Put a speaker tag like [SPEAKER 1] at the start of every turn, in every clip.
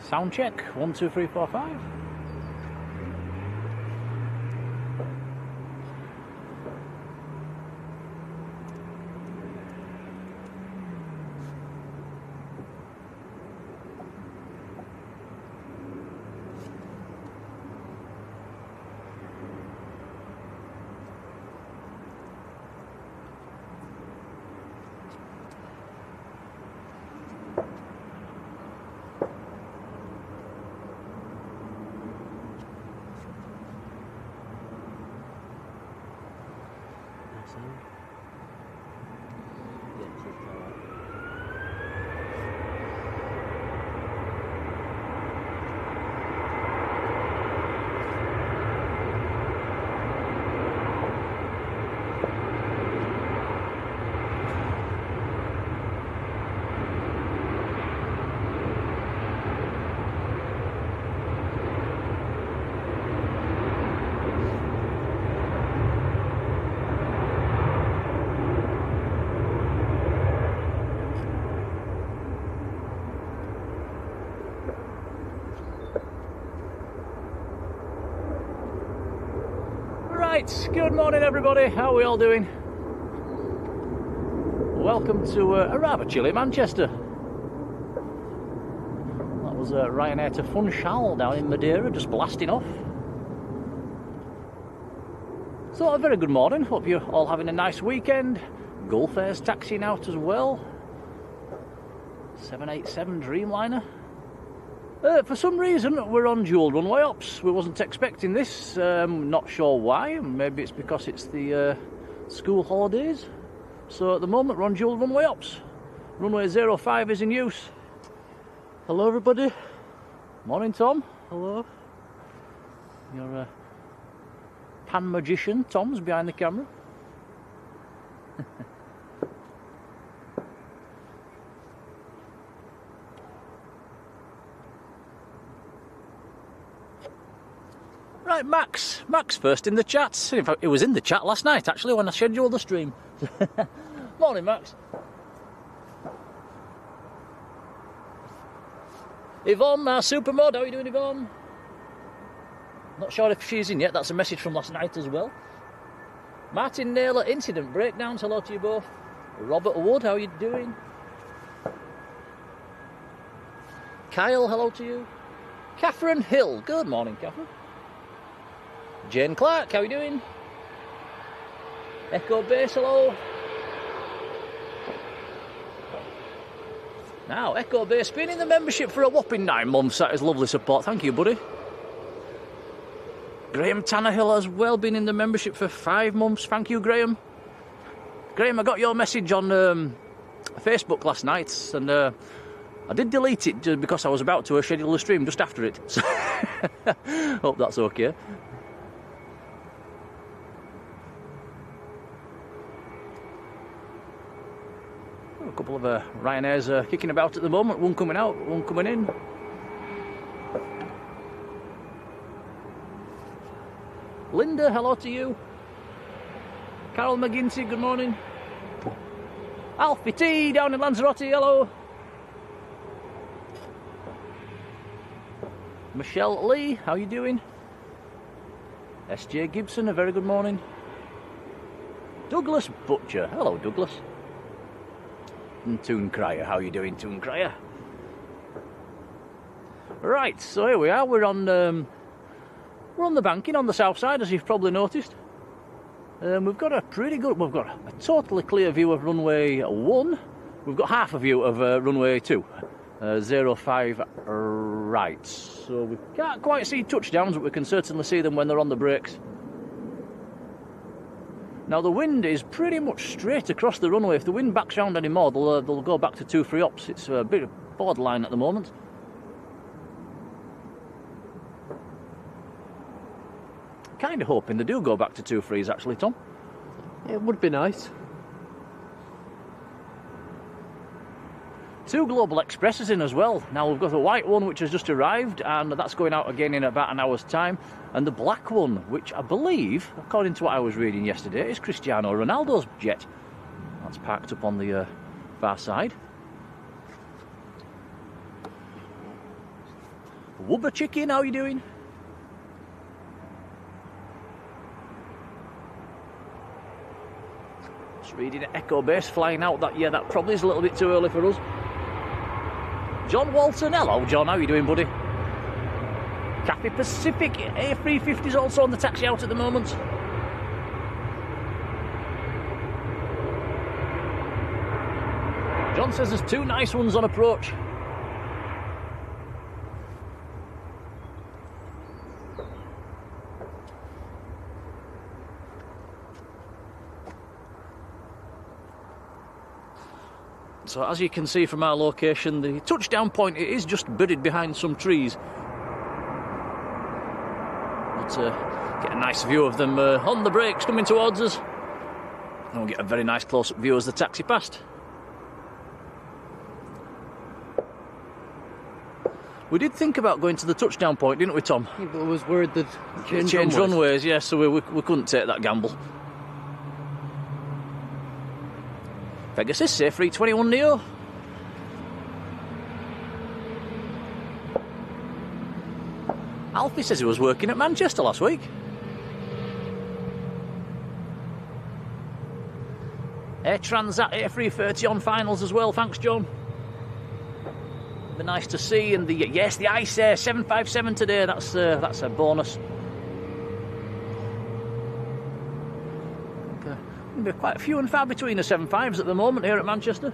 [SPEAKER 1] Sound check, 1, 2, 3, 4, 5. Good morning everybody, how are we all doing? Welcome to a rather chilly Manchester. That was Ryanair to Funchal down in Madeira, just blasting off. So a very good morning, hope you're all having a nice weekend. Gulf Air's taxiing out as well. 787 Dreamliner. For some reason, we're on dual runway ops. We wasn't expecting this. Not sure why. Maybe it's because it's the school holidays. So at the moment, we're on dual runway ops. Runway 05 is in use. Hello, everybody. Morning, Tom. Hello. You're a pan magician. Tom's behind the camera. Right, Max first in the chat. In fact, it was in the chat last night, actually, when I scheduled the stream. Morning, Max. Yvonne, our super mod, how are you doing, Yvonne? Not sure if she's in yet, that's a message from last night as well. Martin Naylor, Incident Breakdowns, hello to you both. Robert Wood, how are you doing? Kyle, hello to you. Catherine Hill, good morning, Catherine. Jane Clark, how are you doing? Echo Base, hello. Now, Echo Base, been in the membership for a whopping 9 months. That is lovely support. Thank you, buddy. Graham Tannehill as well, been in the membership for 5 months. Thank you, Graham. Graham, I got your message on Facebook last night, and I did delete it just because I was about to schedule a stream just after it. So hope that's okay. A couple of Ryanairs kicking about at the moment, one coming out, one coming in. Linda, hello to you. Carol McGinty, good morning. Alfie T down in Lanzarote, hello. Michelle Lee, how you doing? SJ Gibson, a very good morning. Douglas Butcher, hello Douglas. And Toon Crier, how you doing, Toon Crier? Right, so here we are. We're on the banking on the south side, as you've probably noticed. We've got a totally clear view of runway 1. We've got half a view of runway 2, 05 right. So we can't quite see touchdowns, but we can certainly see them when they're on the brakes. Now the wind is pretty much straight across the runway. If the wind backs round anymore, they'll go back to 2-3 ops. It's a bit borderline at the moment. Kind of hoping they do go back to 2-3s actually, Tom.
[SPEAKER 2] It would be nice.
[SPEAKER 1] 2 Global Expresses in as well. Now we've got the white one which has just arrived, and that's going out again in about an hour's time. And the black one, which I believe, according to what I was reading yesterday, is Cristiano Ronaldo's jet. That's parked up on the far side. Wubba Chicken, how you doing? Just reading Echo Base flying out that, yeah, that probably is a little bit too early for us. John Walton, hello John, how you doing, buddy? Cathay Pacific A350 is also on the taxi out at the moment. John says there's 2 nice ones on approach. So as you can see from our location, the touchdown point, it is just buried behind some trees. But get a nice view of them on the brakes coming towards us. And we'll get a very nice close-up view as the taxi passed. We did think about going to the touchdown point, didn't we, Tom?
[SPEAKER 2] Yeah, but I was worried that
[SPEAKER 1] Change runways, yeah, so we couldn't take that gamble. Pegasus, A321neo. Alfie says he was working at Manchester last week. Air Transat A330 on finals as well, thanks John. Be nice to see, and the Icelandair 757 today, that's a bonus. Be quite few and far between the 75s at the moment here at Manchester.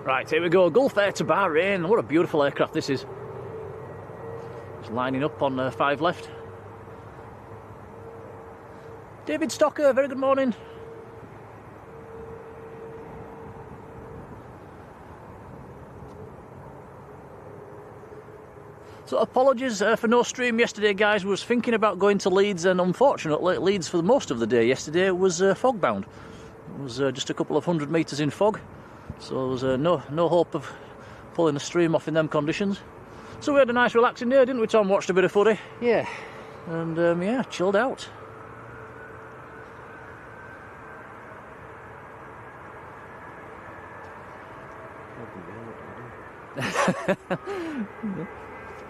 [SPEAKER 1] Right, here we go, Gulf Air to Bahrain. What a beautiful aircraft this is. Just lining up on 5 left. David Stocker, very good morning. So apologies for no stream yesterday, guys. We was thinking about going to Leeds, and unfortunately Leeds for most of the day yesterday was fog bound. It was just a couple of 100 metres in fog, so there was no hope of pulling the stream off in them conditions. So we had a nice relaxing day, didn't we, Tom? Watched a bit of footy.
[SPEAKER 2] Yeah.
[SPEAKER 1] And yeah, chilled out.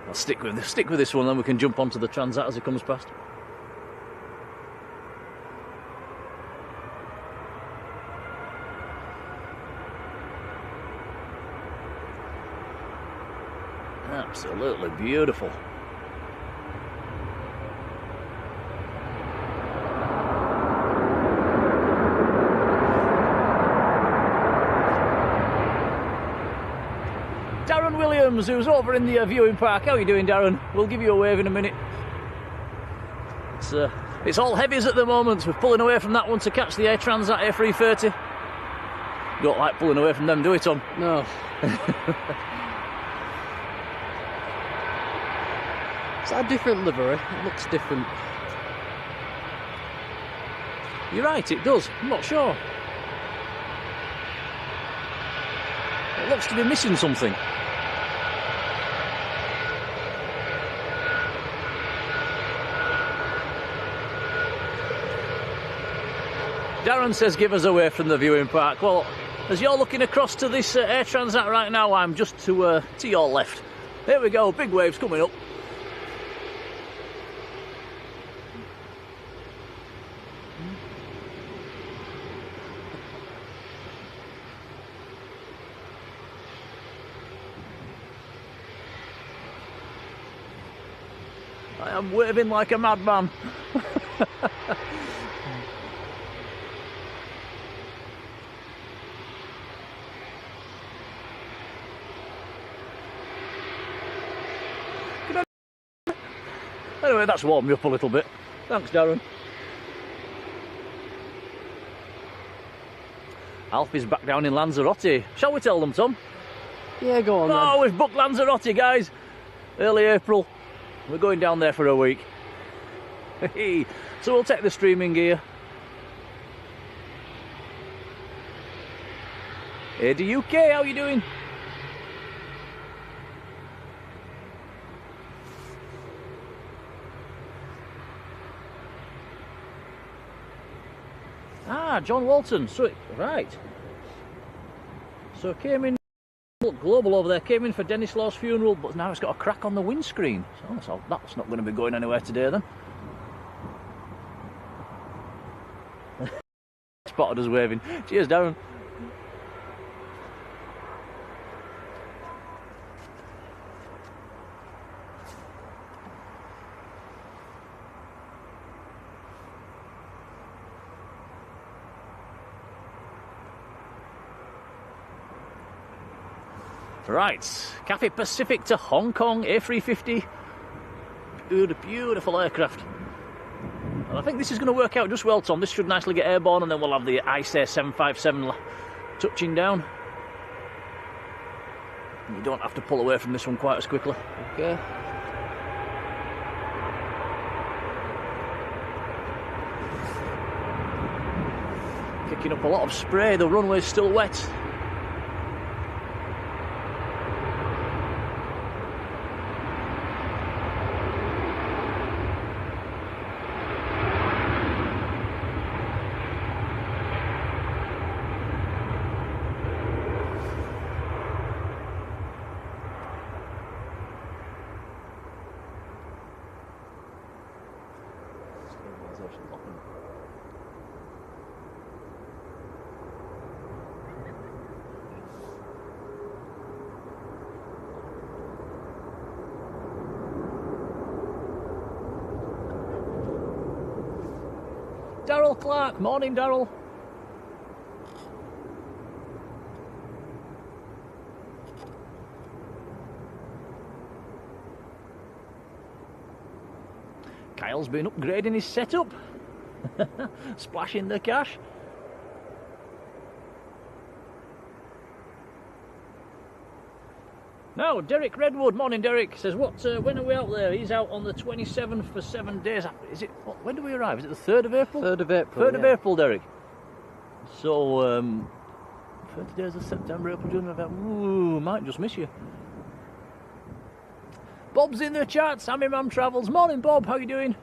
[SPEAKER 1] I'll stick with this one, then we can jump onto the Transat as it comes past. Absolutely beautiful. Darren Williams, who's over in the viewing park. How are you doing, Darren? We'll give you a wave in a minute. It's all heavies at the moment. We're pulling away from that one to catch the Air Transat A330. You don't like pulling away from them, do we, Tom?
[SPEAKER 2] No. Is that a different livery? It looks different.
[SPEAKER 1] You're right, it does. I'm not sure. It looks to be missing something. Darren says give us away from the viewing park. Well, as you're looking across to this Air Transat right now, I'm just to your left. There we go, big waves coming up. I am waving like a madman. Anyway, that's warmed me up a little bit. Thanks, Darren. Alfie's back down in Lanzarote. Shall we tell them, Tom?
[SPEAKER 2] Yeah, go on then.
[SPEAKER 1] Oh, we've booked Lanzarote, guys. Early April. We're going down there for a week. So we'll take the streaming gear. AD UK, how you doing? Ah, John Walton. So, right. So came in, look, Global over there, came in for Dennis Law's funeral, but now it's got a crack on the windscreen. So that's not going to be going anywhere today then. Spotted us waving. Cheers, Darren. Right, Cathay Pacific to Hong Kong, A350. Beautiful aircraft. And I think this is going to work out just well, Tom. This should nicely get airborne, and then we'll have the Icelandair 757 touching down. You don't have to pull away from this one quite as quickly.
[SPEAKER 2] Okay.
[SPEAKER 1] Kicking up a lot of spray, the runway's still wet. Daryl Clark, morning Daryl. Kyle's been upgrading his setup. Splashing the cash. Now, Derek Redwood, morning Derek, says, when are we out there? He's out on the 27th for 7 days. Is it, when do we arrive? Is it the 3rd of April?
[SPEAKER 2] 3rd of April.
[SPEAKER 1] 3rd of April, Derek. So, 30 days of September, April, June, November. Ooh, might just miss you. Bob's in the chat, Sammy Mam Travels. Morning, Bob, how you doing?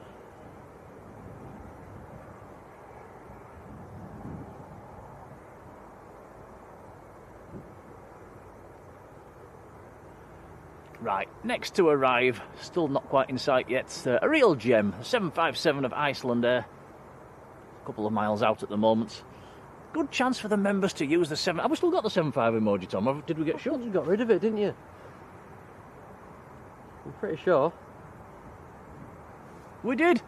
[SPEAKER 1] Right, next to arrive, still not quite in sight yet, a real gem, 757 of Icelandair. A couple of miles out at the moment. Good chance for the members to use the 7... Have we still got the 75 emoji, Tom? Did we get shot?
[SPEAKER 2] You got rid of it, didn't you? I'm pretty sure.
[SPEAKER 1] We did!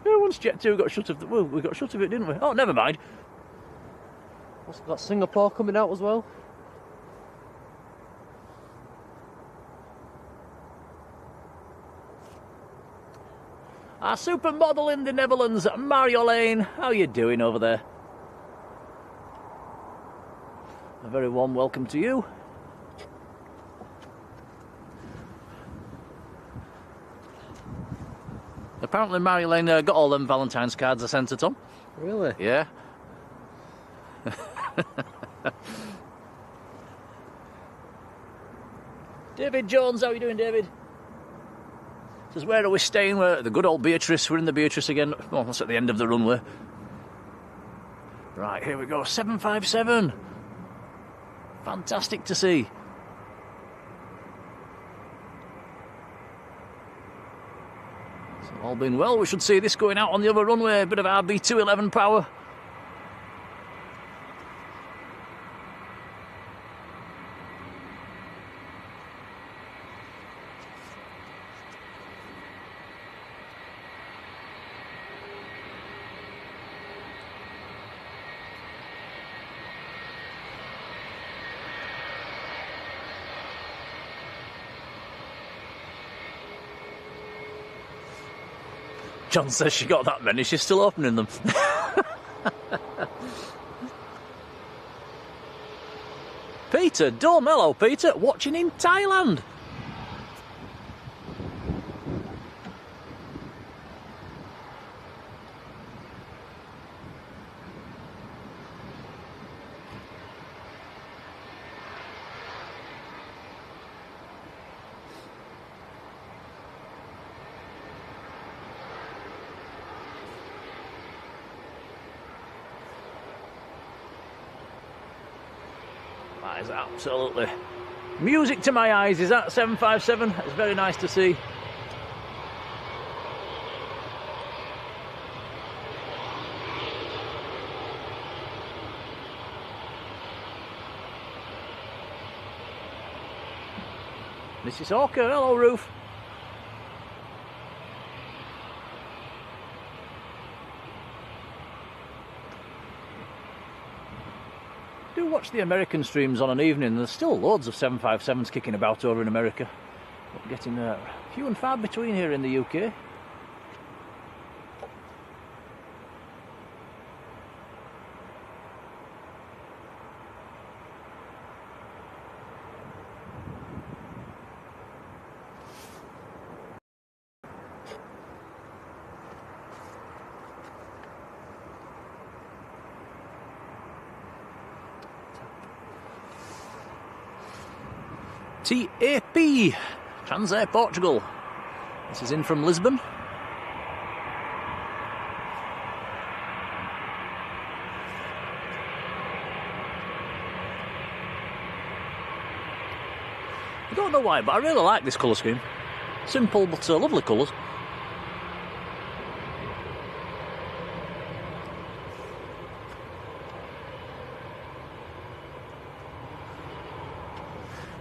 [SPEAKER 1] Once Jet 2 got shut of the... Well, we got shut of it, didn't we? Oh, never mind.
[SPEAKER 2] Also got Singapore coming out as well.
[SPEAKER 1] Our supermodel in the Netherlands, Marjolein. How you doing over there? A very warm welcome to you. Apparently Marjolein got all them Valentine's cards I sent her, Tom.
[SPEAKER 2] Really?
[SPEAKER 1] Yeah. David Jones, how are you doing, David? Says, where are we staying? We're at the good old Beatrice. We're in the Beatrice again. Oh, that's at the end of the runway. Right, here we go. 757. Fantastic to see. So all being well, we should see this going out on the other runway. A bit of RB211 power. John says she got that many, she's still opening them. Peter, Dom, hello Peter, watching in Thailand. That is absolutely music to my eyes. Is that 757? It's very nice to see. Mrs. Hawker, hello Ruth. Do watch the American streams on an evening. There's still loads of 757s kicking about over in America. But getting few and far between here in the UK. TAP, Transair Portugal. This is in from Lisbon. I don't know why, but I really like this colour scheme. Simple but lovely colours.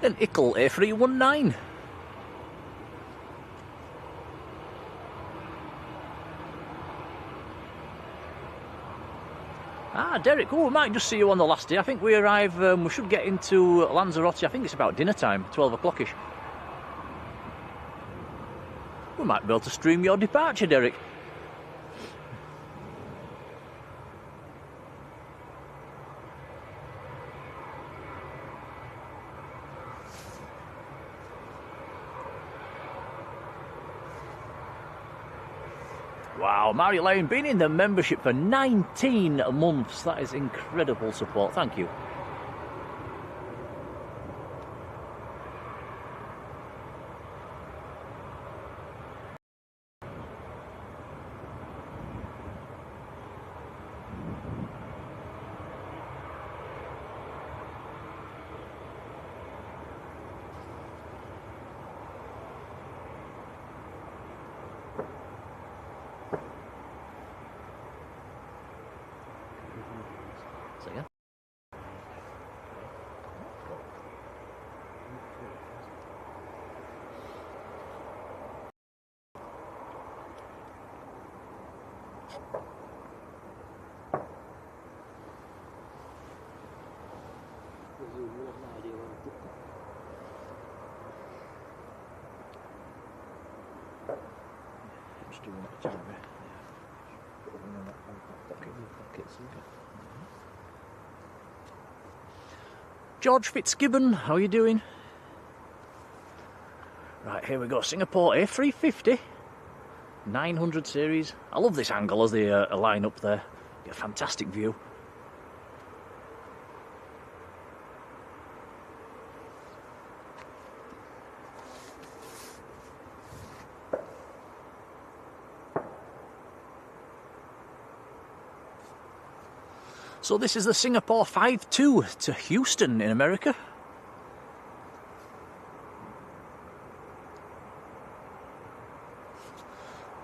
[SPEAKER 1] An Ickle A319. Ah, Derek, oh, we might just see you on the last day. I think we arrive, we should get into Lanzarote, I think it's about dinner time, 12 o'clockish. We might be able to stream your departure, Derek. Wow, Marjolein, been in the membership for 19 months. That is incredible support. Thank you. George Fitzgibbon, how are you doing? Right, here we go. Singapore A350 900 series. I love this angle as they line up there. Get a fantastic view. So this is the Singapore 52 to Houston in America.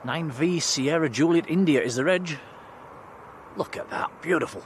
[SPEAKER 1] "9V Sierra Juliet India" is the reg. Look at that, beautiful.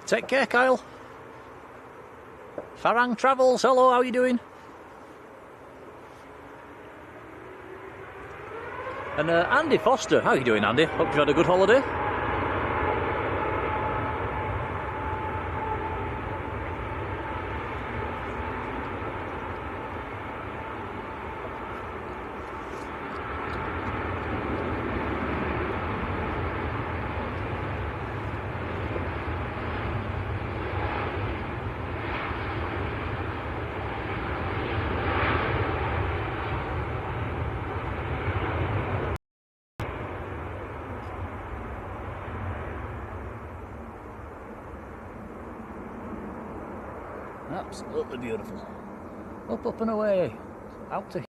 [SPEAKER 1] Take care, Kyle. Farang Travels, hello, how are you doing? And Andy Foster, how are you doing, Andy? Hope you had a good holiday. Absolutely beautiful. Up, up and away. Out to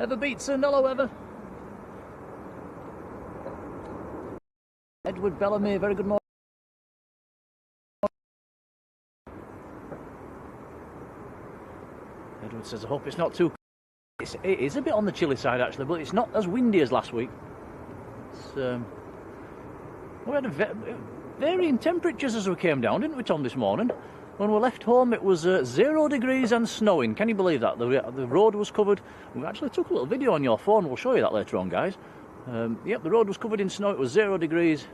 [SPEAKER 1] Ever Beatson, hello Ever. Edward Bellamy, very good morning. Edward says, I hope it's not too... It is a bit on the chilly side actually, but it's not as windy as last week. We had varying temperatures as we came down, didn't we, Tom, this morning? When we left home it was 0 degrees and snowing. Can you believe that? The road was covered. We actually took a little video on your phone. We'll show you that later on, guys. Yep, the road was covered in snow. It was 0 degrees,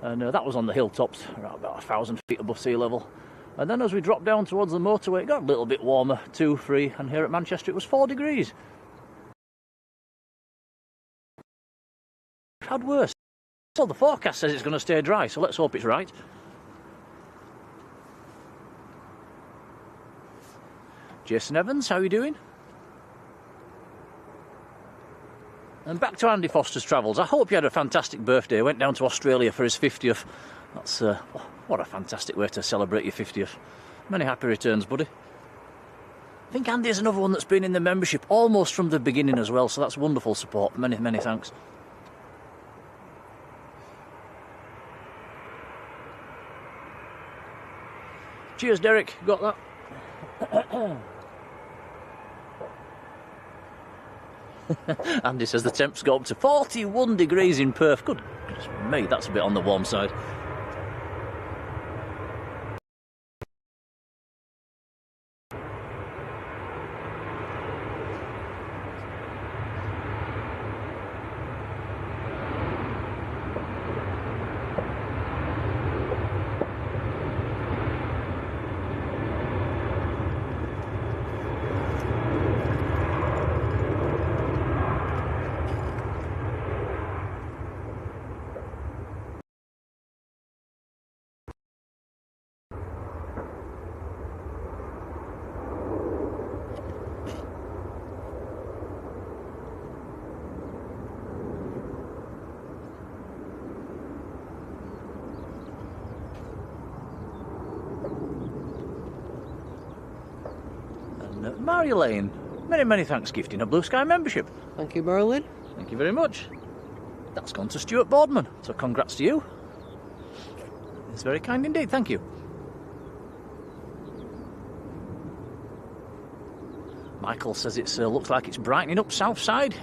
[SPEAKER 1] and that was on the hilltops, around about 1,000 feet above sea level. And then as we dropped down towards the motorway, it got a little bit warmer, 2, 3, and here at Manchester it was 4 degrees. Had worse. So the forecast says it's going to stay dry, so let's hope it's right. Jason Evans, how are you doing? And back to Andy Foster's travels. I hope you had a fantastic birthday. Went down to Australia for his 50th. That's what a fantastic way to celebrate your 50th. Many happy returns, buddy. I think Andy's another one that's been in the membership almost from the beginning as well, so that's wonderful support. Many, many thanks. Cheers, Derek. Got that. Andy says the temps got up to 41 degrees in Perth. Good me, that's a bit on the warm side. Marjolein, many, many thanks gifting a Blue Sky membership.
[SPEAKER 2] Thank you, Marjolein.
[SPEAKER 1] Thank you very much. That's gone to Stuart Boardman, so congrats to you. It's very kind indeed, thank you. Michael says it looks like it's brightening up south side.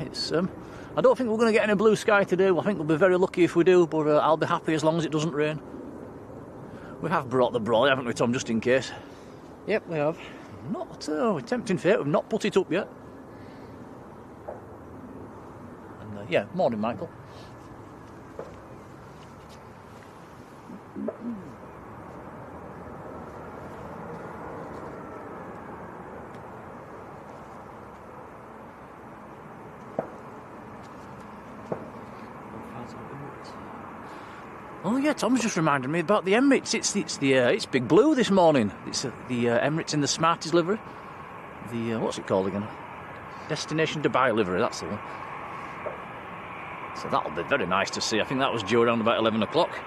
[SPEAKER 1] I don't think we're going to get any blue sky today. I think we'll be very lucky if we do, but I'll be happy as long as it doesn't rain. We have brought the brolly, haven't we, Tom, just in case?
[SPEAKER 2] Yep, we have.
[SPEAKER 1] Not tempting fate, we've not put it up yet. And yeah, morning, Michael. Oh yeah, Tom's just reminded me about the Emirates. It's Big Blue this morning. It's the Emirates in the Smarties livery. The what's it called again? Destination Dubai livery. That's the one. So that'll be very nice to see. I think that was due around about 11 o'clock.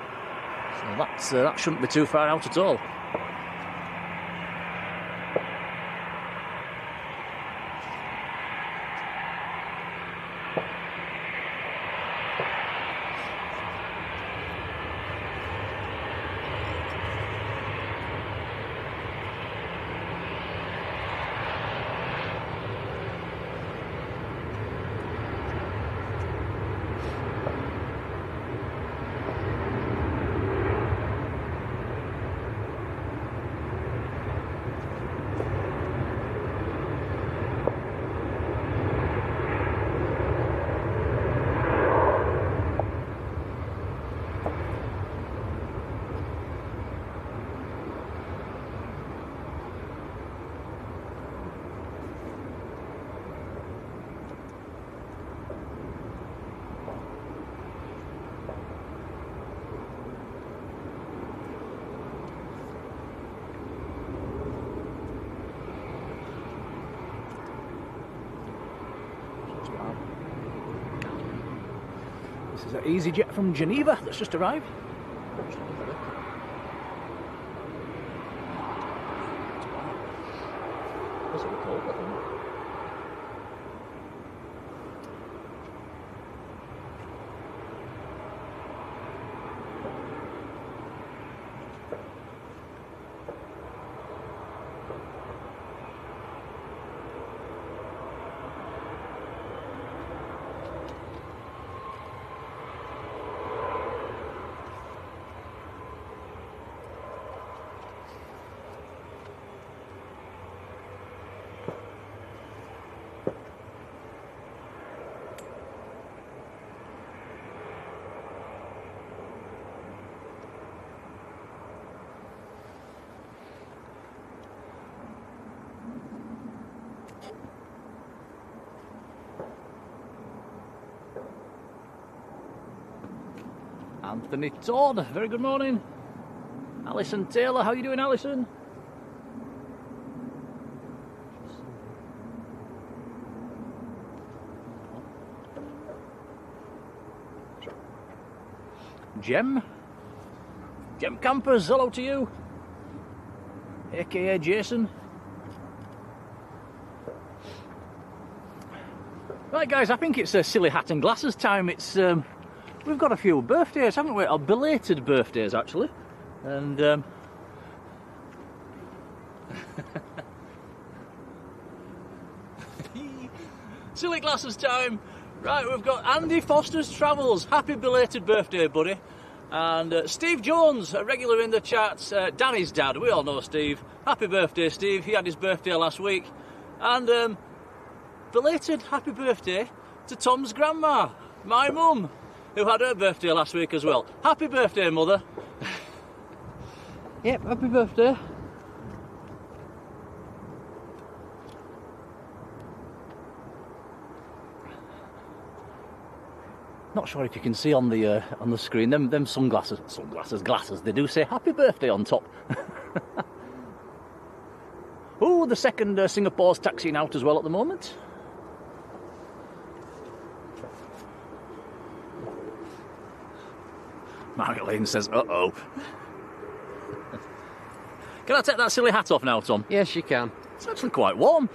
[SPEAKER 1] So that shouldn't be too far out at all. This is an EasyJet from Geneva that's just arrived. Must be cold, I think. Anthony Todd, very good morning. Alison Taylor, how you doing, Alison? Jem Campers, hello to you. AKA Jason. Right guys, I think it's a silly hat and glasses time. It's we've got a few birthdays, haven't we? Or belated birthdays, actually. And silly glasses time. Right, we've got Andy Foster's Travels. Happy belated birthday, buddy. And Steve Jones, a regular in the chat. Danny's dad, we all know Steve. Happy birthday, Steve. He had his birthday last week. And belated happy birthday to Tom's grandma, my mum, who had her birthday last week as well. Happy birthday, mother.
[SPEAKER 2] Yep, happy birthday.
[SPEAKER 1] Not sure if you can see on the screen them glasses. They do say happy birthday on top. Oh, the second Singapore's taxiing out as well at the moment. Marjolein says, uh-oh. Can I take that silly hat off now, Tom?
[SPEAKER 2] Yes, you can.
[SPEAKER 1] It's actually quite warm.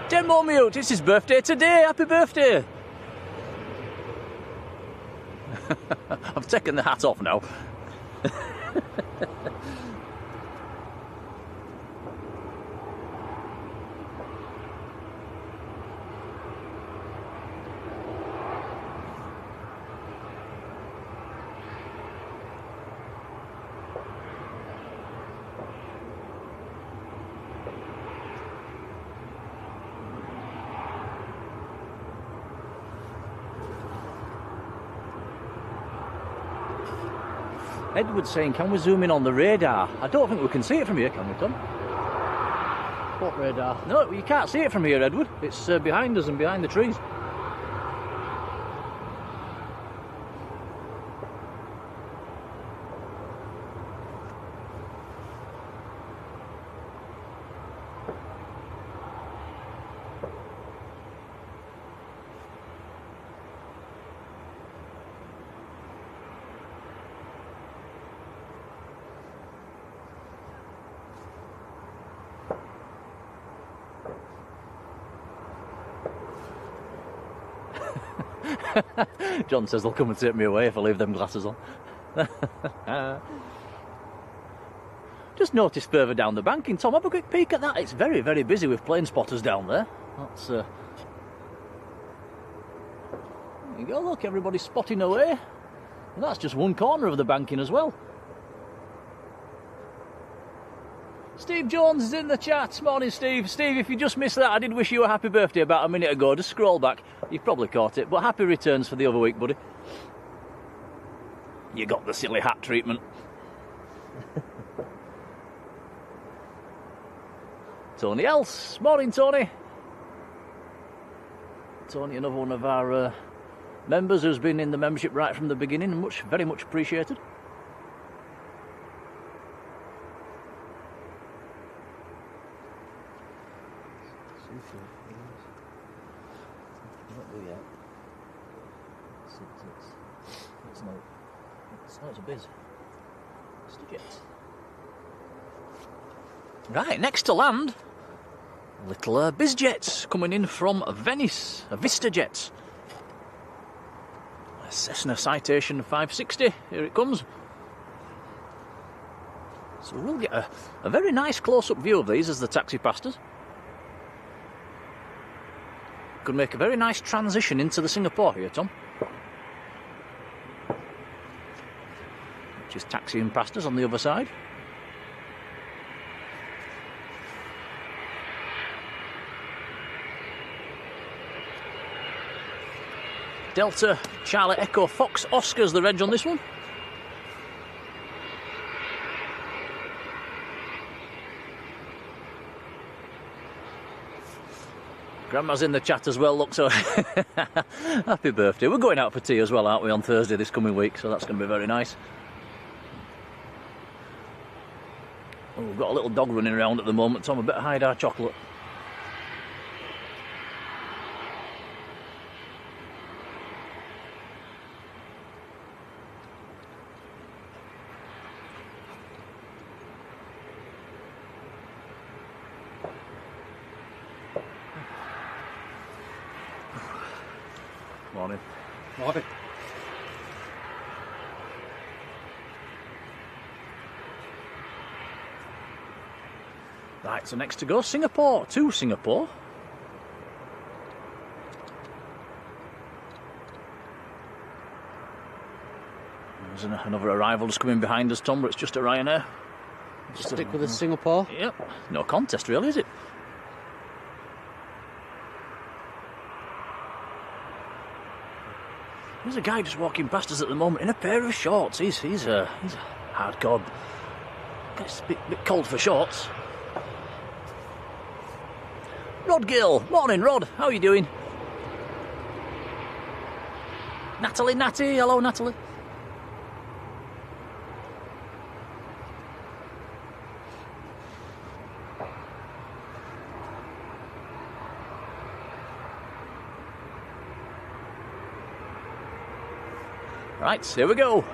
[SPEAKER 1] Demo mute, it's his birthday today. Happy birthday. I've taken the hat off now. Edward's saying, can we zoom in on the radar? I don't think we can see it from here, can we, Tom?
[SPEAKER 2] What radar?
[SPEAKER 1] No, you can't see it from here, Edward. It's behind us and behind the trees. John says they'll come and take me away if I leave them glasses on. Just noticed further down the banking, Tom, have a quick peek at that. It's very, very busy with plane spotters down there. That's there you go, look, everybody's spotting away. And that's just one corner of the banking as well. Steve Jones is in the chat. Morning, Steve. Steve, if you just missed that, I did wish you a happy birthday about a minute ago. Just scroll back. You've probably caught it. But happy returns for the other week, buddy. You got the silly hat treatment. Tony Else. Morning, Tony. Tony, another one of our members who's been in the membership right from the beginning. Very much appreciated.
[SPEAKER 2] too short.
[SPEAKER 1] Not do yet. It's no. It's a biz. Bizjets. Right, next to land, little bizjets coming in from Venice, a VistaJet. A Cessna Citation 560, here it comes. So we'll get a very nice close-up view of these as the taxi past us. Could make a very nice transition into the Singapore here, Tom. Which is taxiing past us on the other side. Delta Charlie Echo Fox Oscar's the reg on this one. Grandma's in the chat as well, look, so happy birthday. We're going out for tea as well, aren't we, on Thursday this coming week, so that's going to be very nice. Oh, we've got a little dog running around at the moment, Tom, a bit of hide our chocolate. Morning.
[SPEAKER 2] Morning.
[SPEAKER 1] Right, so next to go, Singapore, to Singapore. There's another arrival just coming behind us, Tom, but it's just a Ryanair.
[SPEAKER 2] Stick with the Singapore.
[SPEAKER 1] Yep, no contest really, is it? There's a guy just walking past us at the moment in a pair of shorts. He's a hardcore. It's a bit cold for shorts. Rod Gill, morning Rod, how are you doing? Natalie, hello Natalie. Right, here we go.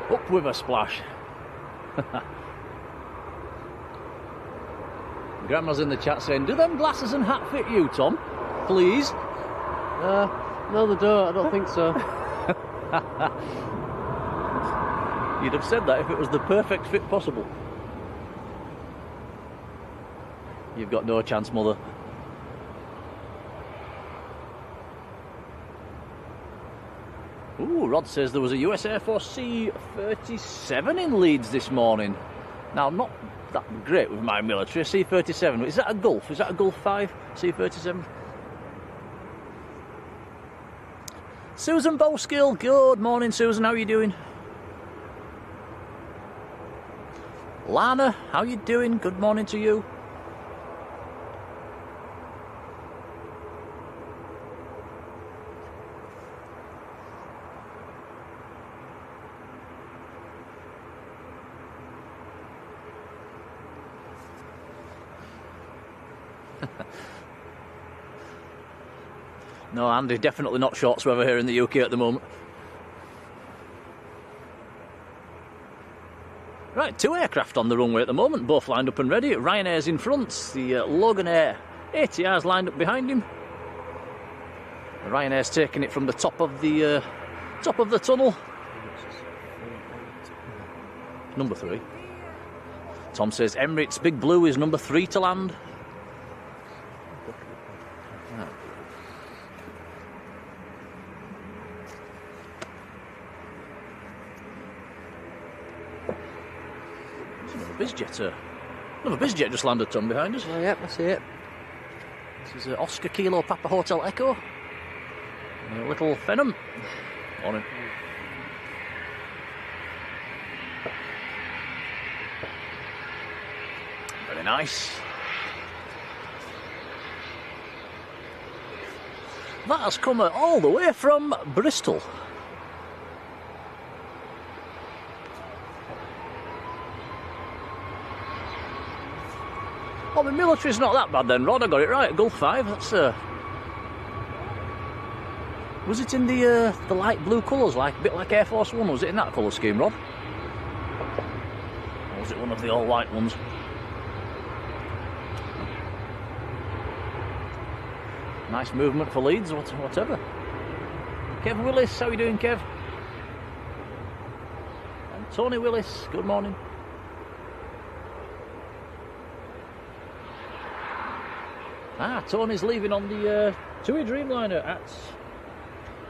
[SPEAKER 1] Up with a splash. Grandma's in the chat saying, do them glasses and hat fit you, Tom? Please?
[SPEAKER 2] No, they don't. I don't think so.
[SPEAKER 1] You'd have said that if it was the perfect fit possible. You've got no chance, mother. Ooh, Rod says there was a US Air Force C-37 in Leeds this morning. Now, I'm not that great with my military. C-37, is that a Gulf? Is that a Gulf 5? C-37? Susan Bowskill, good morning, Susan. How are you doing? Lana, how are you doing? Good morning to you. No, Andy, definitely not shorts weather here in the UK at the moment. Right, two aircraft on the runway at the moment, both lined up and ready. Ryanair's in front, the Logan Air ATR's lined up behind him. Ryanair's taking it from the top of the tunnel. Number 3. Tom says Emirates Big Blue is number 3 to land. bizjet. Another bizjet just landed, Tom, behind us.
[SPEAKER 2] Oh, yep, I see it.
[SPEAKER 1] This is Oscar Kilo Papa Hotel Echo. Little Phenom. Morning. Very nice. That has come all the way from Bristol. Oh, the military's not that bad then, Rod. I got it right. Gulf 5. That's was it in the light blue colours, like a bit like Air Force One? Was it in that colour scheme, Rod? Or was it one of the all white ones? Nice movement for Leeds, whatever. Kev Willis, how are you doing, Kev? And Tony Willis, good morning. Tony's leaving on the Tui Dreamliner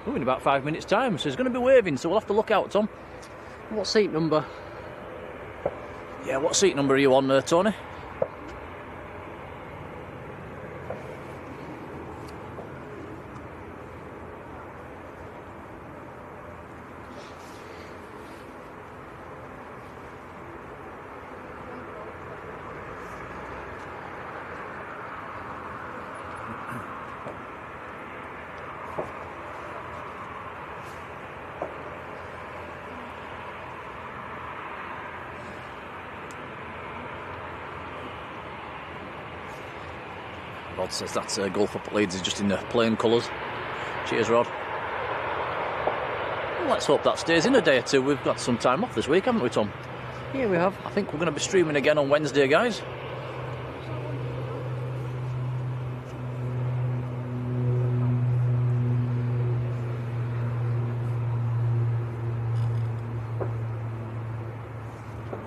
[SPEAKER 1] in about 5 minutes' time, so he's going to be waving, so we'll have to look out, Tom.
[SPEAKER 2] What seat number?
[SPEAKER 1] Yeah, what seat number are you on, Tony? Rod says that Gulf up at Leeds is just in the plain colours. Cheers, Rod. Well, let's hope that stays in a day or two. We've got some time off this week, haven't we, Tom?
[SPEAKER 2] Yeah, we have.
[SPEAKER 1] I think we're going to be streaming again on Wednesday, guys.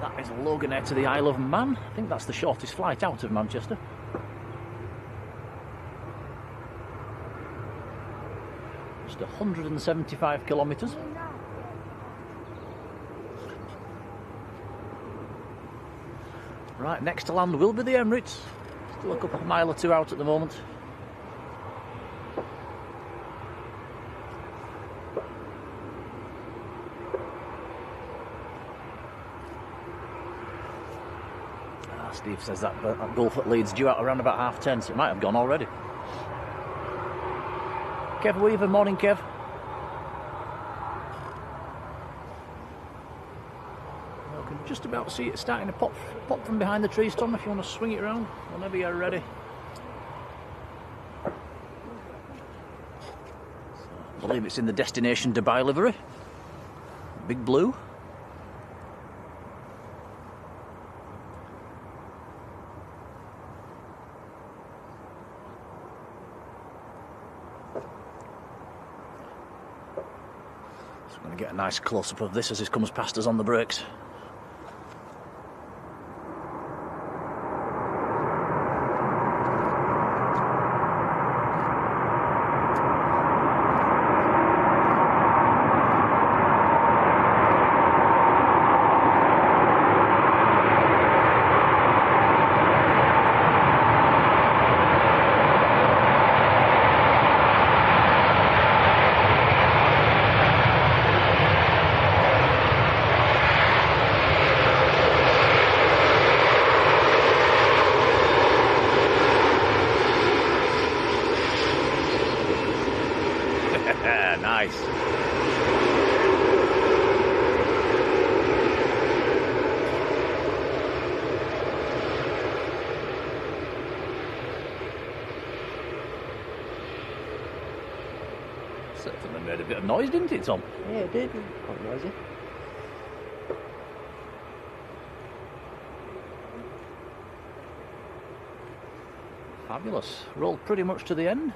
[SPEAKER 1] That is Loganair to the Isle of Man. I think that's the shortest flight out of Manchester. Just 175 kilometres. Right, next to land will be the Emirates. Still a couple of mile or two out at the moment. Steve says that Gulf at Leeds due out around about 10:30, so it might have gone already. Kev Weaver, morning, Kev. I can just about see it starting to pop from behind the trees, Tom, if you want to swing it around whenever you're ready. I believe it's in the destination Dubai livery. Big blue. I'm going to get a nice close-up of this as it comes past us on the brakes. Nice. Certainly made a bit of noise, didn't it, Tom?
[SPEAKER 2] Yeah, it did. Quite noisy.
[SPEAKER 1] Fabulous. Rolled pretty much to the end.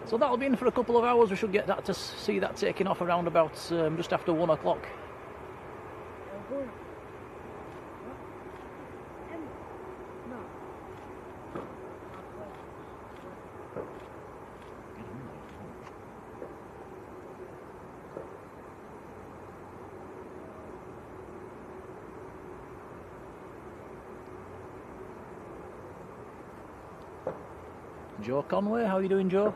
[SPEAKER 1] So that'll be in for a couple of hours. We should get that to see that taking off around about just after 1 o'clock. Joe Conway, how are you doing, Joe?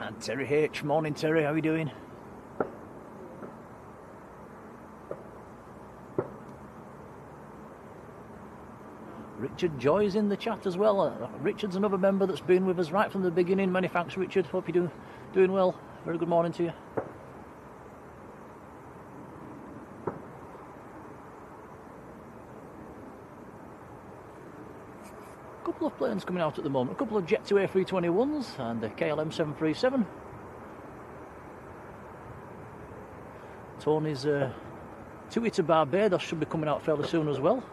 [SPEAKER 1] And Terry H. Morning, Terry, how are you doing? Richard Joy's in the chat as well. Richard's another member that's been with us right from the beginning. Many thanks, Richard. Hope you're doing well. Very good morning to you. A couple of planes coming out at the moment. A couple of Jet 2 A321s and a KLM 737. Tony's Tui to Barbados should be coming out fairly soon as well.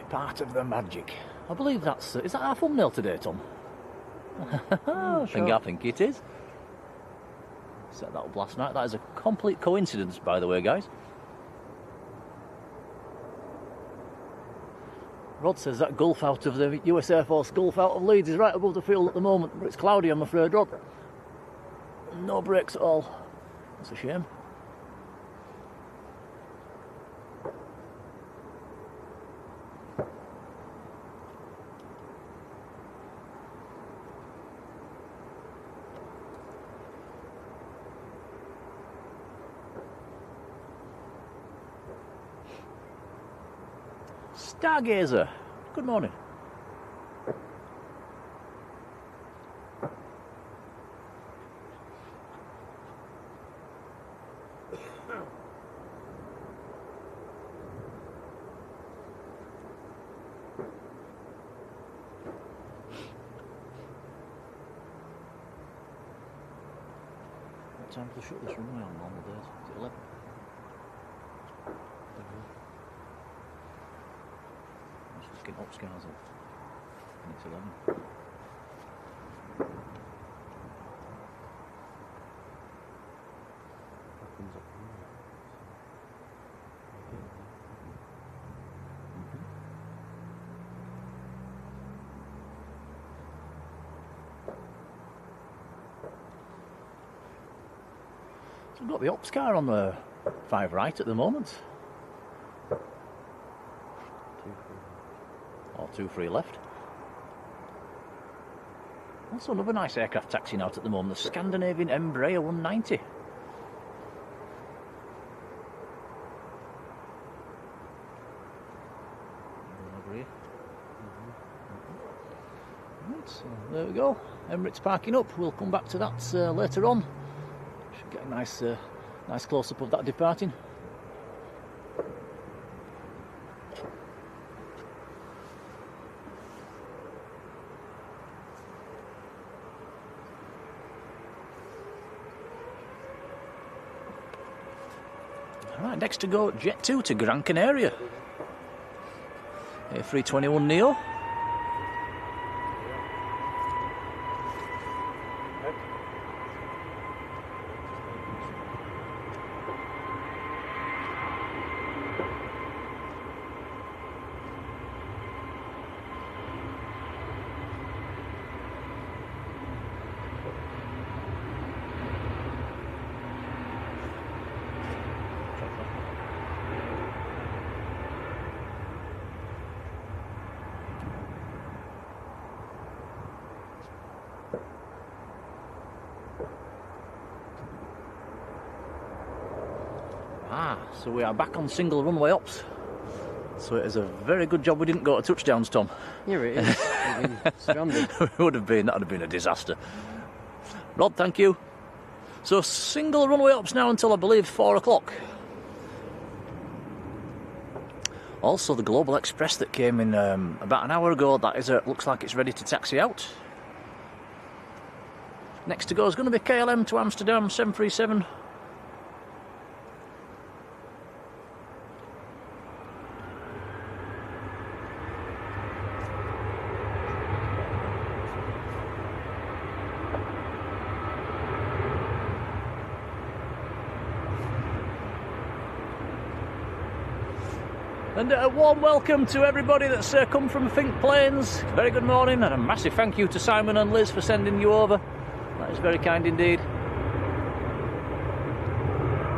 [SPEAKER 1] Part of the magic. I believe that's... is that our thumbnail today, Tom? I think it is. Set that up last night. That is a complete coincidence, by the way, guys. Rod says that Gulf out of the US Air Force Gulf out of Leeds is right above the field at the moment, but it's cloudy, I'm afraid, Rod. No brakes at all. That's a shame. Stargazer, good morning. What time to shut this runway on normal days? Is it 11? Getting up scars up. And it's 11. So we've got the ops car on the 5 right at the moment. Or 2-3 left. Also another nice aircraft taxiing out at the moment, the Scandinavian Embraer 190. Right, so there we go. Emirates parking up. We'll come back to that later on. Should get a nice close-up of that departing. Right, next to go Jet 2 to Gran Canaria. A321 Neo. So we are back on single runway ops. So it is a very good job we didn't go to touchdowns, Tom.
[SPEAKER 2] Here it is. We've been stranded.
[SPEAKER 1] That would have been a disaster. Rod, thank you. So single runway ops now until I believe 4 o'clock. Also the Global Express that came in about an hour ago, that is looks like it's ready to taxi out. Next to go is going to be KLM to Amsterdam 737. And a warm welcome to everybody that's come from Think Planes. Very good morning, and a massive thank you to Simon and Liz for sending you over. That is very kind indeed.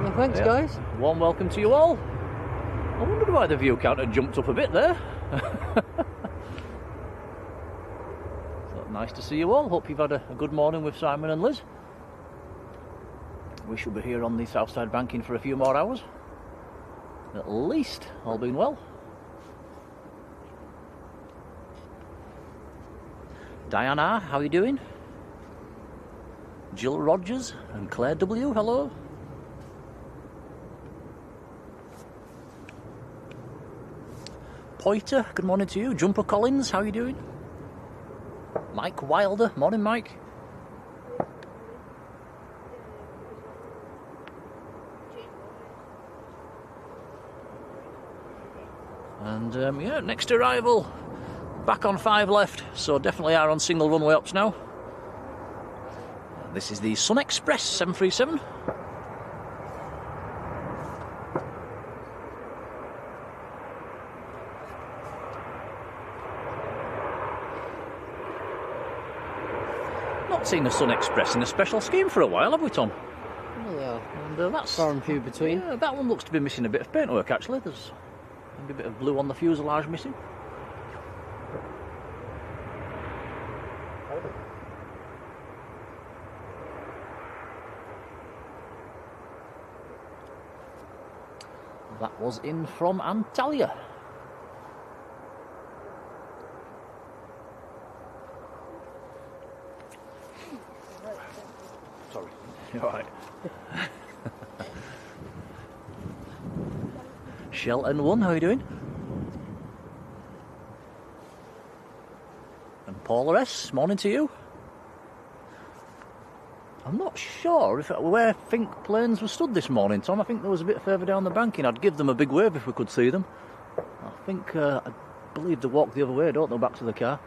[SPEAKER 2] Yeah, thanks, guys.
[SPEAKER 1] Warm welcome to you all. I wondered why the view count had jumped up a bit there. So nice to see you all. Hope you've had a good morning with Simon and Liz. We shall be here on the Southside banking for a few more hours. At least, all being well. Diana, how are you doing? Jill Rogers and Claire W, hello. Poiter, good morning to you. Jumper Collins, how are you doing? Mike Wilder, morning Mike. And yeah, next arrival, back on 5 left, so definitely are on single runway ops now. This is the Sun Express 737. Not seen a Sun Express in a special scheme for a while, have we, Tom?
[SPEAKER 2] Yeah.
[SPEAKER 1] And that's
[SPEAKER 2] far and few between.
[SPEAKER 1] Yeah, that one looks to be missing a bit of paintwork actually. There's maybe a bit of blue on the fuselage missing. That was in from Antalya. Sorry, you're all right. Shell and One, how are you doing? And Paula S, morning to you. I'm not sure where Think Planes were stood this morning, Tom. I think there was a bit further down the banking. I'd give them a big wave if we could see them. I believe they walk the other way, don't they, back to the car.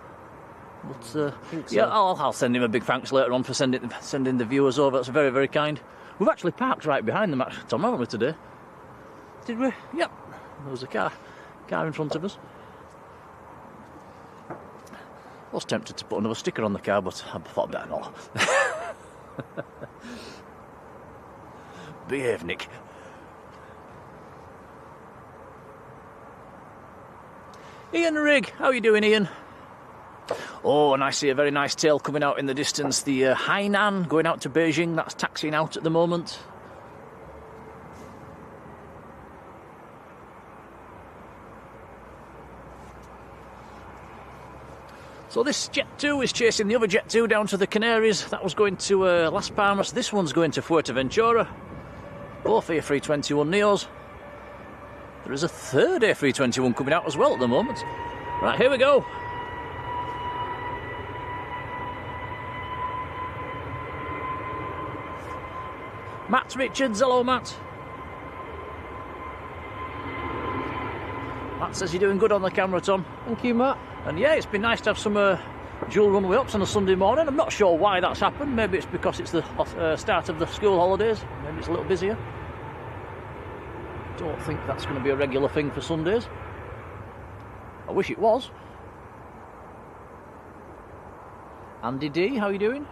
[SPEAKER 1] But
[SPEAKER 2] so.
[SPEAKER 1] yeah, I'll send him a big thanks later on for sending the viewers over. That's very, very kind. We've actually parked right behind them, Tom, haven't we, today? Did we? Yep. There was a car in front of us. I was tempted to put another sticker on the car, but I thought better not. Behave, Nick. Ian Rigg, how are you doing, Ian? Oh, and I see a very nice tail coming out in the distance. The Hainan going out to Beijing. That's taxiing out at the moment. So this Jet 2 is chasing the other Jet 2 down to the Canaries. That was going to Las Palmas. This one's going to Fuerteventura. Both A321neos. There is a third A321 coming out as well at the moment. Right, here we go. Matt Richards, hello Matt. Matt says you're doing good on the camera, Tom.
[SPEAKER 2] Thank you, Matt.
[SPEAKER 1] And yeah, it's been nice to have some dual runway ups on a Sunday morning. I'm not sure why that's happened. Maybe it's because it's the start of the school holidays. Maybe it's a little busier. Don't think that's going to be a regular thing for Sundays. I wish it was. Andy D, how are you doing?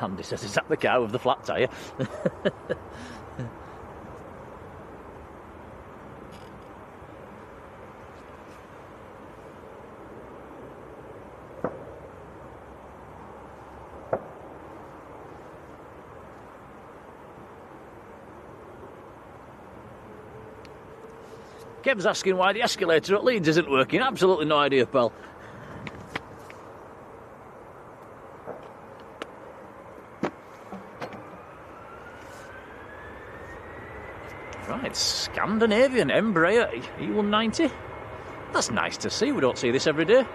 [SPEAKER 1] Andy says, is that the car with the flat tyre? Kev's asking why the escalator at Leeds isn't working. Absolutely no idea, pal. Right, Scandinavian Embraer E190. That's nice to see. We don't see this every day.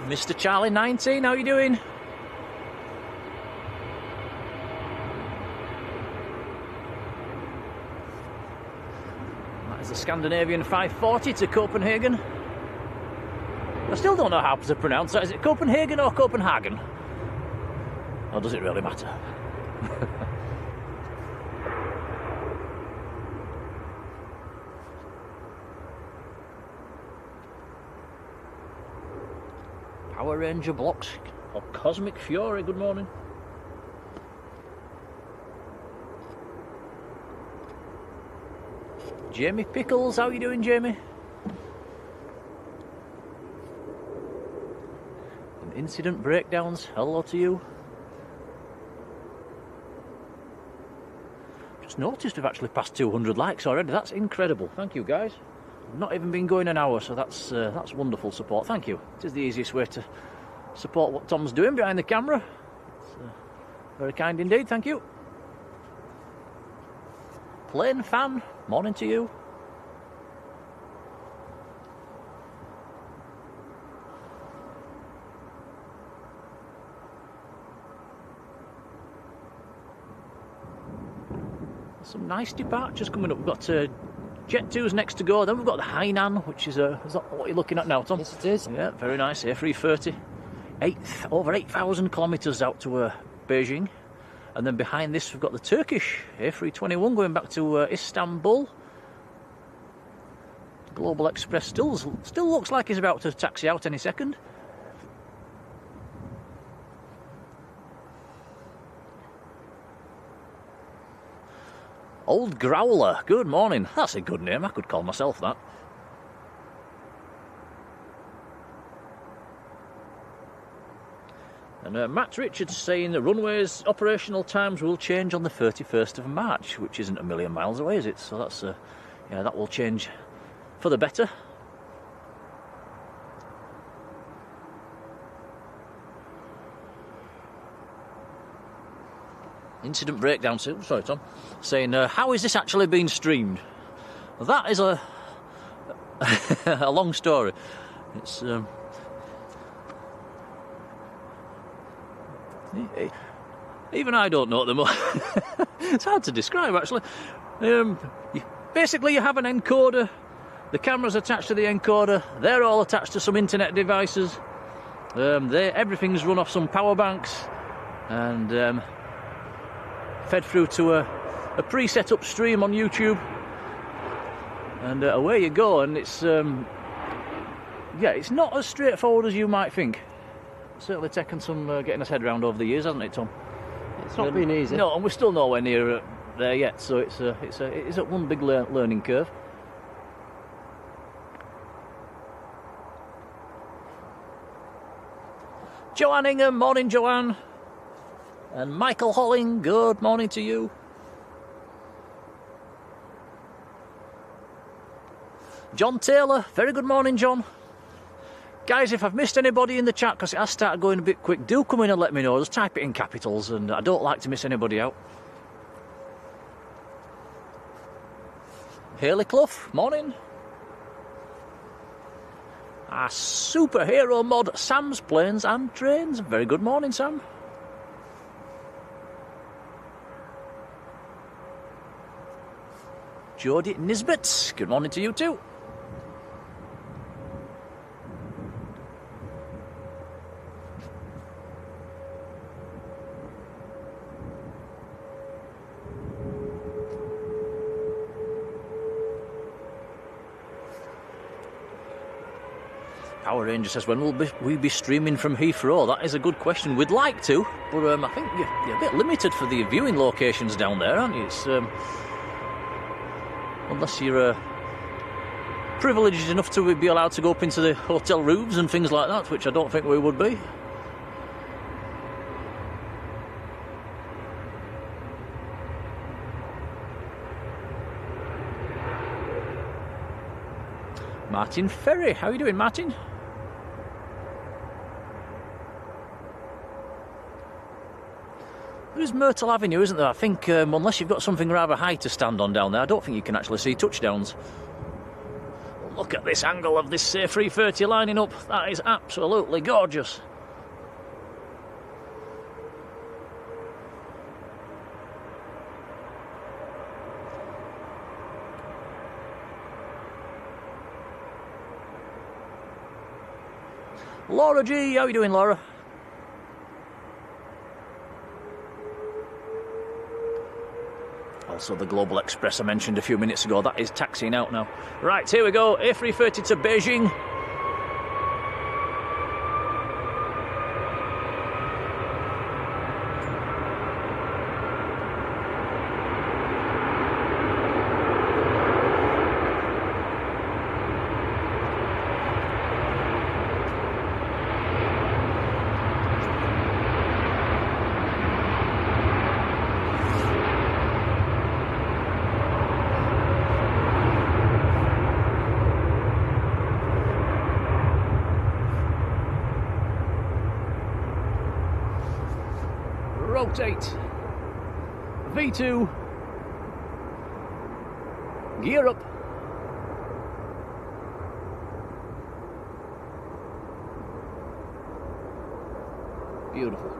[SPEAKER 1] Mr. Charlie 19, how you doing? That is the Scandinavian 540 to Copenhagen. I still don't know how to pronounce that. Is it Copenhagen or Copenhagen? Or does it really matter? Power Ranger blocks or Cosmic Fury, good morning. Jamie Pickles, how you doing, Jamie? And Incident Breakdowns, hello to you. Just noticed we've actually passed 200 likes already. That's incredible. Thank you, guys. Not even been going an hour, so that's wonderful support. Thank you. It is the easiest way to support what Tom's doing behind the camera. It's very kind indeed. Thank you. Plane fan, morning to you. Some nice departures coming up. We've got Jet 2's next to go. Then we've got the Hainan, which is that what you're looking at now, Tom?
[SPEAKER 2] Yes, it is.
[SPEAKER 1] Yeah, very nice. A330. Over 8,000 kilometres out to Beijing. And then behind this, we've got the Turkish A321 going back to Istanbul. Global Express still looks like he's about to taxi out any second. Old Growler, good morning. That's a good name, I could call myself that. And Matt Richards saying that Runway's operational times will change on the 31st of March, which isn't a million miles away, is it? So that's, yeah, that will change for the better. Incident Breakdown, sorry Tom, saying, how is this actually being streamed? That is a a long story. It's even I don't know at the moment. It's hard to describe actually. Basically you have an encoder, the camera's attached to the encoder, they're all attached to some internet devices, everything's run off some power banks and fed through to a pre-set up stream on YouTube, and away you go. And it's yeah, it's not as straightforward as you might think. Certainly taken some getting us head round over the years, hasn't it, Tom?
[SPEAKER 2] It's not been easy.
[SPEAKER 1] No, and we're still nowhere near there yet. So it's at one big learning curve. Joanne Ingham, morning, Joanne. And Michael Holling, good morning to you. John Taylor, very good morning, John. Guys, if I've missed anybody in the chat, because it has started going a bit quick, do come in and let me know. Just type it in capitals, and I don't like to miss anybody out. Haley Clough, morning. Our superhero mod, Sam's Planes and Trains. Very good morning, Sam. Jodie Nisbet, good morning to you too. Power Ranger says, when will we be streaming from Heathrow? That is a good question. We'd like to, but I think you're a bit limited for the viewing locations down there, aren't you? It's unless you're privileged enough to be allowed to go up into the hotel roofs and things like that, which I don't think we would be. Martin Ferry. How are you doing, Martin? There is Myrtle Avenue, isn't there? I think unless you've got something rather high to stand on down there, I don't think you can actually see touchdowns. Look at this angle of this A330 lining up. That is absolutely gorgeous. Laura G, how are you doing, Laura? Also the Global Express I mentioned a few minutes ago, that is taxiing out now. Right, here we go, A330 to Beijing. Rotate. V2. Gear up. Beautiful.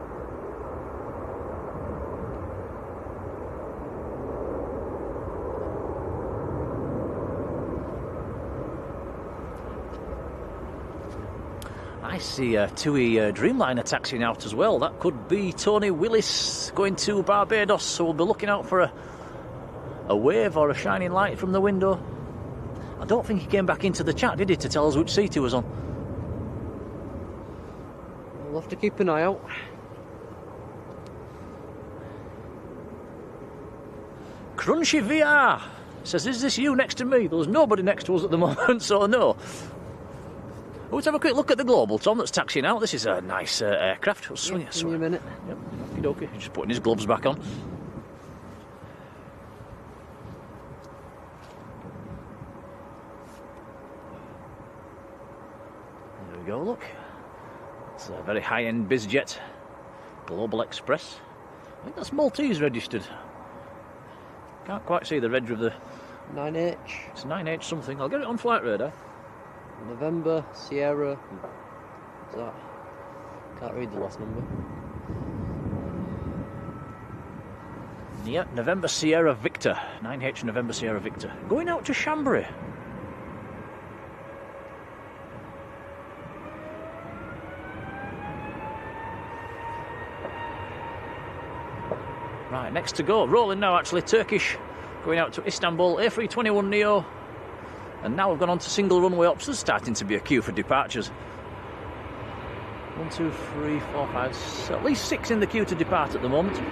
[SPEAKER 1] I see a Tui Dreamliner taxiing out as well. That could be Tony Willis going to Barbados, so we'll be looking out for a wave or a shining light from the window. I don't think he came back into the chat, did he, to tell us which seat he was on?
[SPEAKER 2] We'll have to keep an eye out.
[SPEAKER 1] Crunchy VR says, is this you next to me? There's nobody next to us at the moment, so no. Let's have a quick look at the Global, Tom, that's taxiing out. This is a nice aircraft. We'll swing it.
[SPEAKER 2] Give me a minute.
[SPEAKER 1] Yep, okie dokie. Just putting his gloves back on. There we go, look. It's a very high-end bizjet. Global Express. I think that's Maltese registered. Can't quite see the reg of the...
[SPEAKER 2] 9H.
[SPEAKER 1] It's 9H something. I'll get it on flight radar.
[SPEAKER 2] November, Sierra. Is that? Can't read the last number.
[SPEAKER 1] Yeah, November Sierra Victor. 9H November Sierra Victor. Going out to Chambéry. Right, next to go. Rolling now, actually. Turkish. Going out to Istanbul. A321 Neo. And now we've gone on to single runway ops. There's starting to be a queue for departures. 1, 2, 3, 4, 5, 6, at least 6 in the queue to depart at the moment.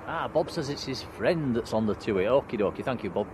[SPEAKER 1] Ah, Bob says it's his friend that's on the Tui. Okie dokie, thank you, Bob.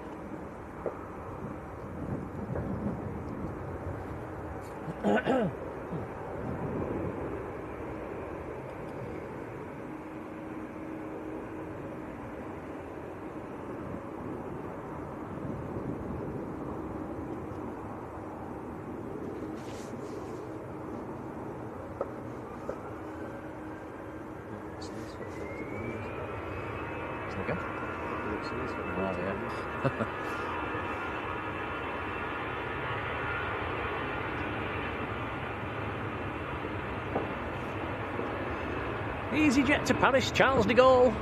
[SPEAKER 1] EasyJet to Paris, Charles de Gaulle.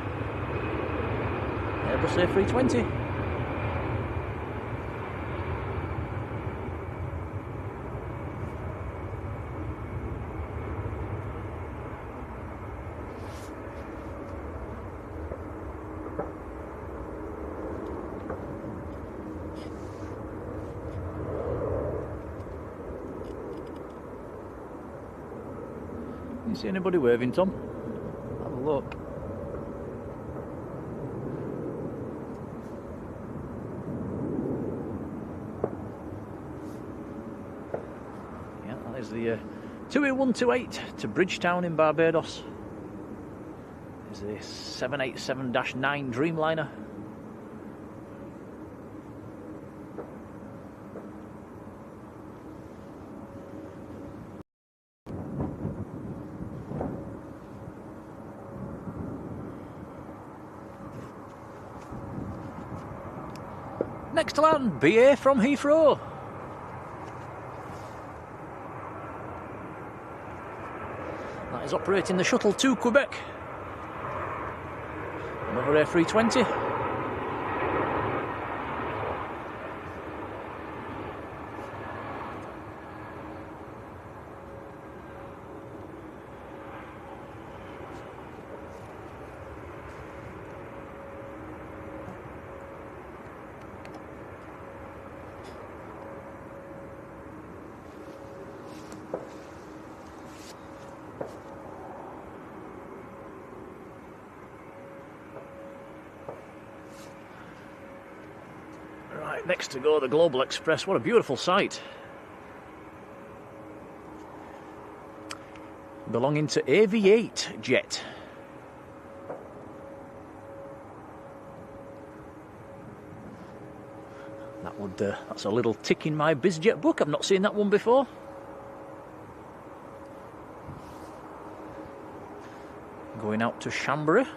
[SPEAKER 1] Airbus A320. You see anybody waving, Tom? Have a look. Yeah, that is the Tui 128 to Bridgetown in Barbados. Is a 787-9 Dreamliner. Next to land, BA from Heathrow. That is operating the shuttle to Quebec. Another A320. Right, next to go, the Global Express. What a beautiful sight. Belonging to AV8 jet. That's a little tick in my bizjet book. I've not seen that one before. Going out to Chambéry.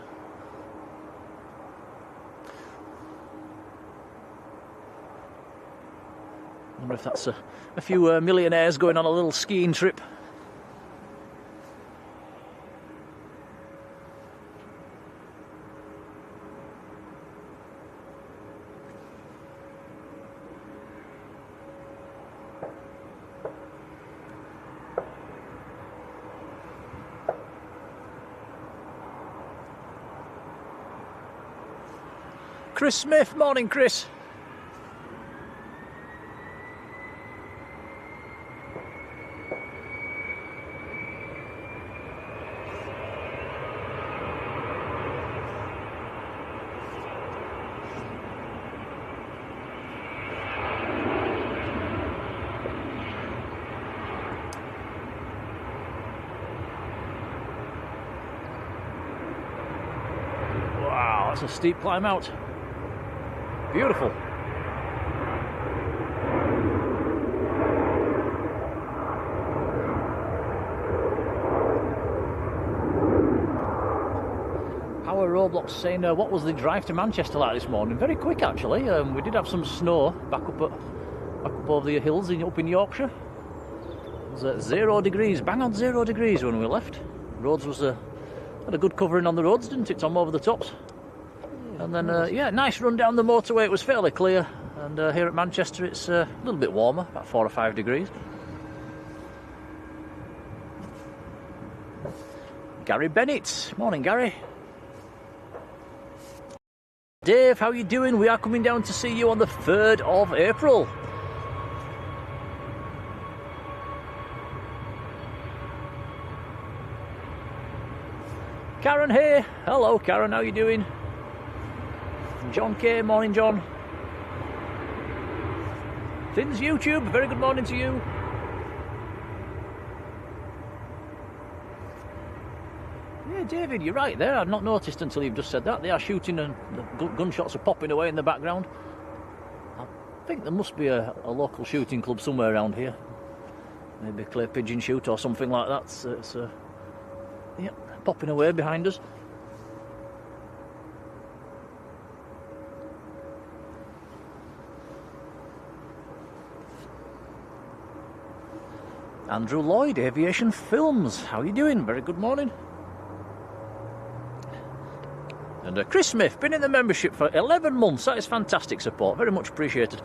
[SPEAKER 1] Wonder if that's a few millionaires going on a little skiing trip. Chris Smith, morning Chris. Wow, that's a steep climb out. Beautiful. Power Roblox saying, what was the drive to Manchester like this morning? Very quick actually. We did have some snow back up over the hills up in Yorkshire. It was 0 degrees, bang on 0 degrees when we left. Roads had a good covering on the roads, didn't it, Tom, over the tops? And then, yeah, nice run down the motorway. It was fairly clear. And here at Manchester, it's a little bit warmer, about 4 or 5 degrees. Gary Bennett. Morning, Gary. Dave, how you doing? We are coming down to see you on the 3rd of April. Karen here. Hello, Karen. How you doing? John K, morning John. Thins YouTube, very good morning to you. Yeah, David, you're right there. I've not noticed until you've just said that. They are shooting and the gunshots are popping away in the background. I think there must be a local shooting club somewhere around here. Maybe a clay pigeon shoot or something like that. It's yeah, popping away behind us. Andrew Lloyd, Aviation Films. How are you doing? Very good morning. And Chris Smith, been in the membership for 11 months. That is fantastic support. Very much appreciated.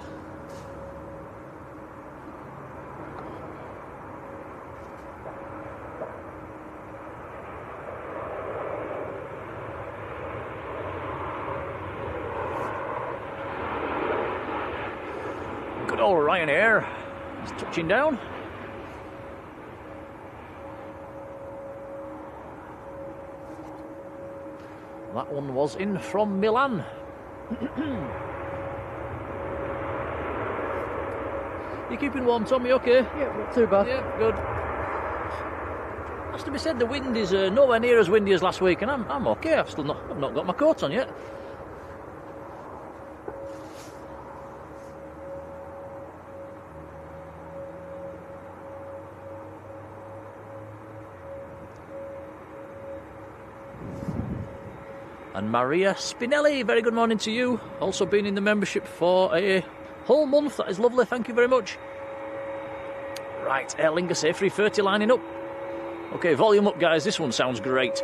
[SPEAKER 1] Good old Ryanair. He's touching down. That one was in from Milan. You keeping warm, Tommy? Okay?
[SPEAKER 2] Yeah, not too bad.
[SPEAKER 1] Yeah, good. Has to be said, the wind is nowhere near as windy as last week, and I'm okay. I've not got my coat on yet. And Maria Spinelli, very good morning to you. Also been in the membership for a whole month. That is lovely. Thank you very much. Right, Aer Lingus A330 lining up. Okay, volume up, guys. This one sounds great.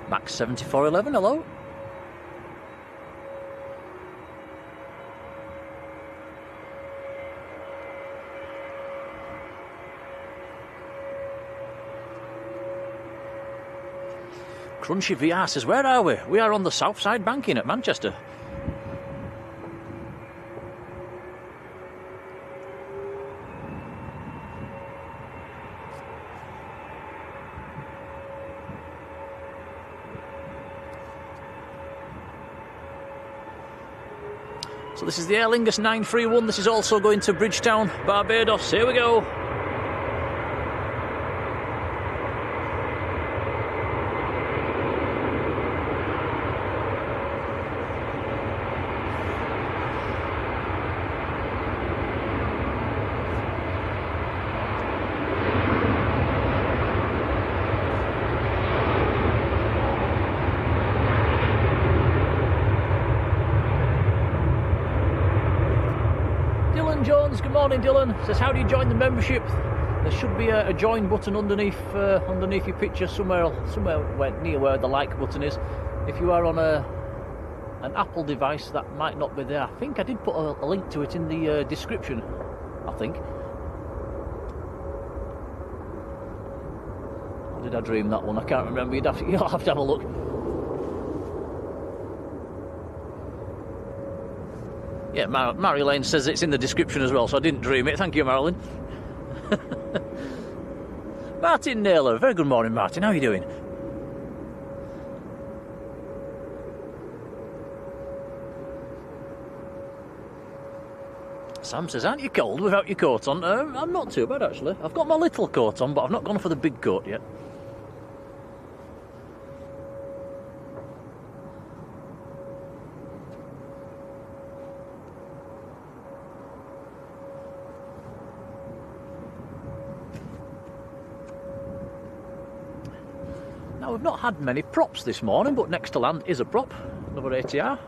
[SPEAKER 1] Max 7411, hello. Crunchy VR says, where are we? We are on the south side banking at Manchester. So this is the Aer Lingus 931. This is also going to Bridgetown, Barbados. Here we go. Good morning, Dylan. Says, how do you join the membership? There should be a join button underneath your picture somewhere near where the like button is. If you are on an Apple device, that might not be there. I think I did put a link to it in the description, I think. Or did I dream that one? I can't remember. You'll have to have a look. Yeah, Marjolein says it's in the description as well, so I didn't dream it. Thank you, Marjolein. Martin Naylor. Very good morning, Martin. How are you doing? Sam says, aren't you cold without your coat on? I'm not too bad, actually. I've got my little coat on, but I've not gone for the big coat yet. Now, we've not had many props this morning, but next to land is a prop. Another ATR.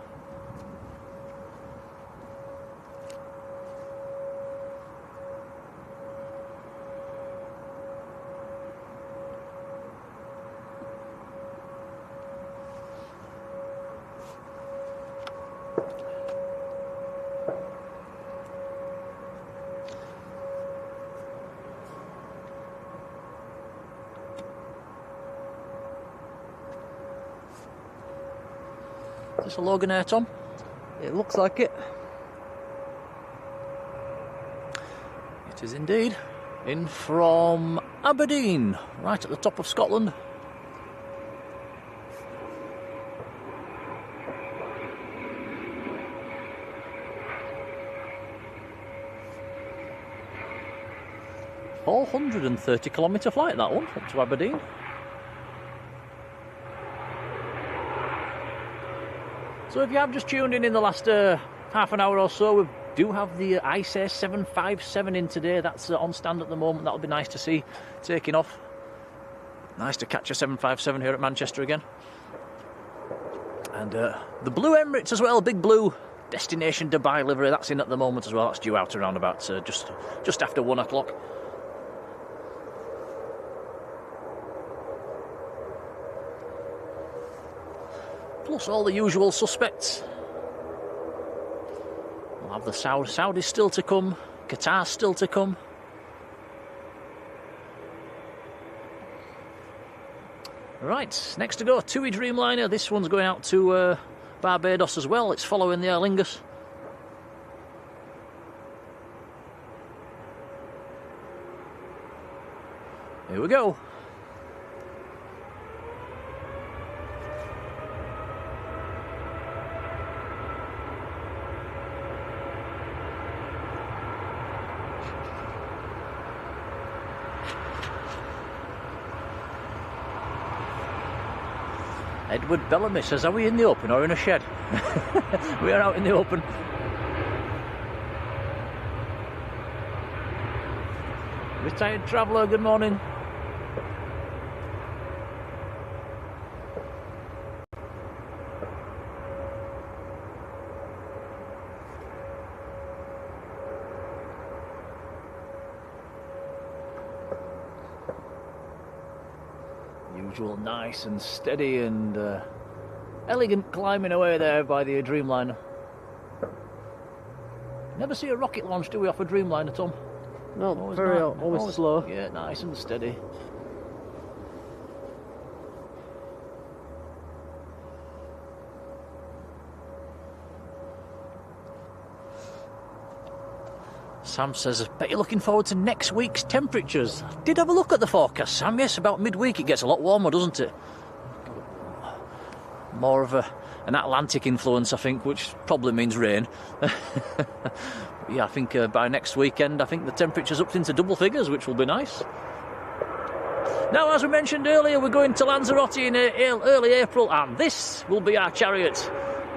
[SPEAKER 1] Is this a Logan Air, Tom?
[SPEAKER 2] It looks like it.
[SPEAKER 1] It is indeed. In from Aberdeen, right at the top of Scotland. $430-kilometre flight, that one, up to Aberdeen. So if you have just tuned in the last half an hour or so, we do have the Icelandair 757 in today. That's on stand at the moment. That'll be nice to see taking off. Nice to catch a 757 here at Manchester again. And the blue Emirates as well, big blue destination Dubai livery. That's in at the moment as well. That's due out around about just after 1 o'clock. Plus all the usual suspects. We'll have the Saudis still to come, Qatar still to come. Right, next to go, Tui Dreamliner. This one's going out to Barbados as well. It's following the Aer Lingus. Here we go. Edward Bellamy says, are we in the open or in a shed? We are out in the open. Retired traveller, good morning. Usual nice and steady and elegant climbing away there by the Dreamliner. Never see a rocket launch, do we, off a Dreamliner, Tom?
[SPEAKER 2] No, always slow.
[SPEAKER 1] Yeah, nice and steady. Sam says, I bet you're looking forward to next week's temperatures. I did have a look at the forecast, Sam. Yes, about midweek it gets a lot warmer, doesn't it? More of an Atlantic influence, I think, which probably means rain. Yeah, I think by next weekend, I think the temperature's up into double figures, which will be nice. Now, as we mentioned earlier, we're going to Lanzarote in early April, and this will be our chariot,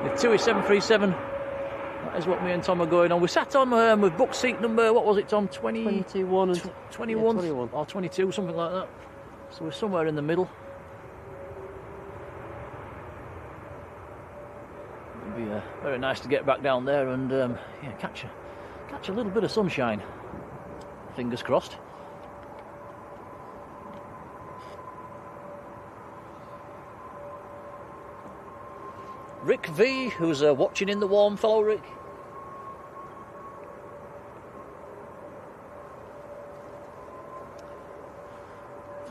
[SPEAKER 1] the Tui 737. That is what me and Tom are going on. We sat on with book seat number, what was it, Tom?
[SPEAKER 2] 21
[SPEAKER 1] and 21
[SPEAKER 2] yeah, 21
[SPEAKER 1] or 22, something like that. So we're somewhere in the middle. It'd be very nice to get back down there and yeah, catch a little bit of sunshine. Fingers crossed. Rick V, who's watching in the warm. Fellow Rick.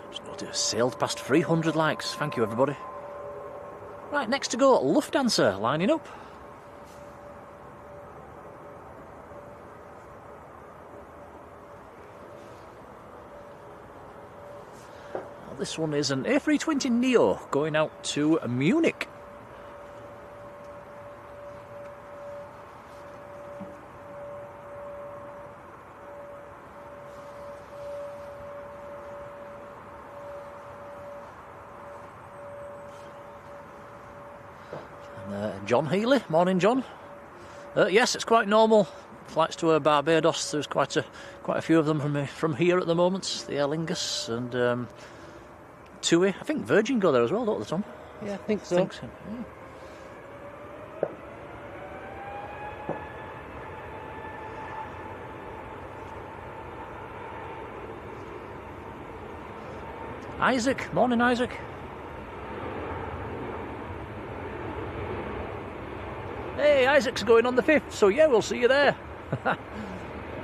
[SPEAKER 1] Just got to sailed past 300 likes. Thank you, everybody. Right, next to go, Lufthansa lining up. Well, this one is an A320neo going out to Munich. John Healy, morning, John. Yes, it's quite normal. Flights to Barbados. There's quite a few of them from here at the moment. The Aer Lingus and Tui. I think Virgin go there as well, don't they, Tom?
[SPEAKER 2] Yeah, I think so.
[SPEAKER 1] Yeah. Isaac, morning, Isaac. Hey, Isaac's going on the 5th, so yeah, we'll see you there.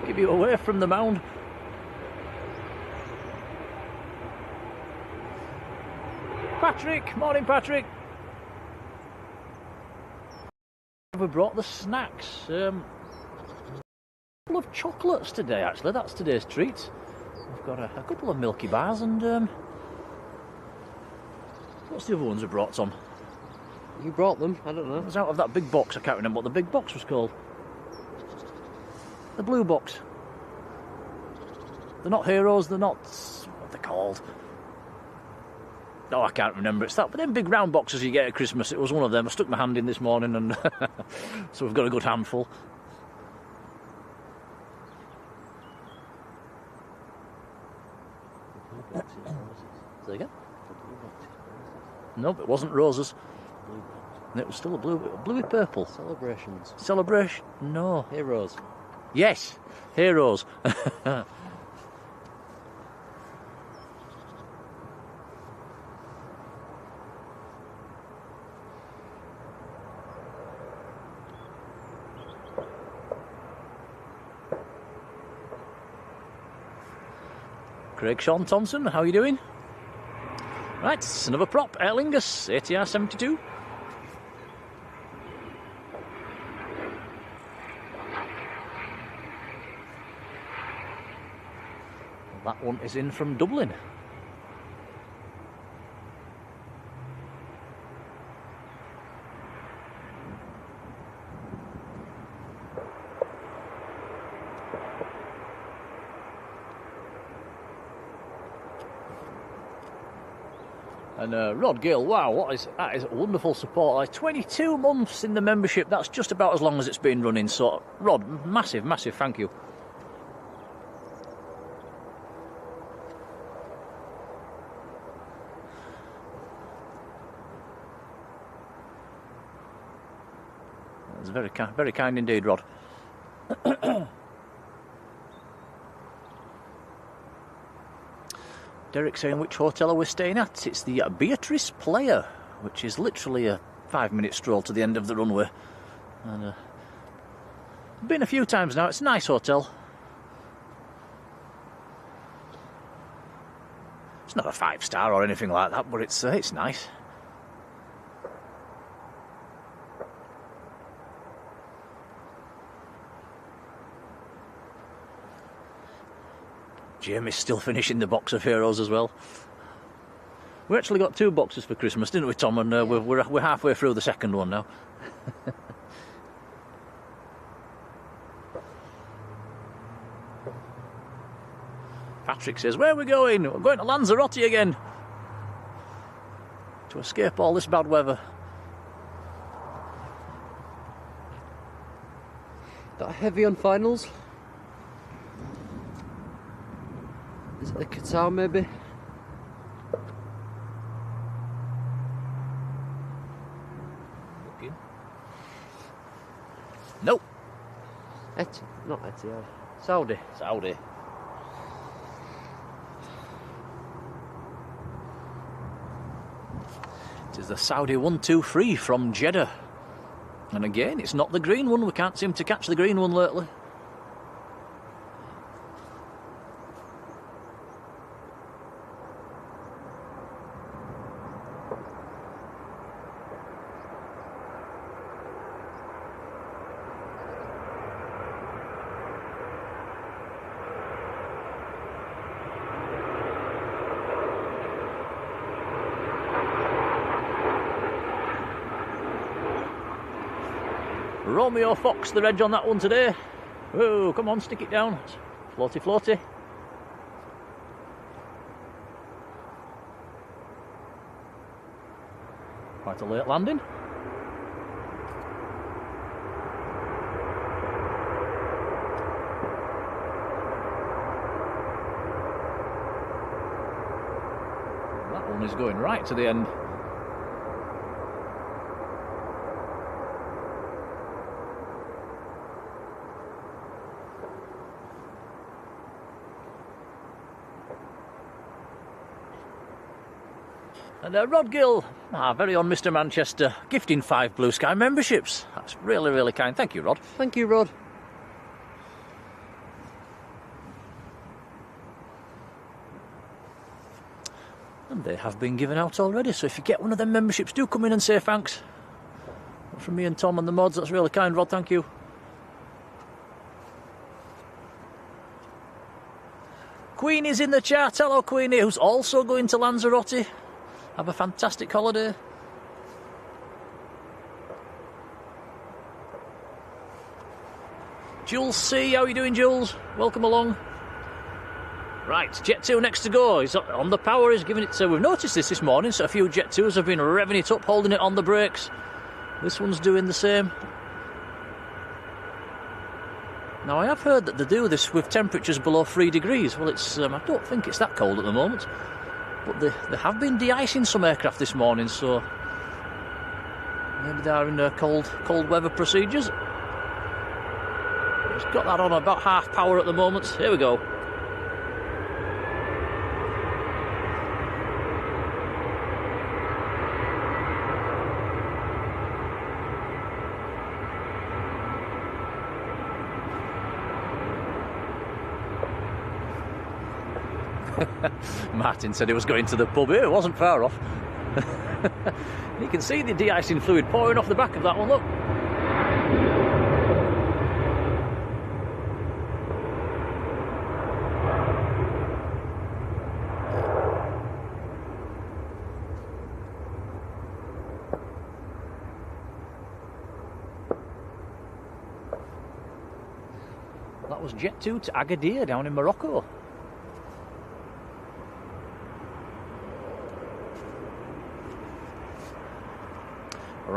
[SPEAKER 1] Give you away from the mound. Patrick, morning, Patrick. We brought the snacks. A couple of chocolates today, actually. That's today's treat. We've got a couple of Milky Bars and what's the other ones we brought, Tom?
[SPEAKER 2] You brought them, I don't know.
[SPEAKER 1] It was out of that big box, I can't remember what the big box was called. The blue box. They're not heroes, they're not... what they're called. No, I can't remember. It's that, but them big round boxes you get at Christmas, it was one of them. I stuck my hand in this morning and so we've got a good handful. Say again? Nope, it wasn't roses. It was still a bluey purple.
[SPEAKER 2] Celebrations.
[SPEAKER 1] Celebration? No.
[SPEAKER 2] Heroes.
[SPEAKER 1] Yes, heroes. Craig Sean Thompson, how are you doing? Right, it's another prop, Aer Lingus, ATR 72. That one is in from Dublin. And Rod Gill, wow, that is wonderful support. Like 22 months in the membership, that's just about as long as it's been running. So, Rod, massive, massive thank you. That's very kind indeed, Rod. Derek saying which hotel are we staying at? It's the Beatrice Player, which is literally a 5-minute stroll to the end of the runway. And been a few times now. It's a nice hotel. It's not a 5-star or anything like that, but it's nice. Jamie's still finishing the box of heroes as well. We actually got 2 boxes for Christmas, didn't we, Tom? And we're halfway through the second one now. Patrick says, where are we going? We're going to Lanzarote again. To escape all this bad weather.
[SPEAKER 2] That heavy on finals? Is it the Qatar maybe?
[SPEAKER 1] Looking. Nope.
[SPEAKER 2] Not Etihad. Saudi.
[SPEAKER 1] It is the Saudi 123 from Jeddah. And again, it's not the green one. We can't seem to catch the green one lately. Romeo Fox, the reg on that one today. Oh, come on, stick it down. Floaty, floaty. Quite a late landing. That one is going right to the end. And Rod Gill, very on Mr. Manchester, gifting 5 Blue Sky memberships. That's really, really kind. Thank you, Rod.
[SPEAKER 2] Thank you, Rod.
[SPEAKER 1] And they have been given out already, so if you get one of them memberships, do come in and say thanks. From me and Tom and the mods, that's really kind, Rod, thank you. Queenie's in the chat. Hello, Queenie, who's also going to Lanzarote. Have a fantastic holiday. Jules C, how are you doing, Jules? Welcome along. Right, Jet 2 next to go. He's on the power, he's giving it to... We've noticed this morning, so a few Jet 2s have been revving it up, holding it on the brakes. This one's doing the same. Now, I have heard that they do this with temperatures below 3 degrees. Well, it's I don't think it's that cold at the moment. But they have been de-icing some aircraft this morning, so maybe they are in cold weather procedures. It's got that on about half power at the moment. Here we go. Martin said he was going to the pub here. It wasn't far off. You can see the de-icing fluid pouring off the back of that one, look. That was Jet 2 to Agadir down in Morocco.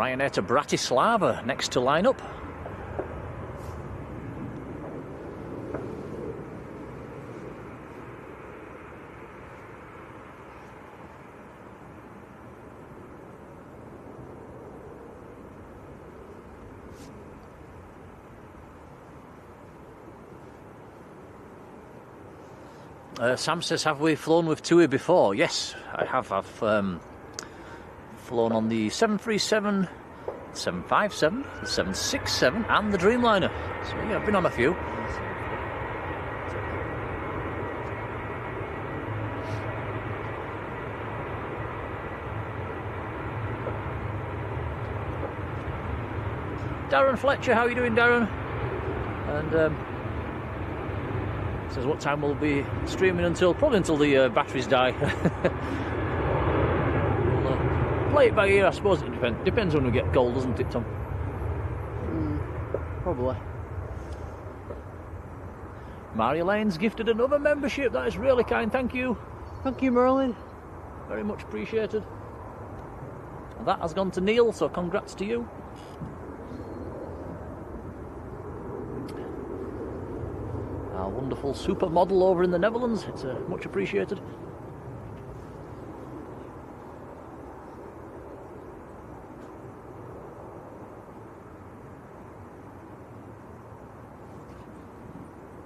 [SPEAKER 1] Ryanair to Bratislava, next to line up. Sam says, have we flown with TUI before? Yes, I have. I've flown on the 737, 757, the 767 and the Dreamliner. So yeah, I've been on a few. Darren Fletcher, how are you doing, Darren? And says what time we'll be streaming until, probably until the batteries die. We'll play it by ear, I suppose. It depends when we get cold, doesn't it, Tom?
[SPEAKER 2] Probably.
[SPEAKER 1] Marjolein's gifted another membership. That is really kind, thank you.
[SPEAKER 2] Thank you, Marjolein.
[SPEAKER 1] Very much appreciated. And that has gone to Neil, so congrats to you. Our wonderful supermodel over in the Netherlands. It's much appreciated.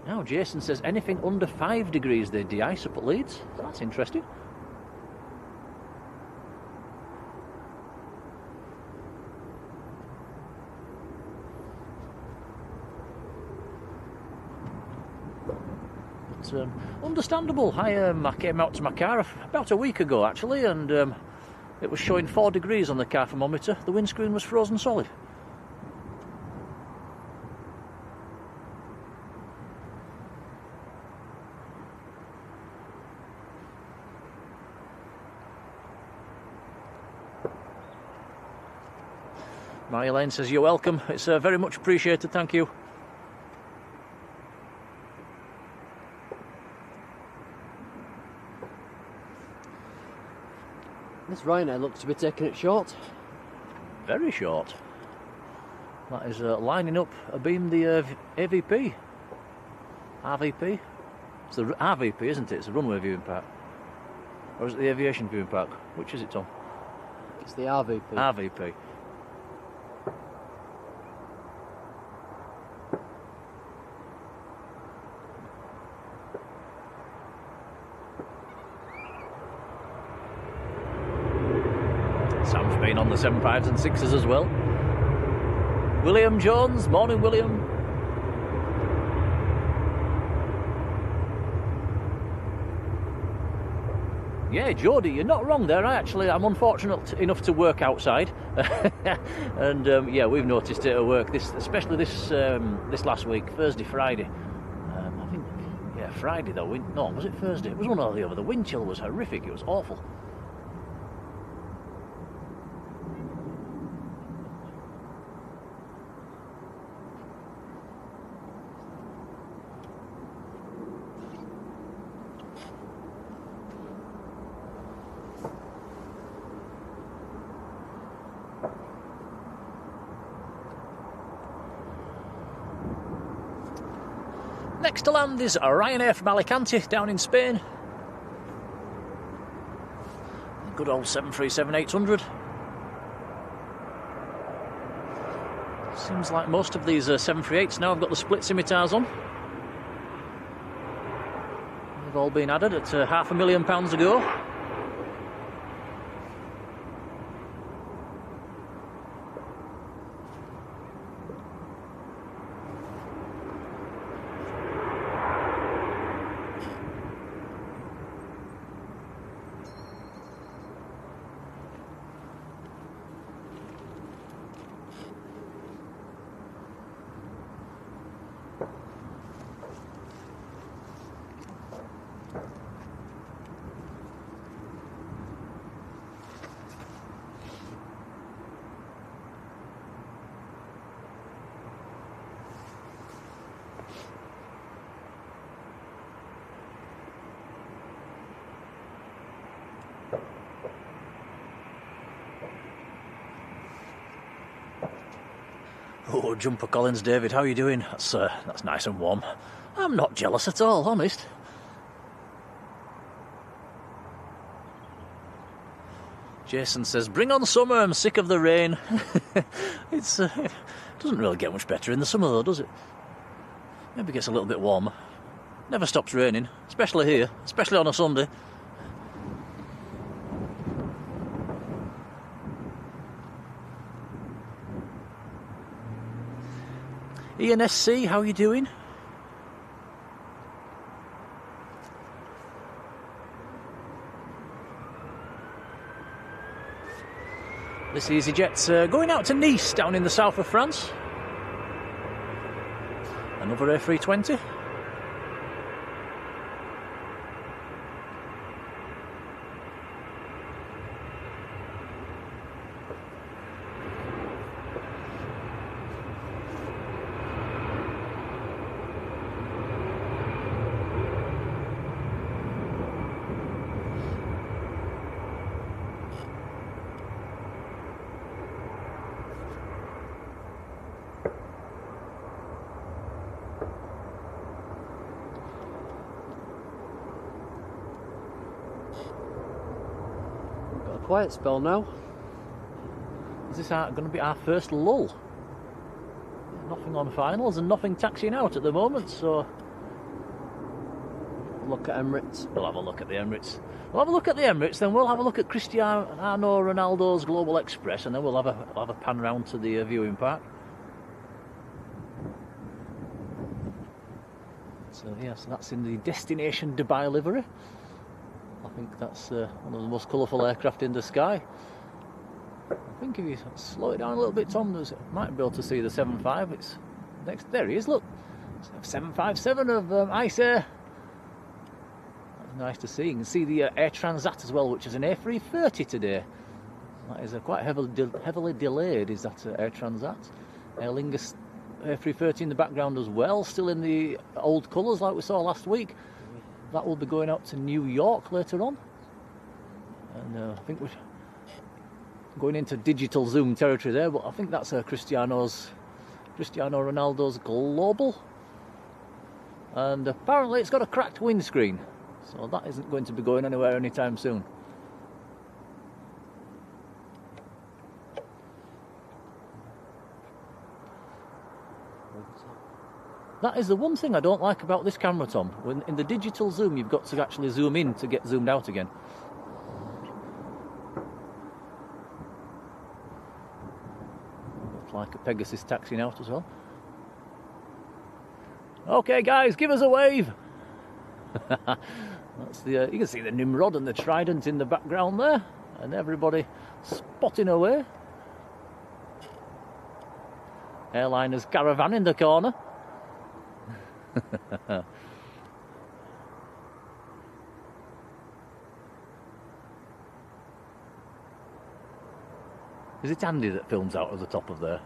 [SPEAKER 1] Now Jason says anything under 5 degrees they de-ice up at Leeds. That's interesting. Understandable. I came out to my car about a week ago actually, and it was showing 4 degrees on the car thermometer. The windscreen was frozen solid. Marjolein says you're welcome. It's very much appreciated, thank you.
[SPEAKER 2] This Ryanair looks to be taking it short.
[SPEAKER 1] Very short. That is lining up abeam the AVP. RVP. It's the RVP, isn't it? It's the runway viewing park. Or is it the aviation viewing park? Which is it, Tom?
[SPEAKER 2] It's the RVP.
[SPEAKER 1] RVP. Sam's been on the 7.5s and 6s as well. William Jones, morning William. Yeah, Jody, you're not wrong there. I'm unfortunate enough to work outside, and yeah, we've noticed it at work. Especially this last week, Thursday, Friday. I think, yeah, Friday though. No, was it Thursday? It was one or the other. The wind chill was horrific. It was awful. Next to land is Ryanair from Alicante down in Spain. Good old 737-800. Seems like most of these 738s now have got the split scimitars on. They've all been added at £500,000 ago. Oh, Jumper Collins, David, how are you doing? That's nice and warm. I'm not jealous at all, honest. Jason says, bring on summer, I'm sick of the rain. It doesn't really get much better in the summer though, does it? Maybe it gets a little bit warmer. Never stops raining, especially here, especially on a Sunday. ENSC, how are you doing? This EasyJet's going out to Nice, down in the south of France. Another A320.
[SPEAKER 2] Quiet spell now.
[SPEAKER 1] Is this going to be our first lull? Nothing on finals and nothing taxiing out at the moment, so...
[SPEAKER 2] Look at Emirates.
[SPEAKER 1] We'll have a look at the Emirates. We'll have a look at the Emirates, then we'll have a look at Cristiano Ronaldo's Global Express, and then we'll have a pan round to the viewing park. So yes, that's in the Destination Dubai livery. I think that's one of the most colourful aircraft in the sky. I think if you slow it down a little bit, Tom, you might be able to see the 75. It's next. There he is. Look, 757 of Icelandair. That's nice to see. You can see the Air Transat as well, which is an A330 today. That is quite heavily delayed. Is that Air Transat? Aer Lingus A330 in the background as well, still in the old colours like we saw last week. That will be going out to New York later on, and I think we're going into digital zoom territory there, but I think that's Cristiano Ronaldo's Global, and apparently it's got a cracked windscreen, so that isn't going to be going anywhere anytime soon. That is the one thing I don't like about this camera, Tom. When in the digital zoom, you've got to actually zoom in to get zoomed out again. Looks like a Pegasus taxiing out as well. Okay, guys, give us a wave. That's the. You can see the Nimrod and the Trident in the background there, and everybody spotting away. Airliner's Caravan in the corner. Is it Andy that films out of the top of there?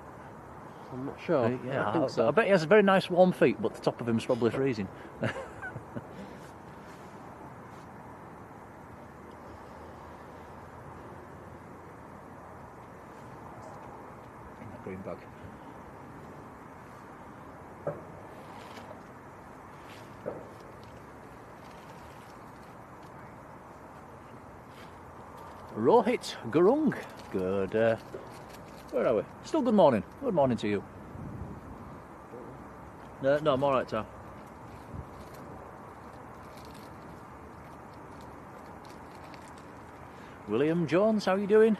[SPEAKER 2] I'm not sure.
[SPEAKER 1] Yeah,
[SPEAKER 2] I think so.
[SPEAKER 1] I bet he has very nice warm feet, but the top of him's probably freezing. That green bag. Rohit Gurung. Good. Where are we? Still good morning. Good morning to you. No, I'm alright, Tom. William Jones, how are you doing?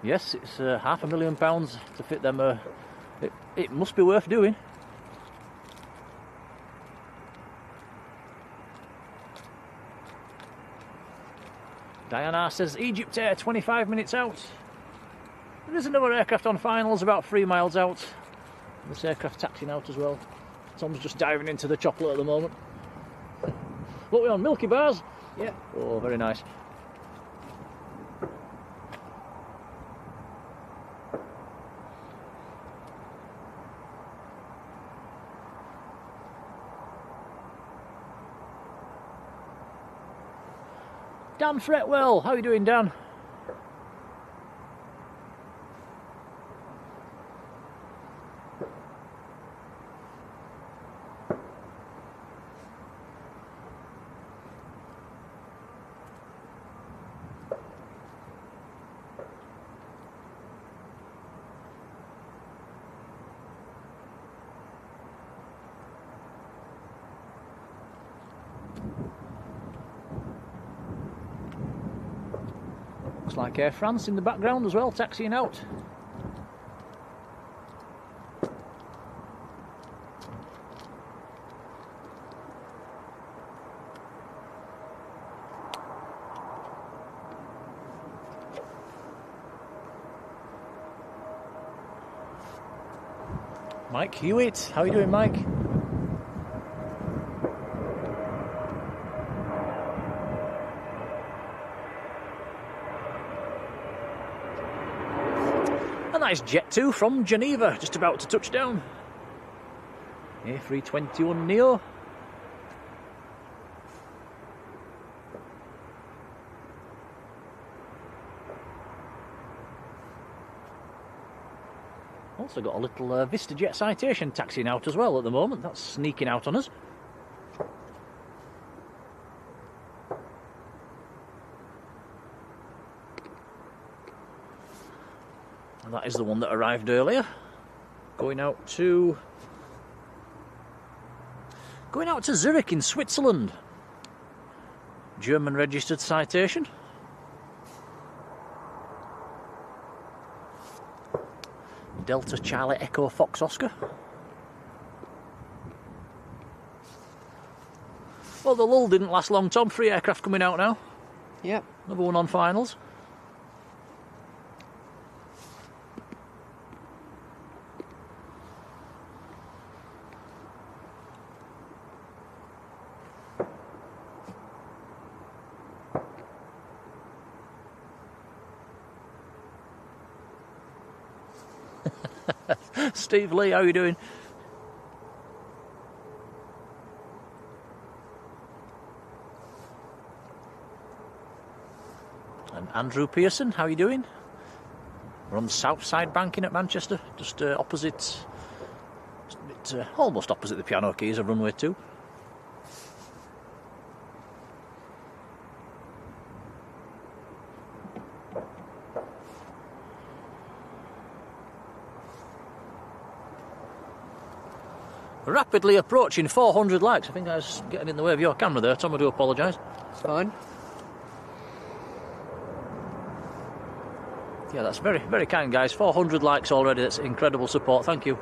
[SPEAKER 1] Yes, it's £500,000 to fit them. It must be worth doing. Diana says Egypt Air 25 minutes out. There is another aircraft on finals about 3 miles out. This aircraft taxiing out as well. Tom's just diving into the chocolate at the moment. What are we on? Milky Bars?
[SPEAKER 2] Yeah.
[SPEAKER 1] Oh, very nice. Dan Fretwell, how are you doing, Dan? Looks like Air France in the background as well, taxiing out. Mike Hewitt, how are you doing, Mike? A nice jet too from Geneva, just about to touch down. A321neo. Also got a little VistaJet Citation taxiing out as well at the moment. That's sneaking out on us. And that is the one that arrived earlier. Going out to Zurich in Switzerland. German registered citation. Delta Charlie Echo Fox Oscar. Well, the lull didn't last long, Tom. 3 aircraft coming out now.
[SPEAKER 2] Yep.
[SPEAKER 1] Another one on finals. Steve Lee, how are you doing? And Andrew Pearson, how are you doing? We're on the south side banking at Manchester, just opposite, just a bit, almost opposite the piano keys of runway 2. Rapidly approaching 400 likes. I think I was getting in the way of your camera there, Tom. I do apologise.
[SPEAKER 2] It's fine.
[SPEAKER 1] Yeah, that's very, very kind, guys. 400 likes already. That's incredible support. Thank you.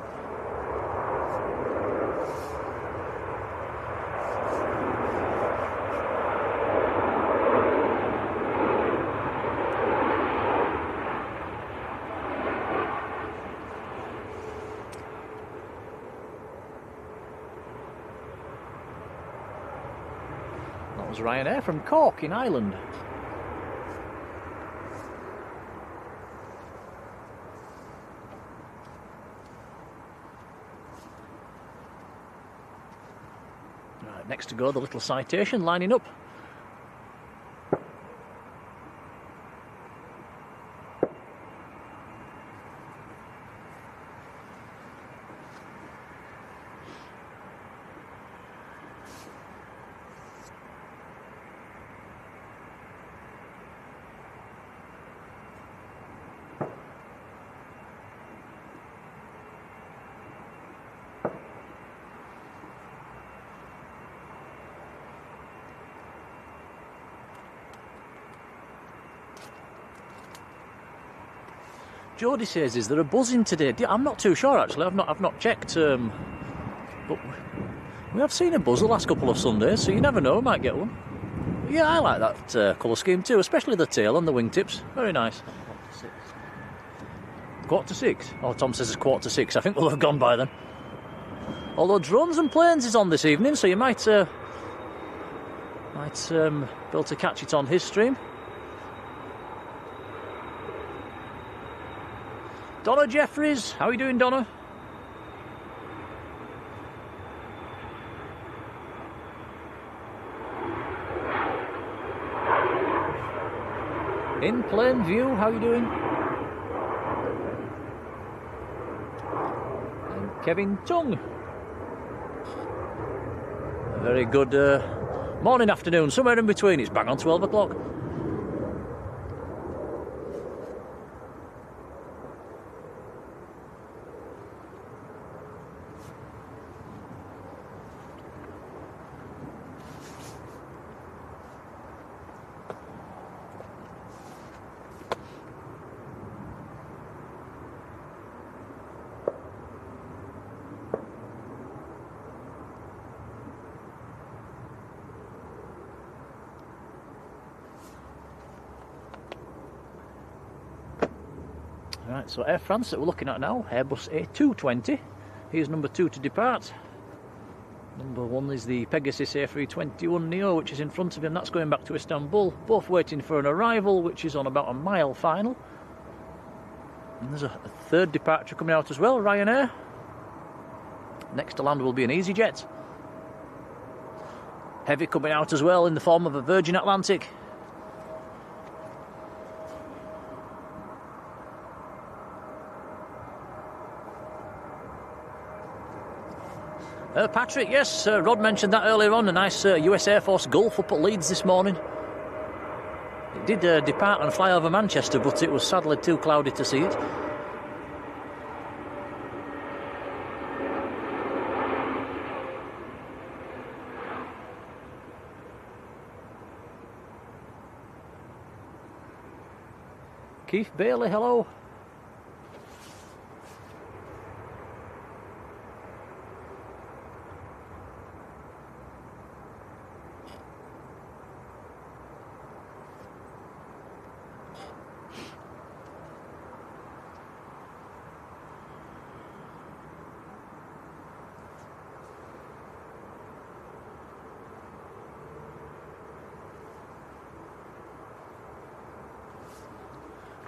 [SPEAKER 1] Ryanair from Cork in Ireland. Right, next to go, the little citation lining up. Jody says, "Is there a buzzing today?" I'm not too sure actually. I've not checked, but we have seen a buzz the last couple of Sundays, so you never know. We might get one. But yeah, I like that colour scheme too, especially the tail and the wingtips. Very nice. 5:45. Oh, Tom says it's 5:45. I think we'll have gone by then. Although Drones and Planes is on this evening, so you might be able to catch it on his stream. Donna Jeffries, how are you doing, Donna? In plain view, how are you doing? And Kevin Tung. A very good morning, afternoon, somewhere in between. It's bang on 12 o'clock. Right, so Air France that we're looking at now, Airbus A220. Here's number 2 to depart. Number 1 is the Pegasus A321neo, which is in front of him. That's going back to Istanbul. Both waiting for an arrival, which is on about a mile final. And there's a third departure coming out as well, Ryanair. Next to land will be an EasyJet. Heavy coming out as well in the form of a Virgin Atlantic. Patrick, yes, Rod mentioned that earlier on. A nice US Air Force Gulf up at Leeds this morning. It did depart and fly over Manchester, but it was sadly too cloudy to see it. Keith Bailey, hello.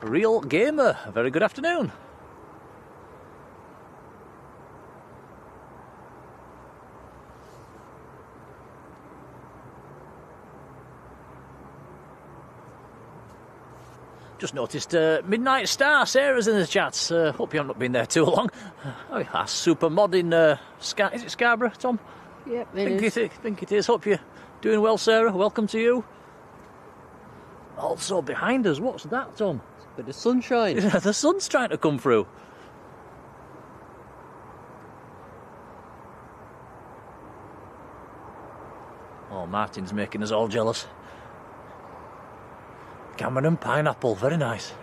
[SPEAKER 1] Real Gamer, very good afternoon. Just noticed Midnight Star, Sarah's in the chat. Hope you haven't been there too long. Oh, yeah, super mod in is it Scarborough, Tom?
[SPEAKER 2] Yep,
[SPEAKER 1] Think it is. Hope you're doing well, Sarah. Welcome to you. Also behind us, what's that, Tom?
[SPEAKER 2] Bit of sunshine.
[SPEAKER 1] The sun's trying to come through. Oh, Martin's making us all jealous. Gammon and pineapple, very nice.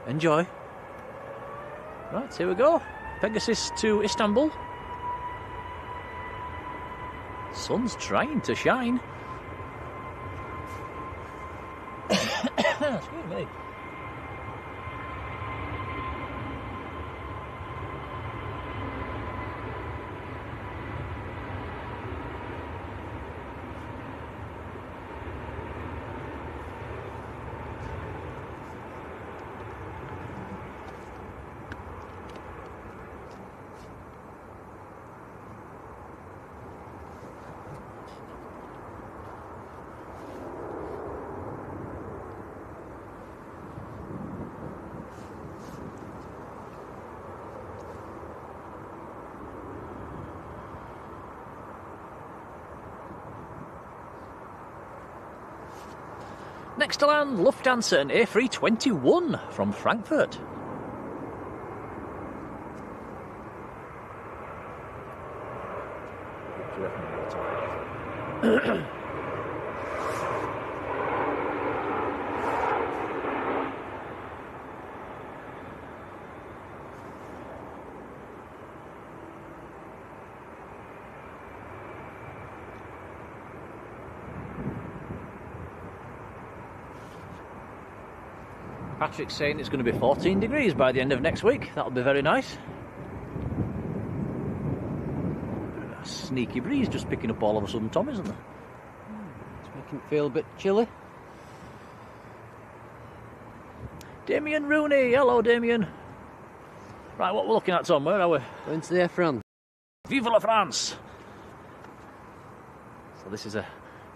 [SPEAKER 1] Enjoy. Right, here we go. Pegasus to Istanbul. Sun's trying to shine. Excuse me. Next to land, Lufthansa and A321 from Frankfurt. Patrick's saying it's going to be 14 degrees by the end of next week. That'll be very nice. A sneaky breeze just picking up all of a sudden, Tom, isn't there?
[SPEAKER 2] It's making it feel a bit chilly.
[SPEAKER 1] Damien Rooney, hello Damien. Right, what we're looking at, Tom, where are we?
[SPEAKER 2] Going to the Air France.
[SPEAKER 1] Vive la France! So this is a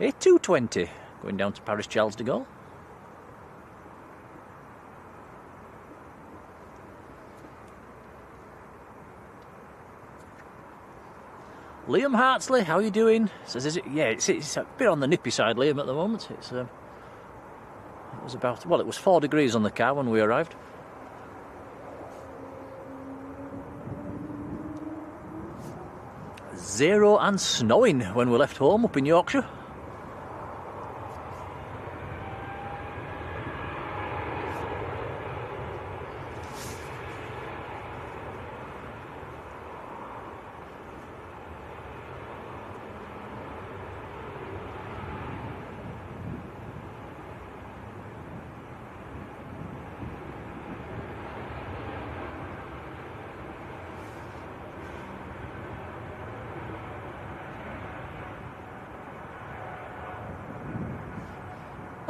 [SPEAKER 1] A220 going down to Paris Charles de Gaulle. Liam Hartsley, how are you doing? Says, is it? Yeah, it's a bit on the nippy side, Liam, at the moment. It was about, well, it was 4 degrees on the car when we arrived. Zero and snowing when we left home up in Yorkshire.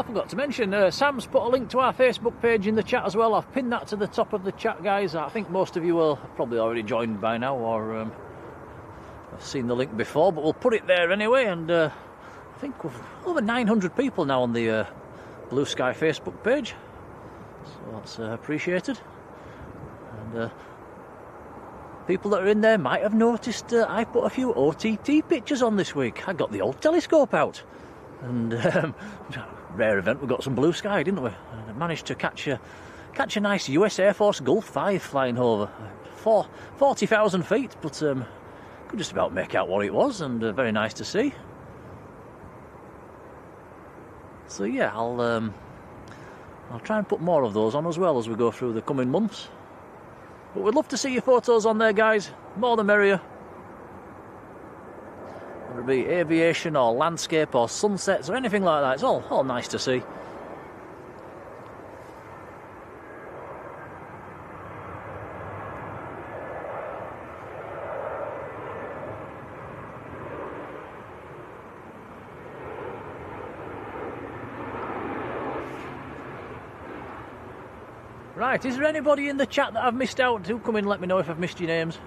[SPEAKER 1] I forgot to mention, Sam's put a link to our Facebook page in the chat as well. I've pinned that to the top of the chat, guys. I think most of you will have probably already joined by now, or have seen the link before, but we'll put it there anyway. And I think we've over 900 people now on the Blue Sky Facebook page, so that's appreciated. And people that are in there might have noticed I put a few OTT pictures on this week. I got the old telescope out, and rare event, we got some blue sky, didn't we? And I managed to catch a nice US Air Force Gulf 5 flying over, 40,000 feet, but could just about make out what it was, and very nice to see. So yeah, I'll try and put more of those on as well as we go through the coming months. But we'd love to see your photos on there, guys. More the merrier. Whether it be aviation or landscape or sunsets or anything like that, it's all nice to see. Right, is there anybody in the chat that I've missed out? Do come in and let me know if I've missed your names.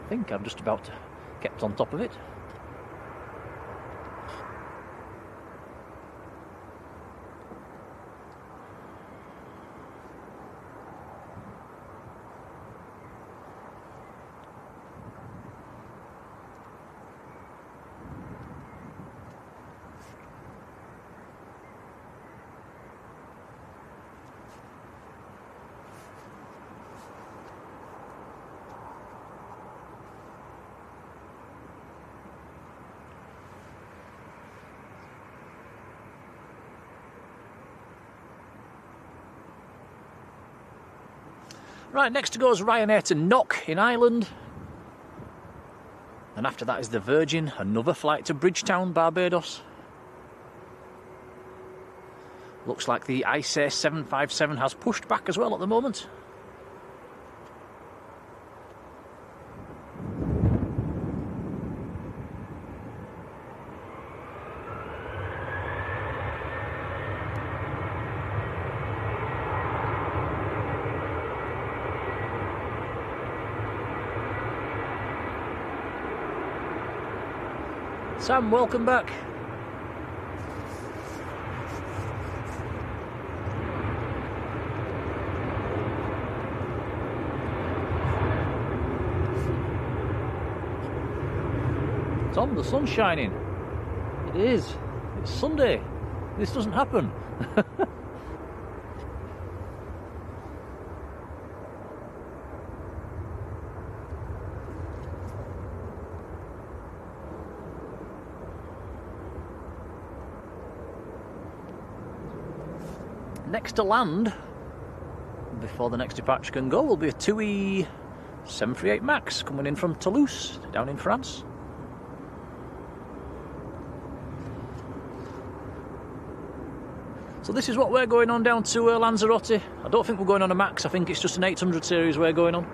[SPEAKER 1] I think I'm just about kept on top of it. Right, next goes Ryanair to Knock in Ireland. And after that is the Virgin, another flight to Bridgetown, Barbados. Looks like the Icelandair 757 has pushed back as well at the moment. Sam, welcome back. Tom, the sun's shining. It is. It's Sunday. This doesn't happen. Next to land, before the next departure can go, will be a Tui 738 MAX coming in from Toulouse, down in France. So this is what we're going on down to Lanzarote. I don't think we're going on a MAX, I think it's just an 800 series we're going on.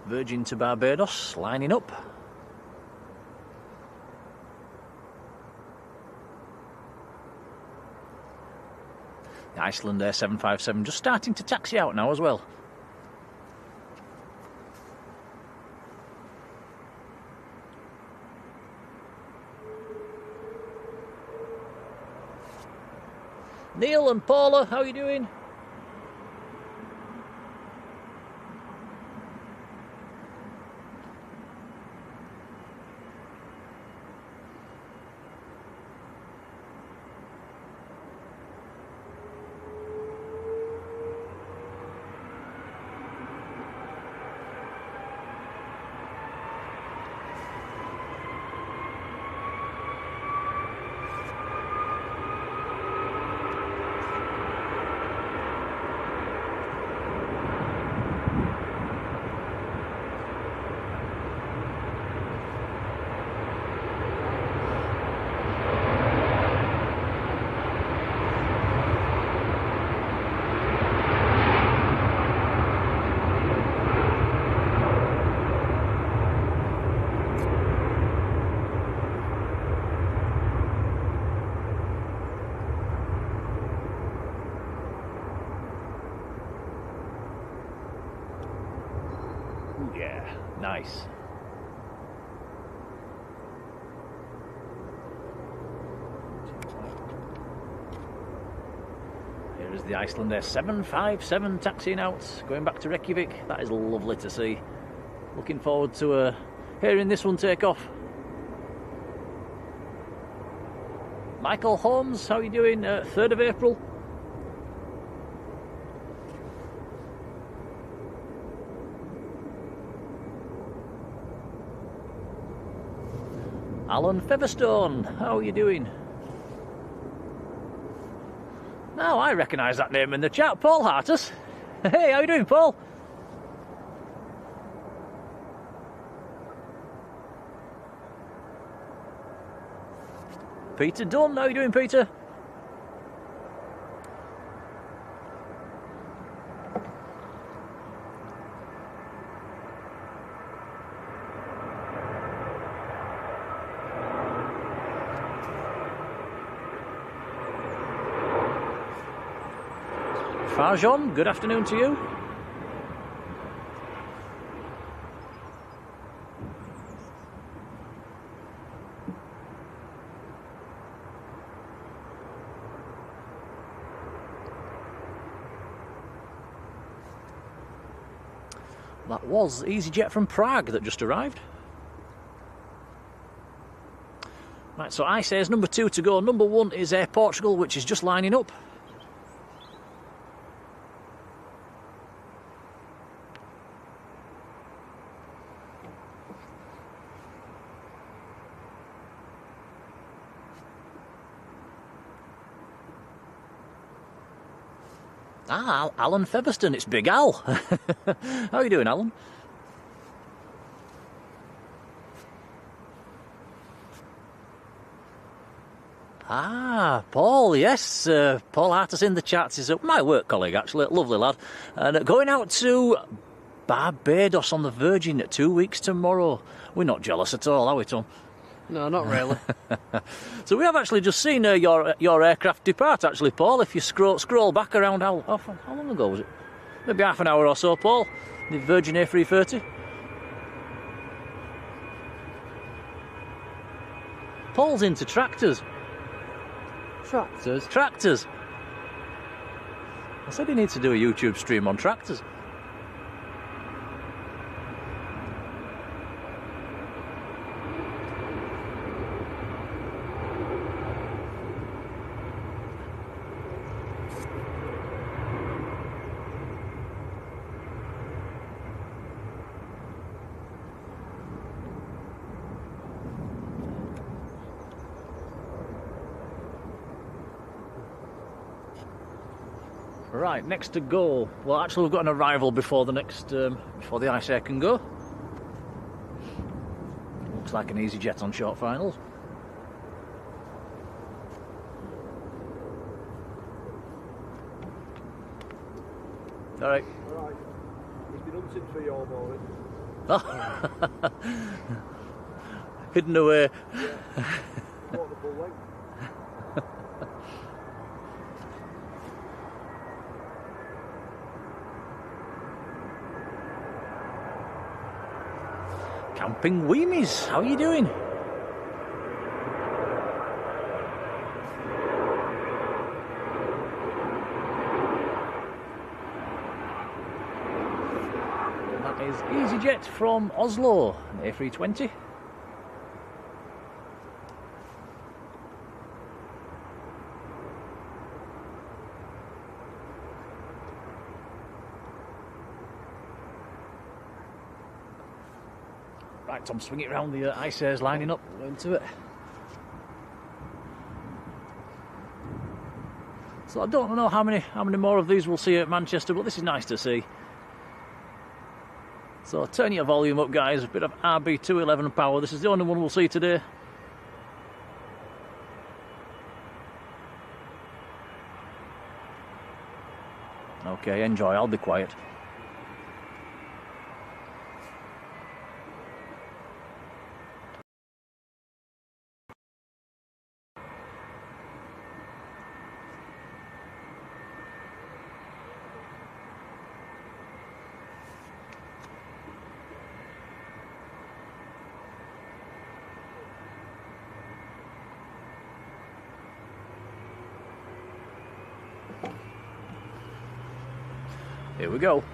[SPEAKER 1] Virgin to Barbados, lining up. The Icelandair 757 just starting to taxi out now as well. Neil and Paula, how are you doing? Oh yeah, nice. Here is the Icelandair 757 taxiing out, going back to Reykjavik. That is lovely to see. Looking forward to hearing this one take off. Michael Holmes, how are you doing? 3rd of April. Alan Featherstone, how are you doing? Now I recognise that name in the chat, Paul Hartus. Hey, how you doing, Paul? Peter Dunn, how you doing, Peter? Farjon, good afternoon to you. That was EasyJet from Prague that just arrived. Right, so I say is number 2 to go. Number 1 is Air Portugal, which is just lining up. Ah, Alan Featherstone, it's Big Al. How are you doing, Alan? Ah, Paul, yes. Paul Hartus in the chat is my work colleague, actually. Lovely lad. And going out to Barbados on the Virgin 2 weeks tomorrow. We're not jealous at all, are we, Tom?
[SPEAKER 2] No, not really.
[SPEAKER 1] So we have actually just seen your aircraft depart, actually, Paul. If you scroll back around, how long ago was it? Maybe half an hour or so, Paul. The Virgin A350. Paul's into tractors.
[SPEAKER 2] Tractors?
[SPEAKER 1] Tractors. I said he needs to do a YouTube stream on tractors. Right, next to go. Well, actually, we've got an arrival before the next, before the Ice Air can go. Looks like an EasyJet on short finals. All right.
[SPEAKER 3] All right. He's been hunting for you all morning.
[SPEAKER 1] Hidden away.
[SPEAKER 3] Yeah. What the full length.
[SPEAKER 1] Camping Weemies, how are you doing? That is EasyJet from Oslo, an A320. Right, Tom, swing it around. The Ice Air's lining up.
[SPEAKER 2] Go into it.
[SPEAKER 1] So I don't know how many more of these we'll see at Manchester, but this is nice to see. So turn your volume up, guys. A bit of RB211 power. This is the only one we'll see today. Okay, enjoy. I'll be quiet. Here we go.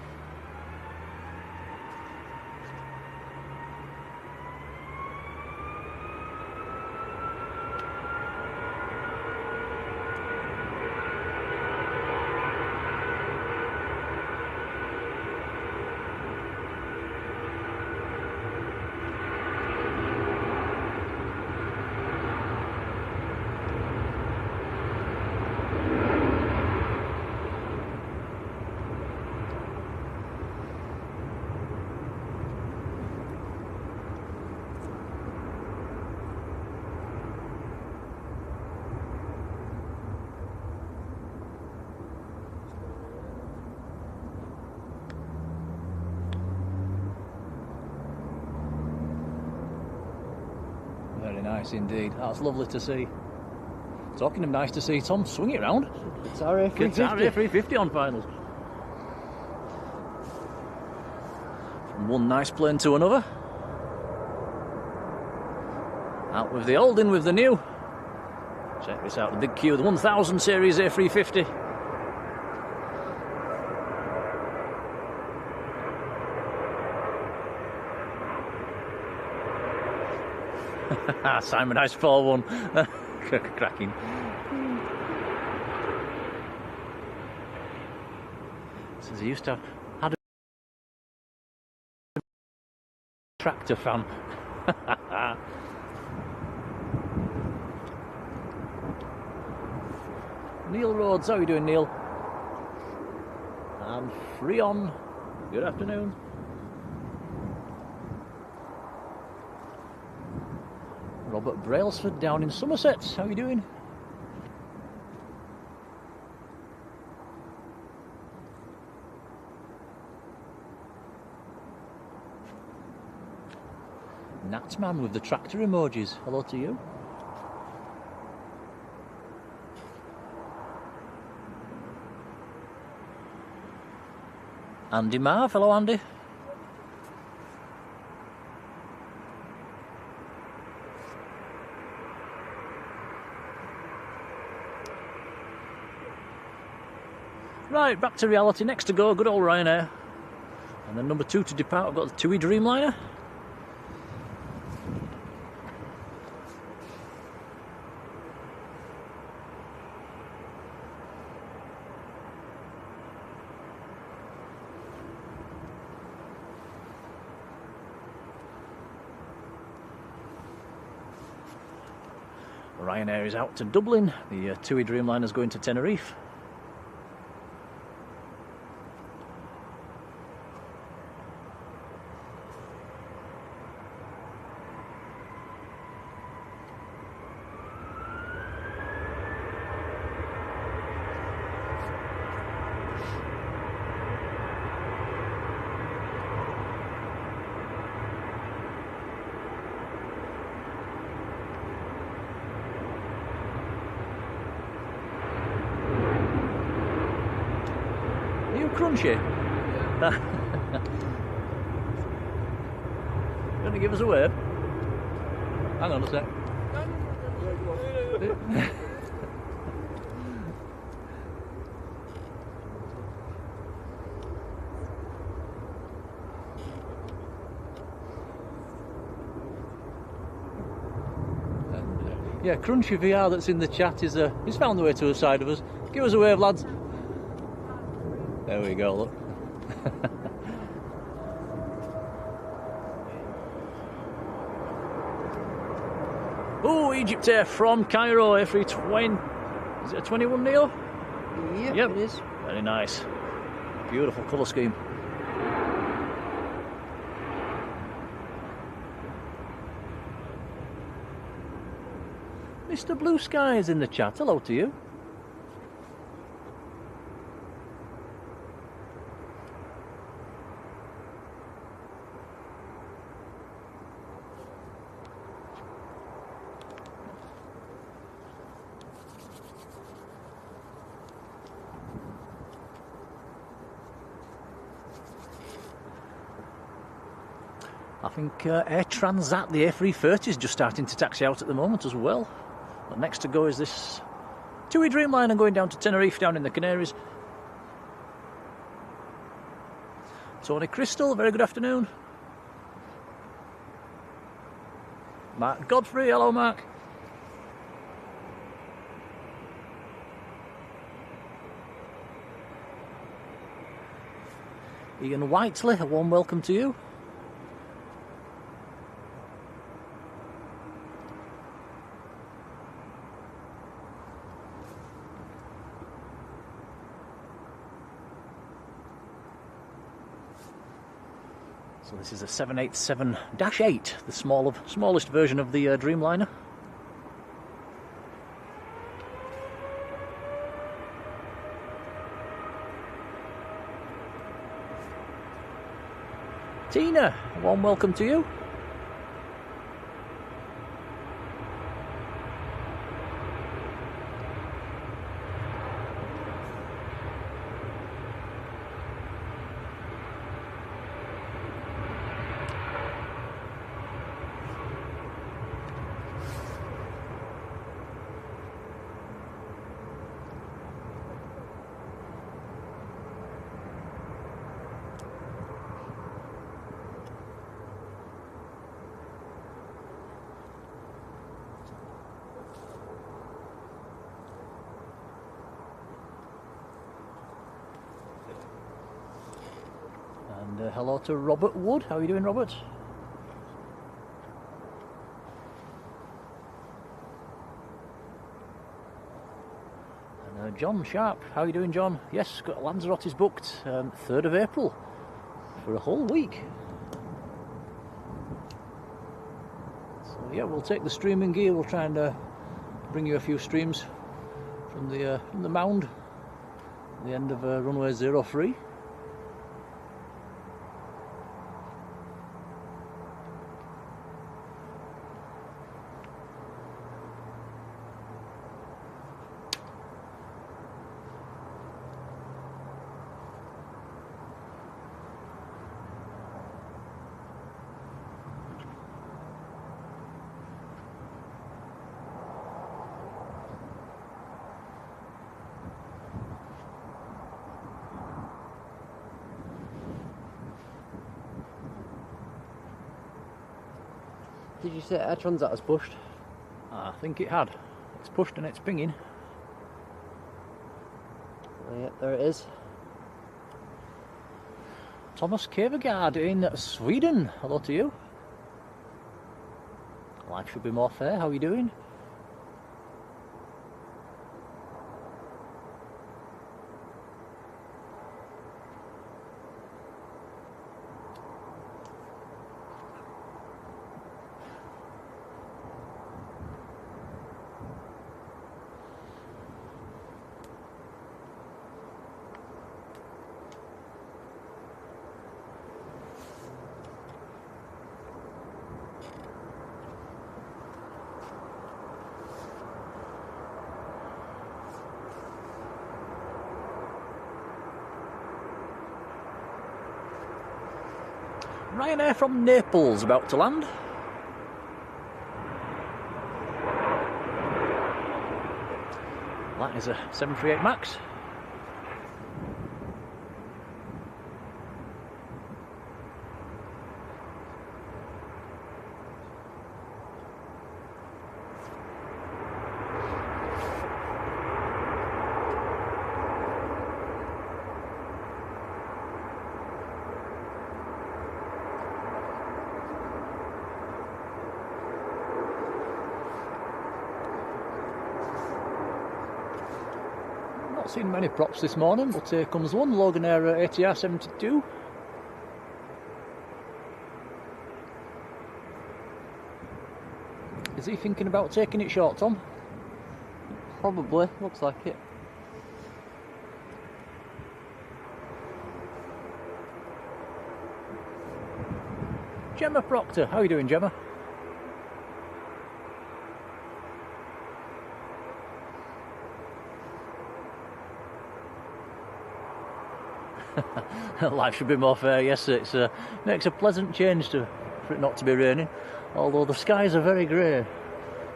[SPEAKER 1] Very nice indeed. That's lovely to see. Talking of nice to see, Tom, swing it round.
[SPEAKER 2] Qatar A350.
[SPEAKER 1] Qatar A350 on finals. From one nice plane to another. Out with the old, in with the new. Check this out, the big queue, the 1000 series A350. Simon Ice 4-1. Cracking. Says he used to have had a tractor fan. Neil Rhodes, how are you doing, Neil? And Freon, good afternoon. Robert Brailsford down in Somerset, how are you doing? Natman with the tractor emojis, hello to you. Andy Marv, hello Andy. Right, back to reality. Next to go, good old Ryanair. And then number 2 to depart, I've got the Tui Dreamliner. Ryanair is out to Dublin. The Tui Dreamliner is going to Tenerife. Crunchy. Going to give us a wave? Hang on a sec. Yeah, Crunchy VR that's in the chat is he's found the way to the side of us. Give us a wave, lads. There we go, look. Oh, Egypt Air from Cairo, A320. Is it a 21 Neo?
[SPEAKER 2] Yep, it is.
[SPEAKER 1] Very nice. Beautiful colour scheme. Mr. Blue Sky is in the chat. Hello to you. I think Air Transat, the A330 is just starting to taxi out at the moment as well. But next to go is this Tui Dreamliner going down to Tenerife, down in the Canaries. Tony Crystal, very good afternoon. Mark Godfrey, hello Mark. Ian Whiteley, a warm welcome to you. So this is a 787-8, the smallest version of the Dreamliner. Tina, a warm welcome to you. And hello to Robert Wood. How are you doing, Robert? And John Sharp. How are you doing, John? Yes, got Lanzarote is booked 3rd of April for a whole week. So yeah, we'll take the streaming gear. We'll try and bring you a few streams from the mound at the end of runway 03.
[SPEAKER 2] Did you say Air Transat has pushed?
[SPEAKER 1] I think it had. It's pushed and it's pinging.
[SPEAKER 2] Oh, yeah, there it is.
[SPEAKER 1] Thomas Kavergaard in Sweden. Hello to you. Life should be more fair. How are you doing? Ryanair from Naples about to land. That is a 738 MAX. Seen many props this morning, but here comes one, Loganair ATR 72. Is he thinking about taking it short, Tom?
[SPEAKER 2] Probably, looks like it.
[SPEAKER 1] Gemma Proctor, how are you doing, Gemma? Life should be more fair. Yes, it makes a pleasant change for it not to be raining, although the skies are very grey,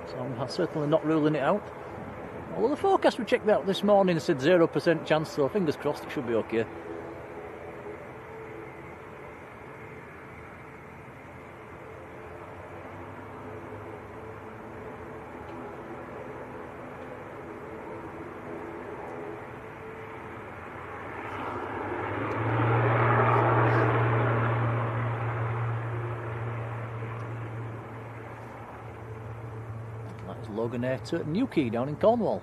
[SPEAKER 1] so I'm certainly not ruling it out. Although the forecast we checked out this morning said 0% chance, so fingers crossed it should be okay. There's Loganair to Newquay down in Cornwall.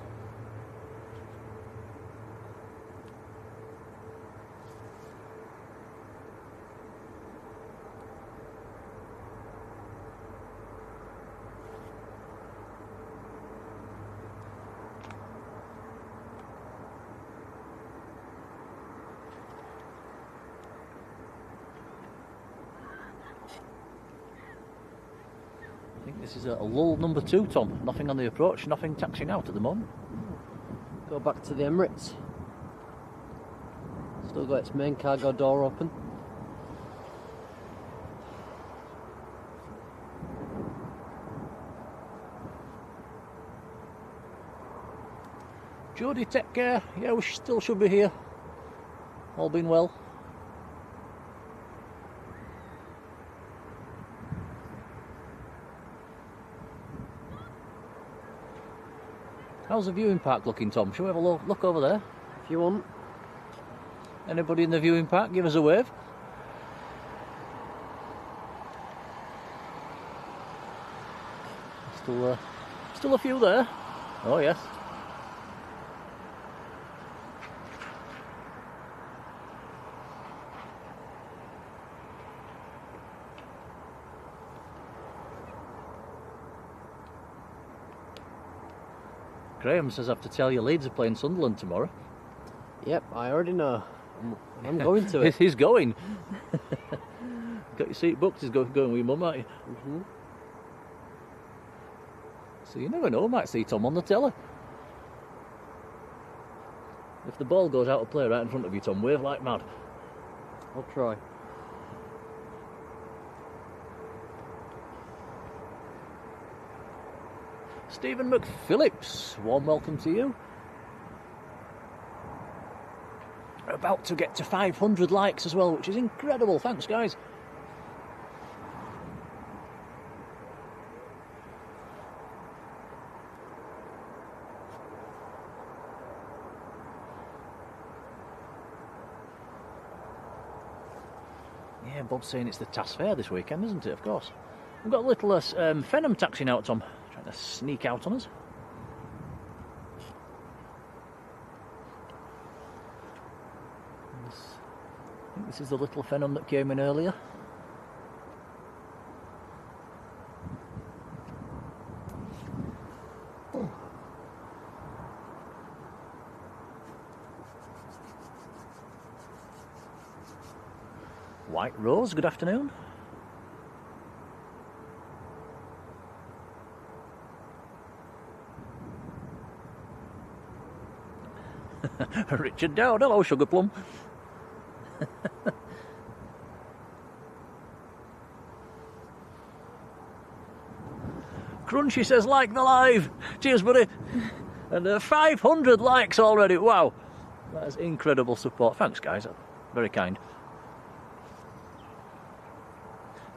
[SPEAKER 1] I think this is a lull number 2, Tom. Nothing on the approach, nothing taxiing out at the moment.
[SPEAKER 2] Go back to the Emirates. Still got its main cargo door open.
[SPEAKER 1] Jodie, take care. Yeah, we still should be here. All been well. How's the viewing park looking, Tom? Shall we have a look over there?
[SPEAKER 2] If you want.
[SPEAKER 1] Anybody in the viewing park, give us a wave. Still a few there. Oh yes. Graham says I have to tell you Leeds are playing Sunderland tomorrow.
[SPEAKER 2] Yep, I already know. I'm going to it.
[SPEAKER 1] He's going. Got your seat booked, he's going with your mum, aren't you?
[SPEAKER 2] Mm-hmm.
[SPEAKER 1] So you never know, might see Tom on the telly. If the ball goes out of play right in front of you, Tom, wave like mad.
[SPEAKER 2] I'll try.
[SPEAKER 1] Stephen McPhillips, warm welcome to you. We're about to get to 500 likes as well, which is incredible. Thanks, guys. Yeah, Bob's saying it's the TAS Fair this weekend, isn't it? Of course. We've got a little Phenom taxiing out, Tom. Trying to sneak out on us. I think this is the little Phenom that came in earlier. White Rose, good afternoon. Richard Dowd, hello Sugar Plum. Crunchy says like the live. Cheers buddy. And 500 likes already, wow. That is incredible support, thanks guys, very kind.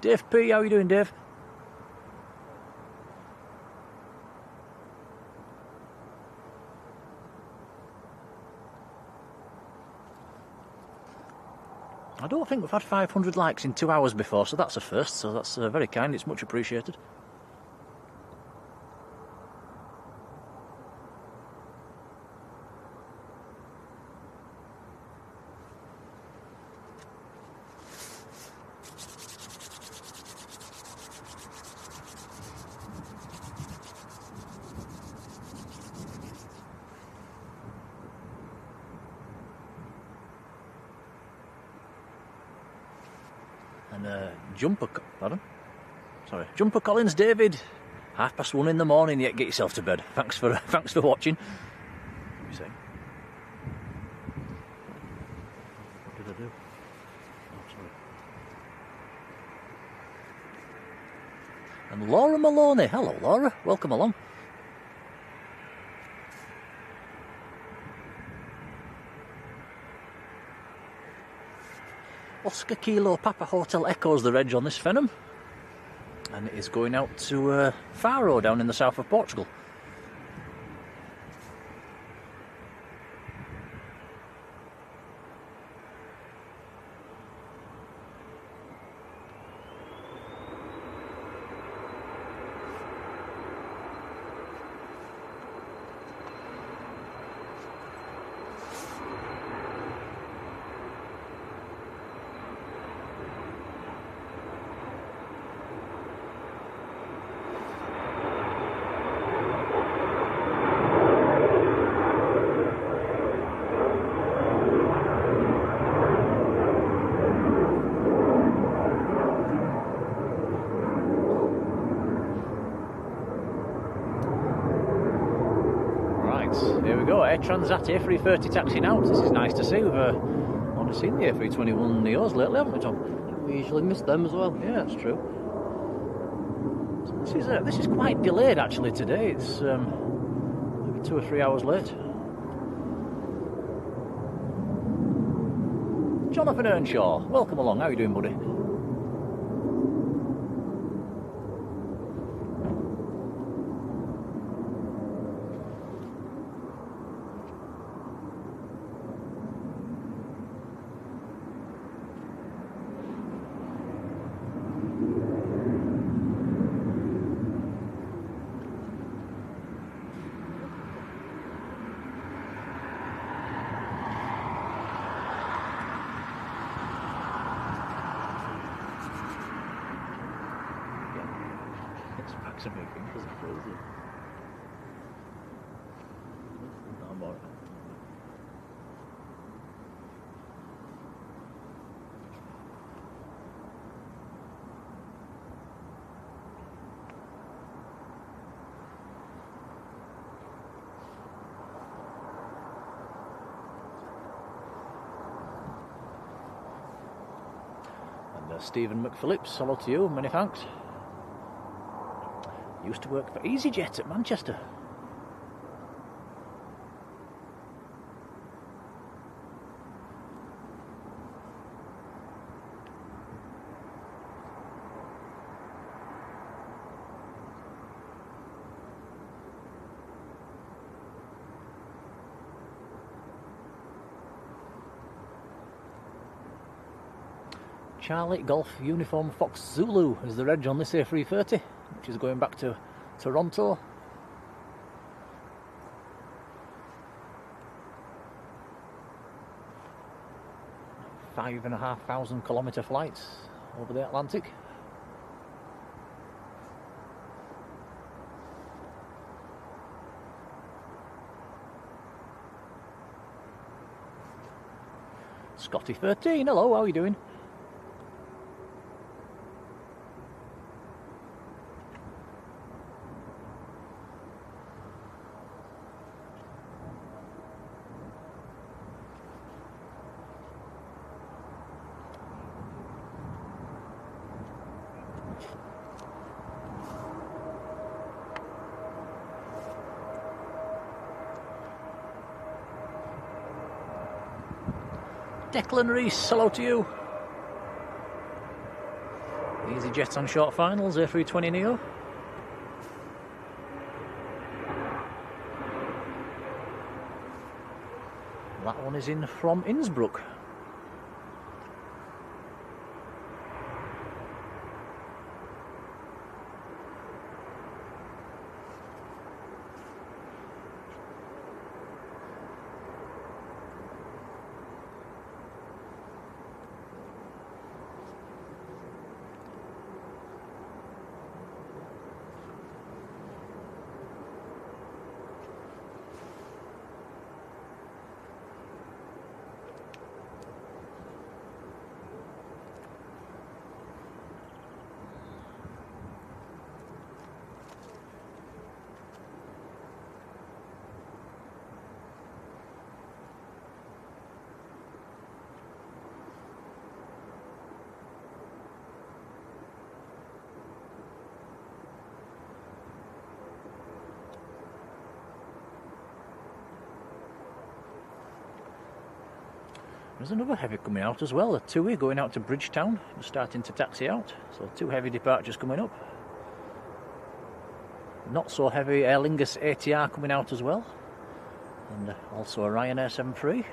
[SPEAKER 1] Dave P, how are you doing Dave? I don't think we've had 500 likes in 2 hours before, so that's a first, so that's very kind, it's much appreciated. Jumper Collins David, 1:30 in the morning yet, get yourself to bed. Thanks for watching. What you saying? What did I do? Oh, sorry. And Laura Maloney, hello Laura, welcome along. Oscar Kilo Papa Hotel Echoes the reg on this Phenom, and it is going out to Faro down in the south of Portugal. Air Transat A330 taxiing out. This is nice to see. We've only seen the A321 Neos lately, haven't we, Tom?
[SPEAKER 2] We usually miss them as well.
[SPEAKER 1] Yeah, that's true. So this is quite delayed actually today. It's maybe 2 or 3 hours late. Jonathan Earnshaw, welcome along. How are you doing, buddy? Stephen McPhillips, hello to you, many thanks. Used to work for EasyJet at Manchester. Charlie Golf Uniform Fox Zulu is the reg on this A330, which is going back to Toronto. Five and a half thousand kilometre flights over the Atlantic. Scotty 13, hello, how are you doing? Declan Reese, hello to you. EasyJet on short finals, A320 Neo. That one is in from Innsbruck. There's another heavy coming out as well, a Tui going out to Bridgetown. We're starting to taxi out, so 2 heavy departures coming up. Not so heavy Aer Lingus ATR coming out as well, and also a Ryanair 73.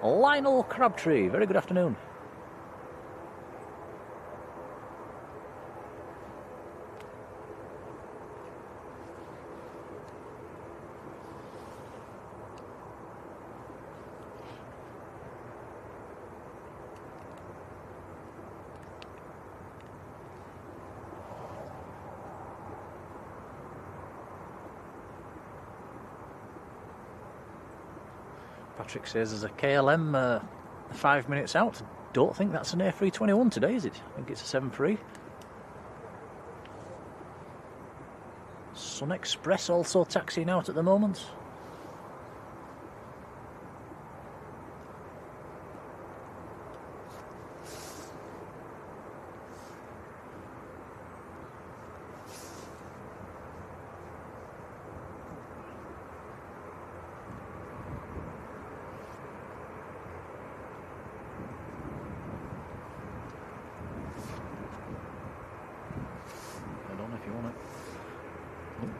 [SPEAKER 1] Lionel Crabtree, very good afternoon. Patrick says there's a KLM 5 minutes out, don't think that's an A321 today, is it? I think it's a 73. Sun Express also taxiing out at the moment.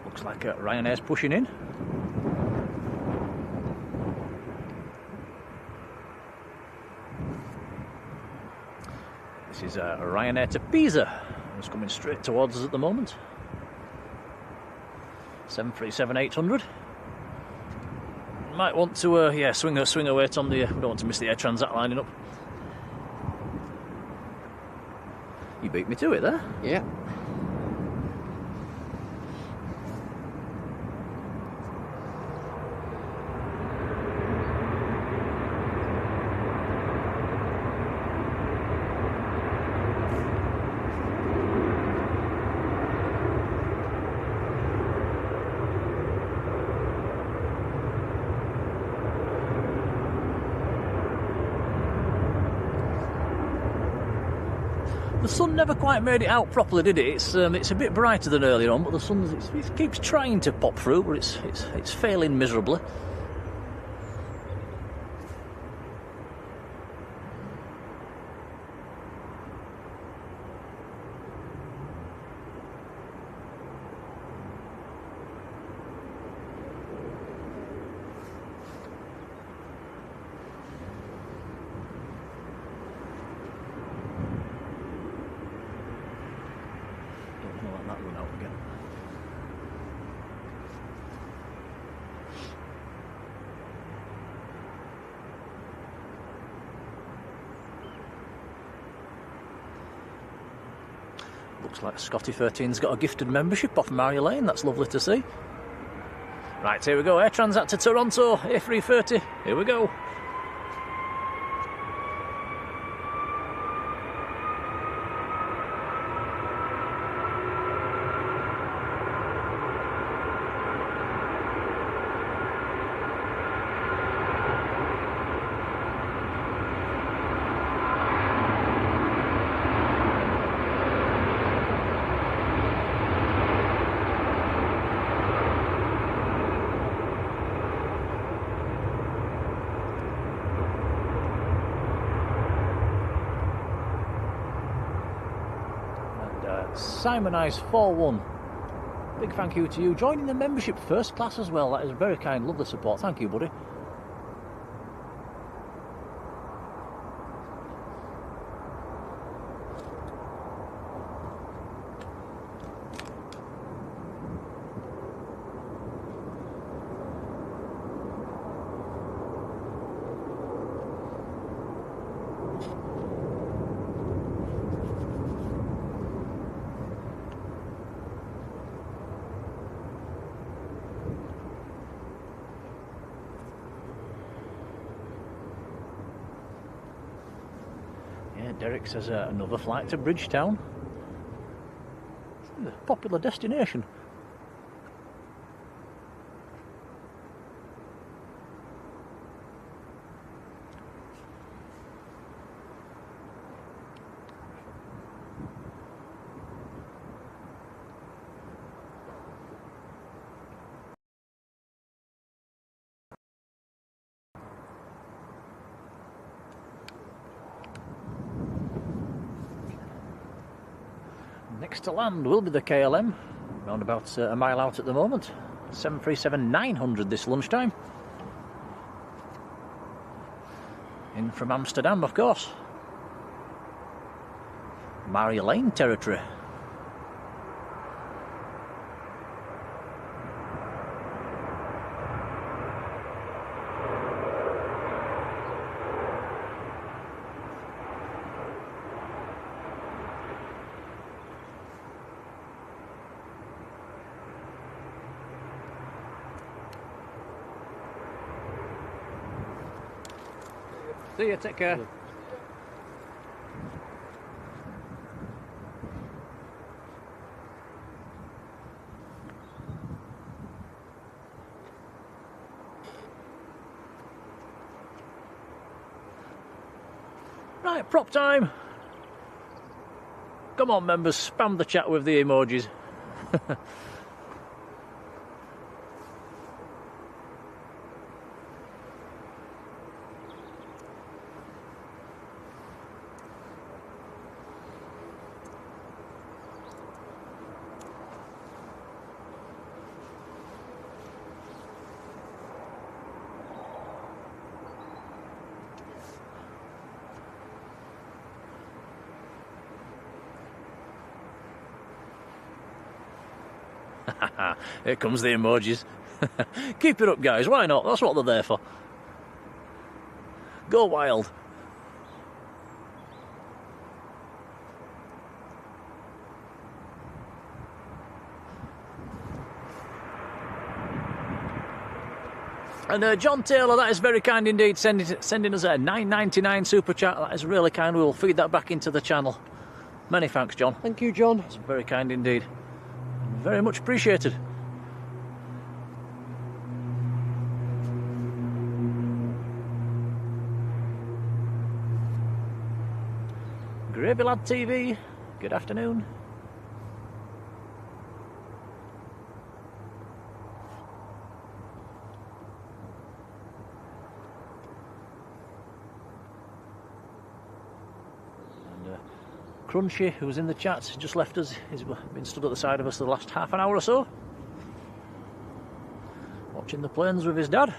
[SPEAKER 1] Looks like Ryanair's pushing in. This is a Ryanair to Pisa. It's coming straight towards us at the moment. 737-800. Might want to swing a weight on the. We don't want to miss the Air Transat lining up. You beat me to it there.
[SPEAKER 2] Yeah.
[SPEAKER 1] The sun never quite made it out properly, did it? It's a bit brighter than earlier on, but the sun it keeps trying to pop through, but it's failing miserably. Looks like Scotty 13's got a gifted membership off Marjolein. That's lovely to see. Right, here we go. Air Transat to Toronto, A330. Here we go. Simon Ice 41. Big thank you to you. Joining the membership first class as well. That is very kind, lovely support. Thank you, buddy. Derek says another flight to Bridgetown. It's a popular destination. Next to land will be the KLM, around about a mile out at the moment. 737-900 this lunchtime. In from Amsterdam, of course. Marjolein territory. See you, take care. Right, prop time. Come on, members, spam the chat with the emojis. Here comes the emojis. Keep it up, guys. Why not? That's what they're there for. Go wild. And John Taylor, that is very kind indeed, sending us a $9.99 super chat. That is really kind. We'll feed that back into the channel. Many thanks, John.
[SPEAKER 2] Thank you, John.
[SPEAKER 1] That's very kind indeed. Very much appreciated. Gravy Lad TV, good afternoon. Crunchy, who was in the chat, just left us. He's been stood at the side of us the last half an hour or so, watching the planes with his dad.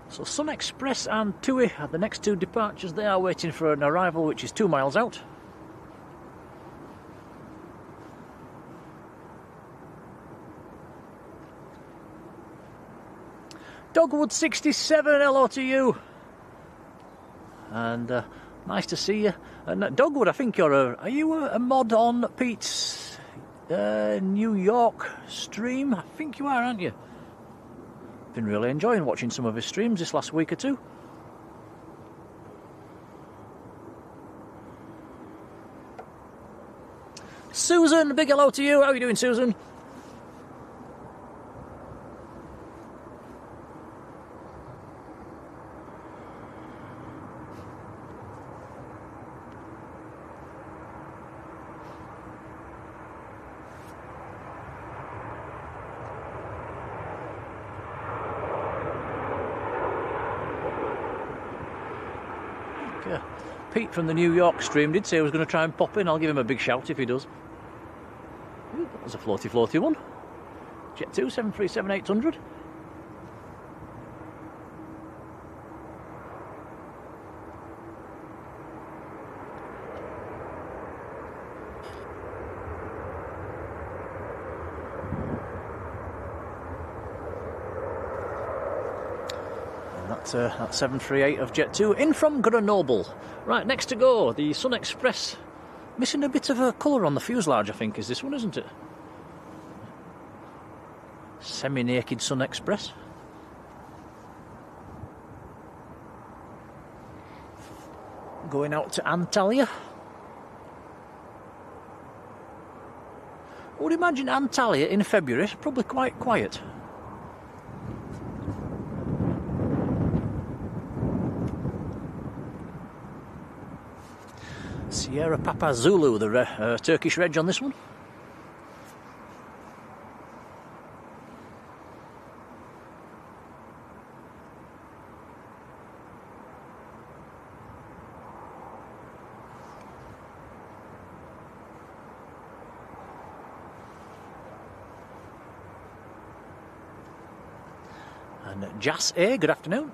[SPEAKER 1] So Sun Express and Tui are the next two departures. They are waiting for an arrival which is 2 miles out. Dogwood 67, hello to you. And nice to see you. And Dogwood, I think are you a mod on Pete's New York stream? I think you are, aren't you? Been really enjoying watching some of his streams this last week or two. Susan, big hello to you. How are you doing, Susan? Pete from the New York stream did say he was going to try and pop in. I'll give him a big shout if he does. Ooh, that was a floaty one. Jet 2, 737-800. That 738 of Jet 2 in from Grenoble. Right, next to go, the Sun Express. Missing a bit of a colour on the fuselage, I think, is this one, isn't it? Semi-naked Sun Express. Going out to Antalya. I would imagine Antalya in February is probably quite quiet. Sierra Papa Zulu, the Turkish reg on this one. And Jas A, good afternoon.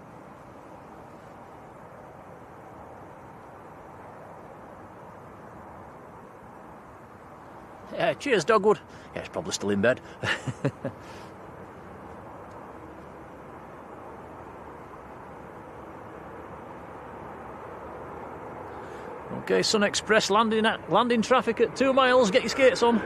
[SPEAKER 1] Cheers, Dogwood. Yeah, he's probably still in bed. Okay, Sun Express landing traffic at 2 miles. Get your skates on.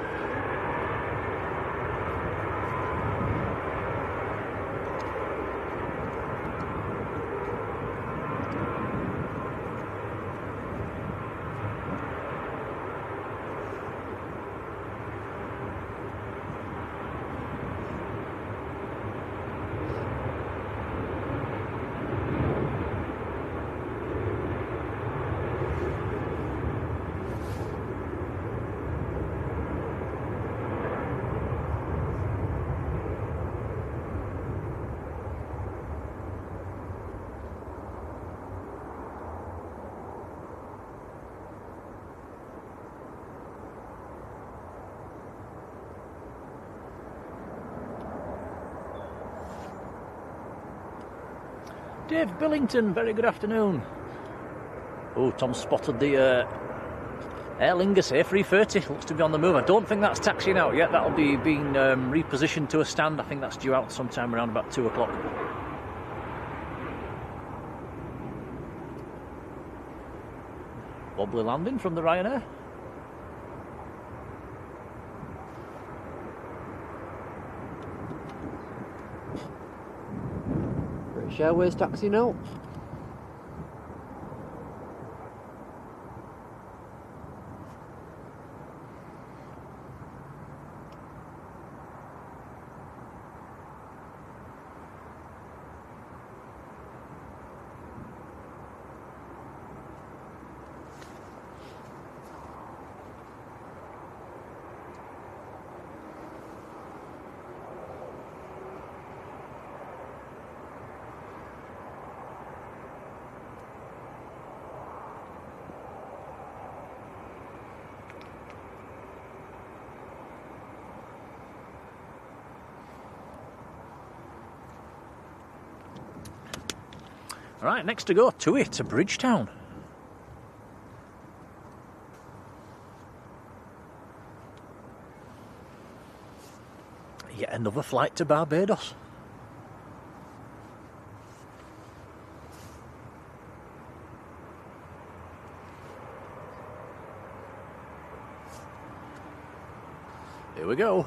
[SPEAKER 1] Dave Billington, very good afternoon. Oh, Tom spotted the Aer Lingus A350, looks to be on the move. I don't think that's taxiing out yet, that'll be being repositioned to a stand. I think that's due out sometime around about 2 o'clock. Wobbly landing from the Ryanair.
[SPEAKER 2] British Airways taxi now.
[SPEAKER 1] Right, next to go, Tui to Bridgetown. Yet another flight to Barbados. Here we go.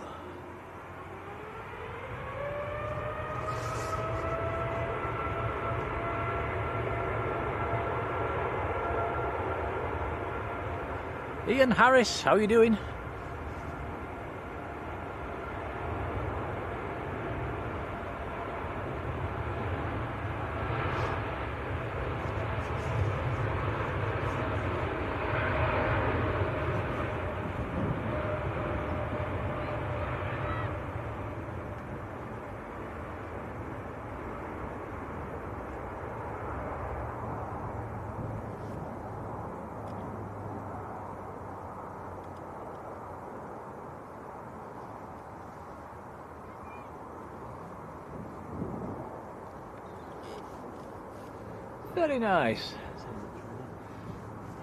[SPEAKER 1] Ian Harris, how are you doing? Very nice.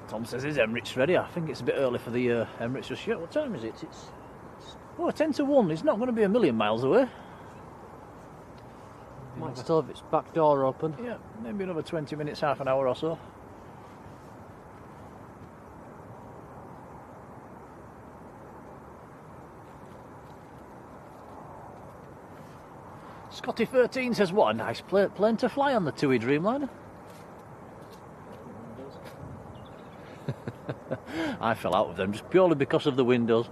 [SPEAKER 1] Tom says his Emirates ready. I think it's a bit early for the Emirates just yet. What time is it? It's 10 to 1. It's not going to be a million miles away.
[SPEAKER 2] Might still have its back door open.
[SPEAKER 1] Yeah, maybe another 20 minutes, half an hour or so. Scotty13 says, what a nice plane to fly on, the Tui Dreamliner. I fell out of them just purely because of the windows.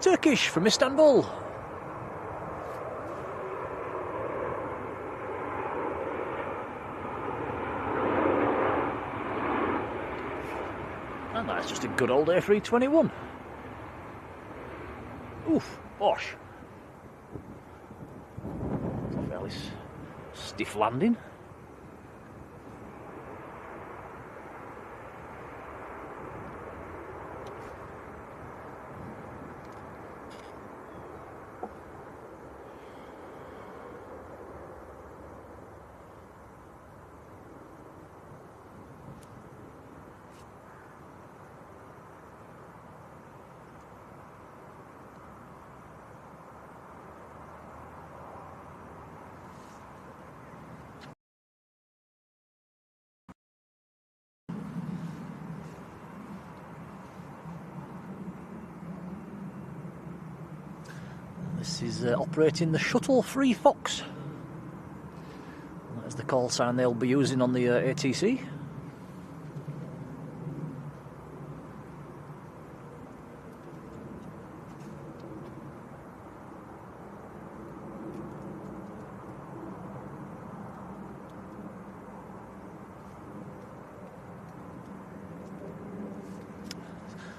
[SPEAKER 1] Turkish from Istanbul. And that's just a good old A321. Oof, bosh. Fairly stiff landing. This is operating the Shuttle Free Fox. That's the call sign they'll be using on the ATC.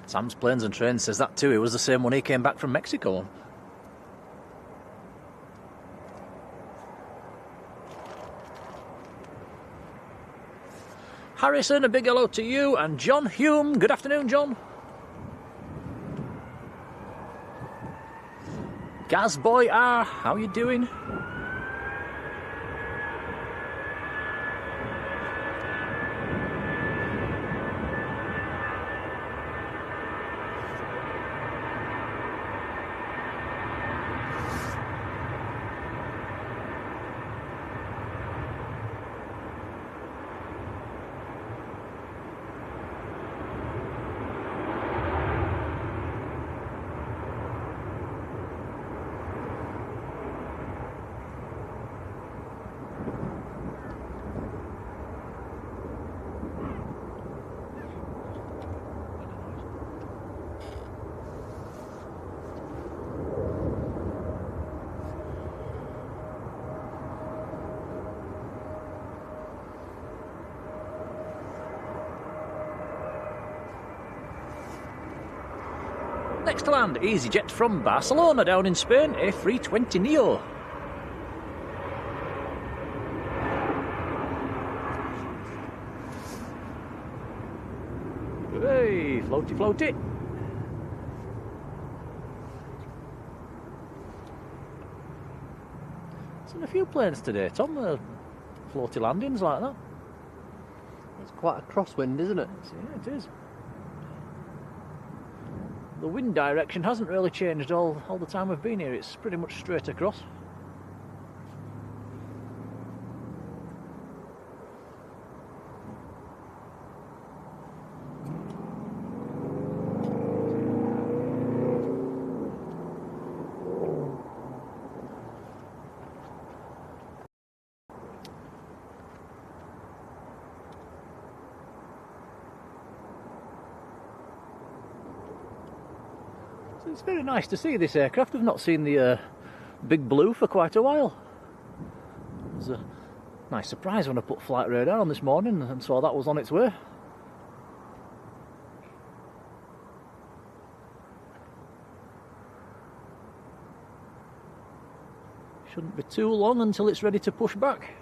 [SPEAKER 1] Sam's Planes and Trains says that too. It was the same when he came back from Mexico. Harrison, a big hello to you. And John Hume. Good afternoon, John. Gazboy R, how you doing? Next to land, EasyJet from Barcelona down in Spain, A320neo. Hey, floaty, floaty. Seen a few planes today, Tom, floaty landings like that.
[SPEAKER 2] It's quite a crosswind, isn't it?
[SPEAKER 1] Yeah, it is. The wind direction hasn't really changed all the time we've been here. It's pretty much straight across. It's very nice to see this aircraft. We've not seen the Big Blue for quite a while. It was a nice surprise when I put flight radar on this morning and saw that was on its way. Shouldn't be too long until it's ready to push back.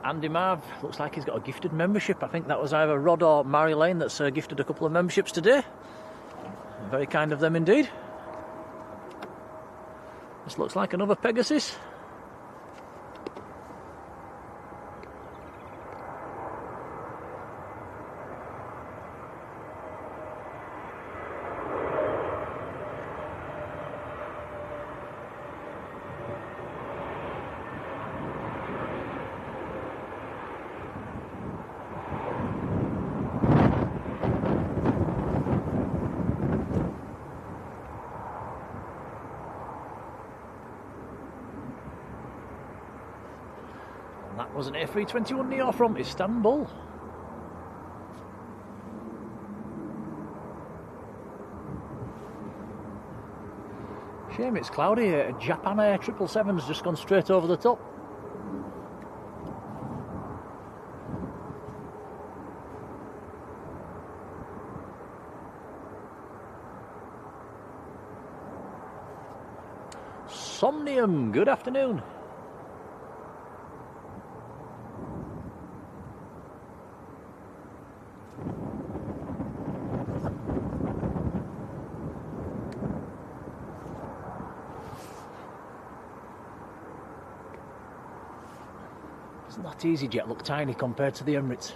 [SPEAKER 1] Andy Marv, looks like he's got a gifted membership. I think that was either Rod or Marjolein that's gifted a couple of memberships today. Very kind of them indeed. This looks like another Pegasus. That was an A321neo from Istanbul. Shame it's cloudy. Japan Air 777's just gone straight over the top. Somnium, good afternoon. Doesn't that EasyJet look tiny compared to the Emirates?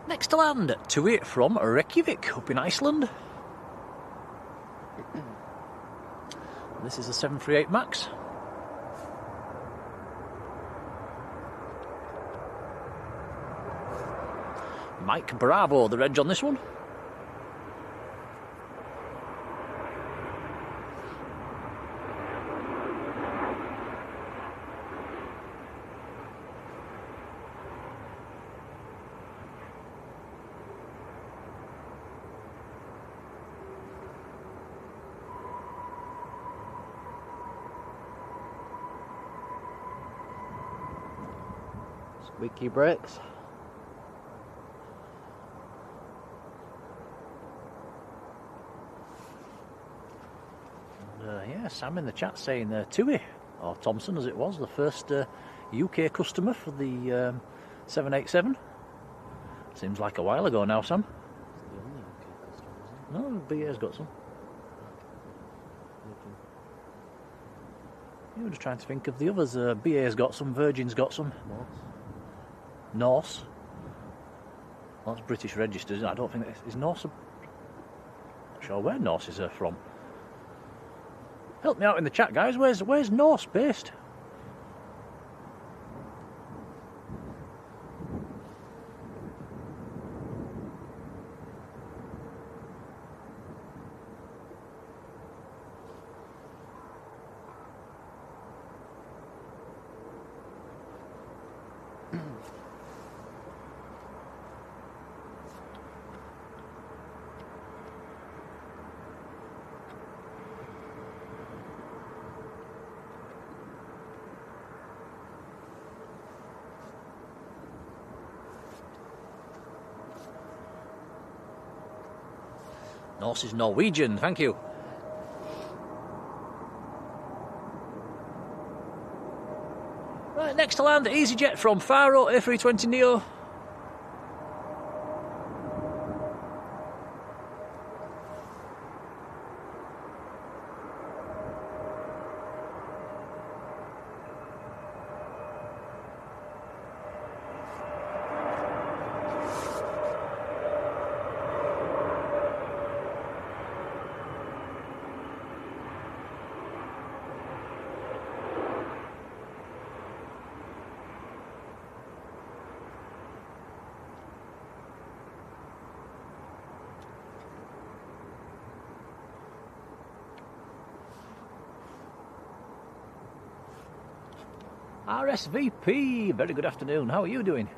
[SPEAKER 1] Next to land, Tui from Reykjavik, up in Iceland. This is a 738 MAX. Mike Bravo, the reg on this one.
[SPEAKER 2] Squeaky brakes.
[SPEAKER 1] Yeah, Sam in the chat saying Tui, or Thompson as it was, the first UK customer for the 787. Seems like a while ago now, Sam.
[SPEAKER 2] The only UK customer, isn't it?
[SPEAKER 1] No, BA's got some. You were just trying to think of the others. BA's got some, Virgin's got some. Norse. Well, that's British registered, isn't it? I don't think is Norse. Not sure where Norse is from. Help me out in the chat, guys. Where's Norse based? Norse is Norwegian, thank you. Right, next to land, EasyJet from Faro, A320neo. RSVP, very good afternoon. How are you doing?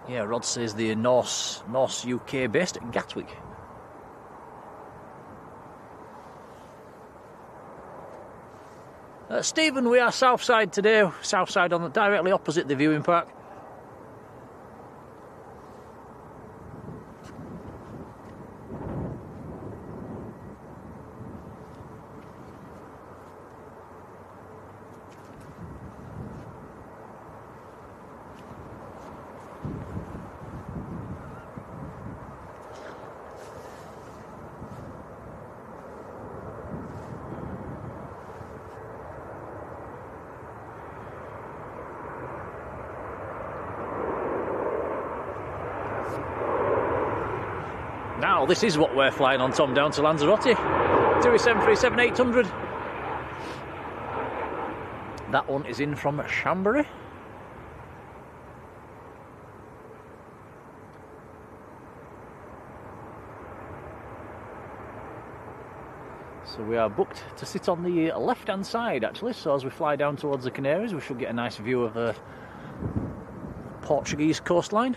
[SPEAKER 1] Yeah, Rod says the Norse UK based at Gatwick. Stephen, we are Southside today. Southside on directly opposite the viewing park. Now, this is what we're flying on, Tom, down to Lanzarote. TUI 737-800. That one is in from Chambéry. So we are booked to sit on the left-hand side, actually. So as we fly down towards the Canaries, we should get a nice view of the Portuguese coastline.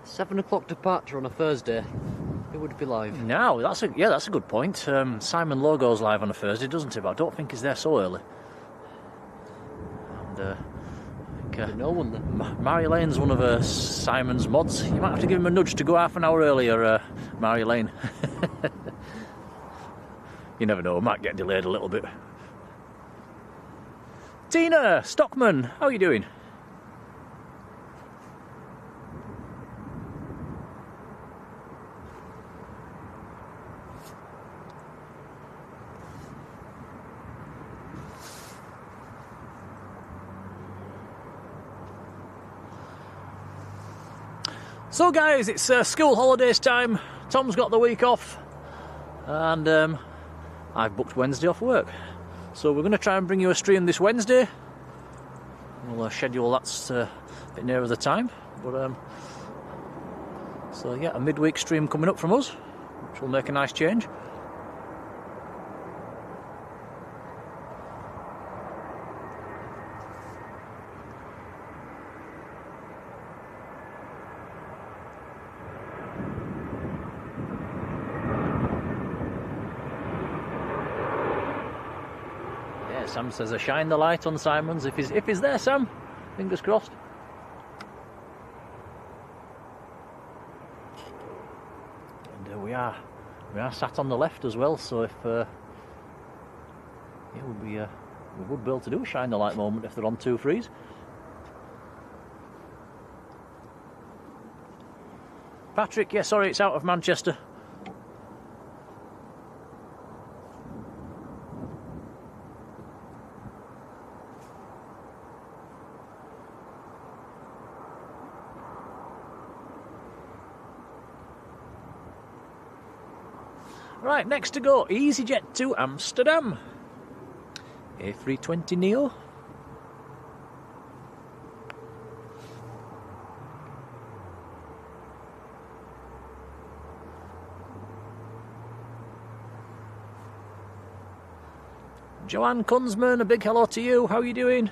[SPEAKER 2] £7 departure on a Thursday. It would be live.
[SPEAKER 1] Now, that's a good point. Simon Lowe goes live on a Thursday, doesn't he? But I don't think he's there so early. And I think
[SPEAKER 2] no one there.
[SPEAKER 1] Marjolein one of Simon's mods. You might have to give him a nudge to go half an hour earlier, Marjolein. You never know, might get delayed a little bit. Tina Stockman, how are you doing? So guys, it's school holidays time. Tom's got the week off and I've booked Wednesday off work. So we're going to try and bring you a stream this Wednesday. We'll schedule that a bit nearer the time. But so yeah, a midweek stream coming up from us, which will make a nice change. Sam says, shine the light on Simon's. If he's there, Sam, fingers crossed. And we are sat on the left as well. So if yeah, we would be able to do a shine the light moment if they're on 2 frees. Patrick, yeah, sorry, it's out of Manchester. Right, next to go, EasyJet to Amsterdam. A320 Neo. Joanne Kunzman, a big hello to you. How are you doing?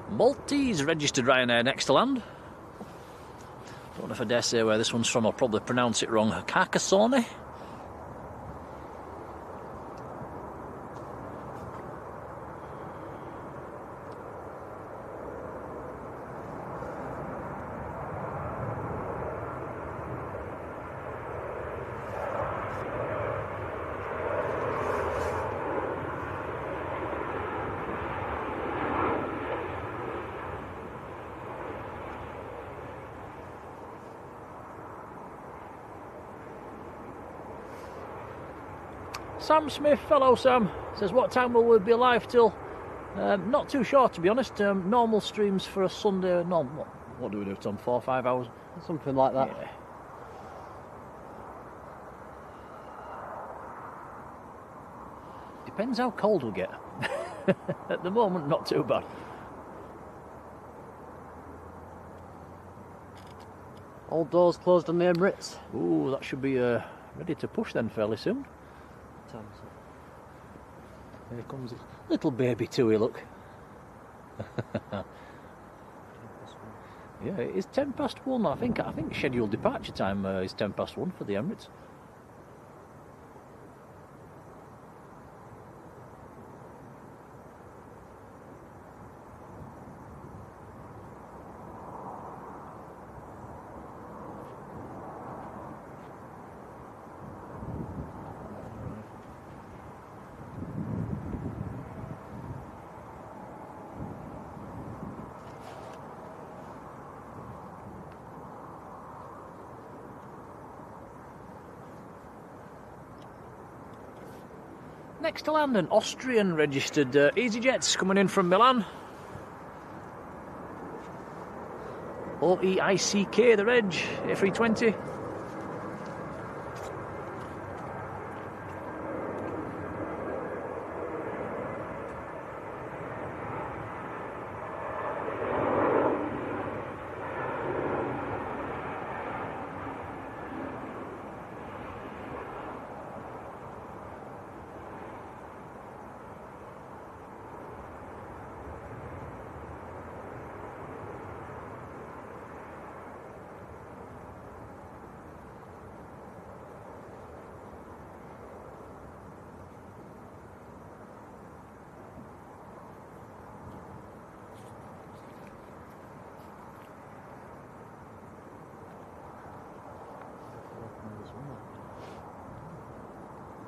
[SPEAKER 1] Maltese registered Ryanair next to land. Don't know if I dare say where this one's from, I'll probably pronounce it wrong. Carcassonne. Sam Smith, hello Sam, says what time will we be live till? Not too sure to be honest. Normal streams for a Sunday, what do we do, Tom, 4 or 5 hours?
[SPEAKER 2] Something like that.
[SPEAKER 1] Yeah. Depends how cold we get. At the moment, not too bad.
[SPEAKER 2] All doors closed on the Emirates.
[SPEAKER 1] Ooh, that should be ready to push then fairly soon. Here comes little baby Tui, look. Yeah, it is 1:10. I think scheduled departure time is 1:10 for the Emirates. Next to land, an Austrian registered EasyJets coming in from Milan. OEICK, the reg, A320.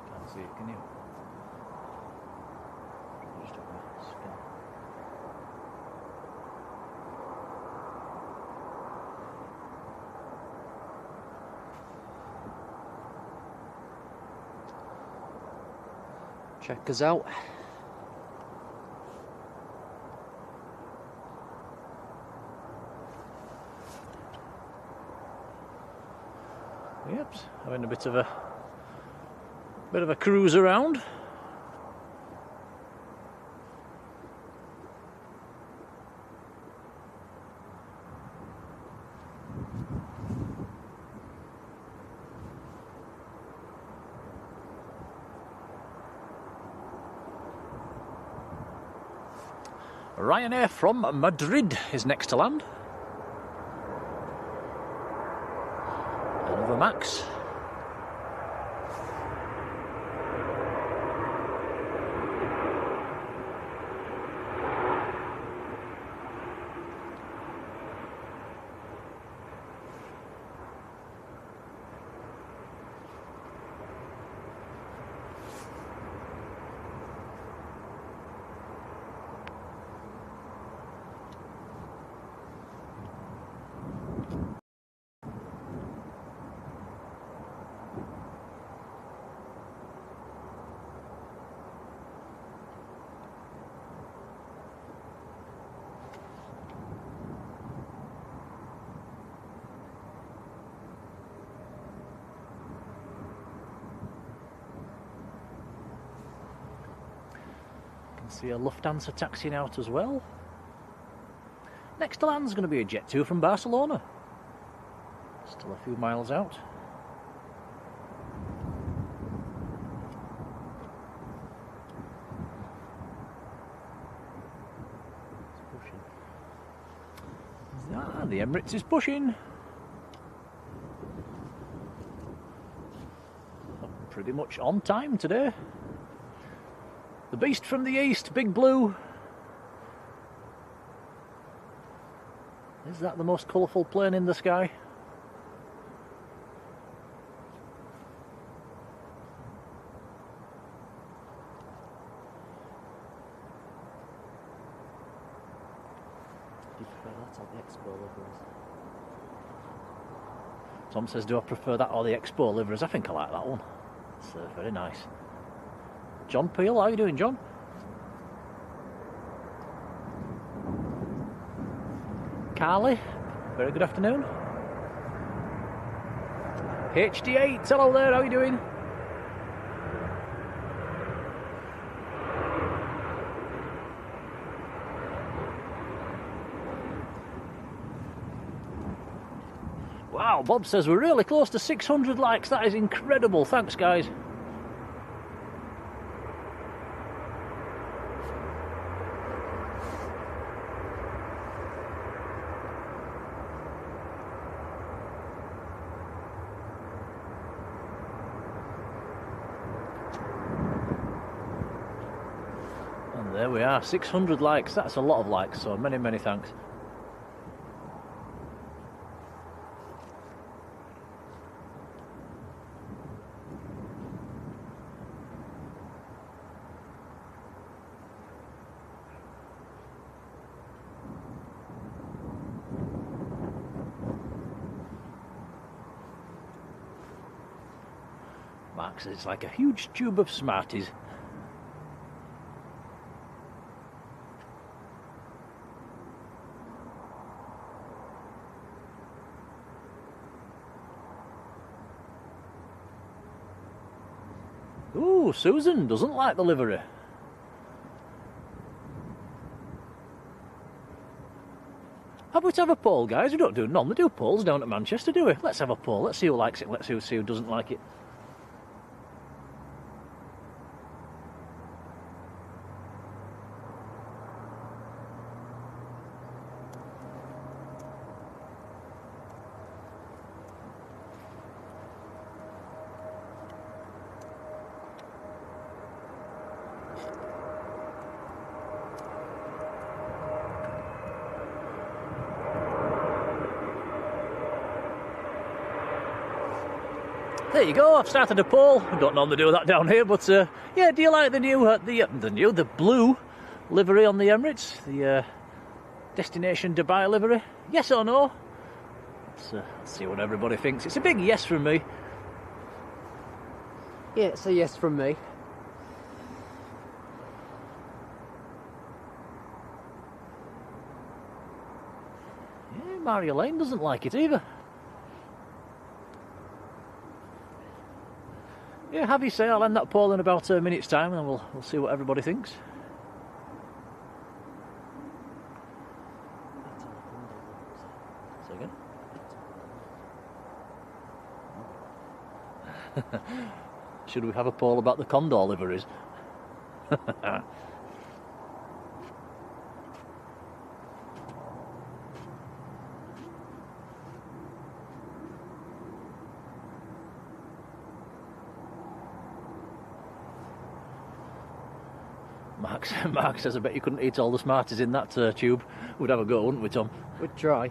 [SPEAKER 1] Can't see it, can you? Just have a spin.
[SPEAKER 2] Check us out.
[SPEAKER 1] Yep, having a bit of a cruise around. Ryanair from Madrid is next to land. Another Max. See a Lufthansa taxiing out as well. Next to land's going to be a Jet 2 from Barcelona. Still a few miles out. It's pushing. Ah, the Emirates is pushing. Pretty much on time today. The beast from the east, Big Blue. Is that the most colourful plane in the sky?
[SPEAKER 2] Do you prefer that or the Expo liveries?
[SPEAKER 1] Tom says, do I prefer that or the Expo liveries? I think I like that one. It's very nice. John Peel, how are you doing, John? Carly, very good afternoon. HD8, hello there, how are you doing? Wow, Bob says we're really close to 600 likes. That is incredible. Thanks, guys. And there we are, 600 likes. That's a lot of likes, so many, many thanks. Mark says it's like a huge tube of Smarties. Ooh, Susan doesn't like the livery. Have we to have a poll, guys? We don't normally do polls down at Manchester, do we? Let's have a poll. Let's see who likes it. Let's see who doesn't like it. There you go, I've started a poll. I don't normally do that down here, but yeah, do you like the blue livery on the Emirates? The Destination Dubai livery? Yes or no? Let's see what everybody thinks. It's a big yes from me.
[SPEAKER 2] Yeah, it's a yes from me.
[SPEAKER 1] Yeah, Marjolein doesn't like it either. Yeah, have you say I'll end that poll in about a minute's time and we'll see what everybody thinks. Say again? Should we have a poll about the Condor liveries? Mark says, I bet you couldn't eat all the Smarties in that tube. We'd have a go, wouldn't we, Tom?
[SPEAKER 2] We'd try.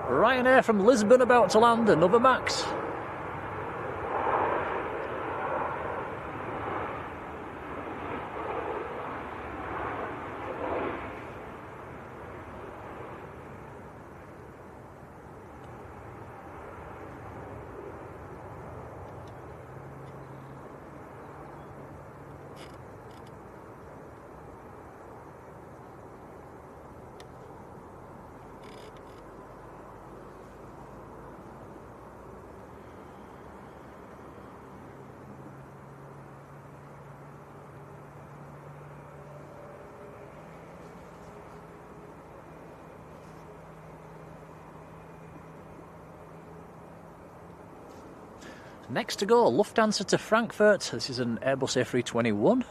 [SPEAKER 1] Ryanair from Lisbon about to land, another Max. Next to go, Lufthansa to Frankfurt. This is an Airbus A321.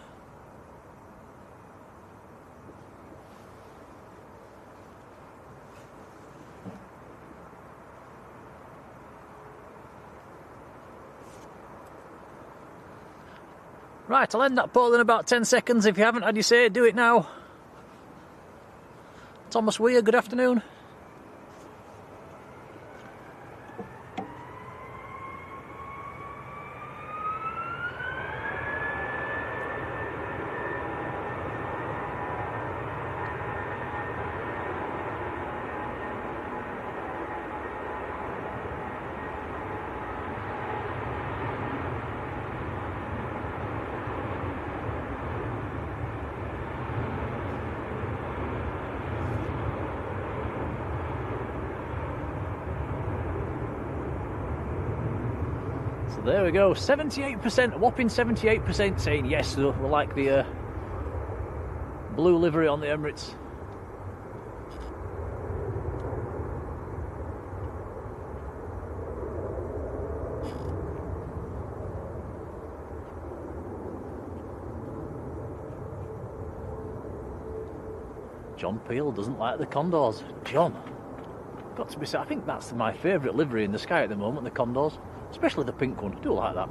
[SPEAKER 1] Right, I'll end that poll in about 10 seconds. If you haven't had your say, do it now. Thomas Weir, good afternoon. There we go, 78%, a whopping 78% saying yes, we like the blue livery on the Emirates. John Peel doesn't like the Condors. John, got to be said, I think that's my favourite livery in the sky at the moment, the Condors. Especially the pink one, I do like that.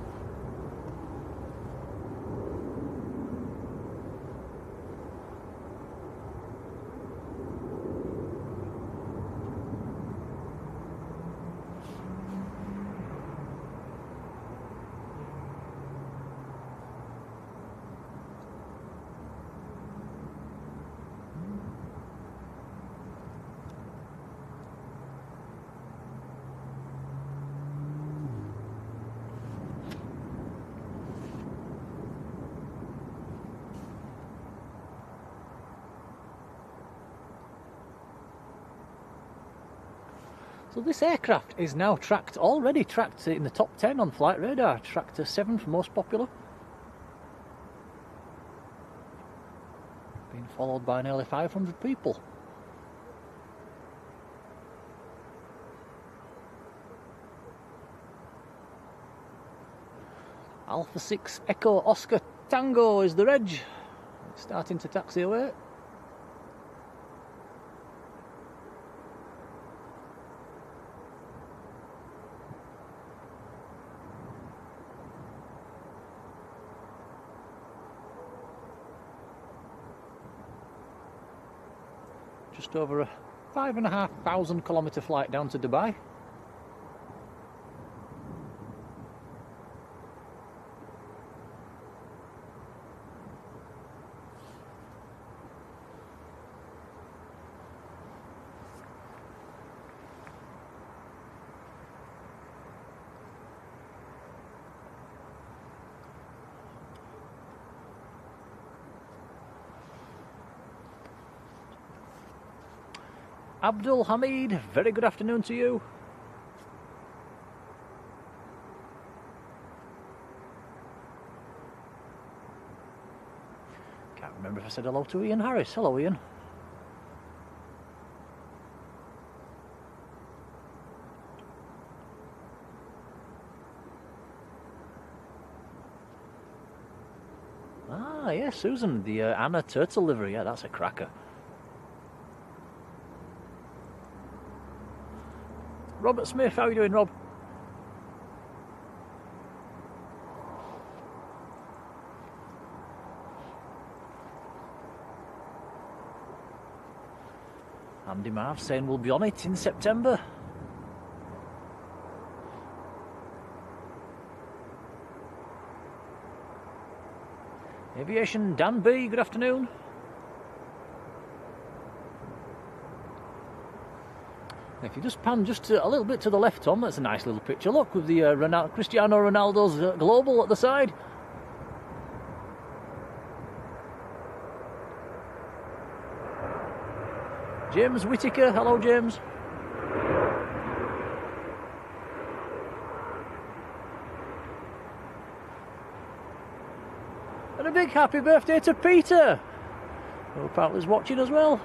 [SPEAKER 1] So this aircraft is now already tracked in the top 10 on Flight Radar, tracked to 7th most popular. Being followed by nearly 500 people. Alpha 6 Echo Oscar Tango is the reg. It's starting to taxi away. Just over a 5,500 kilometre flight down to Dubai. Abdul Hamid, very good afternoon to you. Can't remember if I said hello to Ian Harris. Hello, Ian. Ah, yeah, Susan, the Anna Turtle livery. Yeah, that's a cracker. Robert Smith, how are you doing, Rob? Andy Marv saying we'll be on it in September. Aviation Dan B, good afternoon. If you just pan just a little bit to the left, Tom, that's a nice little picture. Look, with the Cristiano Ronaldo's global at the side. James Whittaker, hello James. And a big happy birthday to Peter, who apparently is watching as well.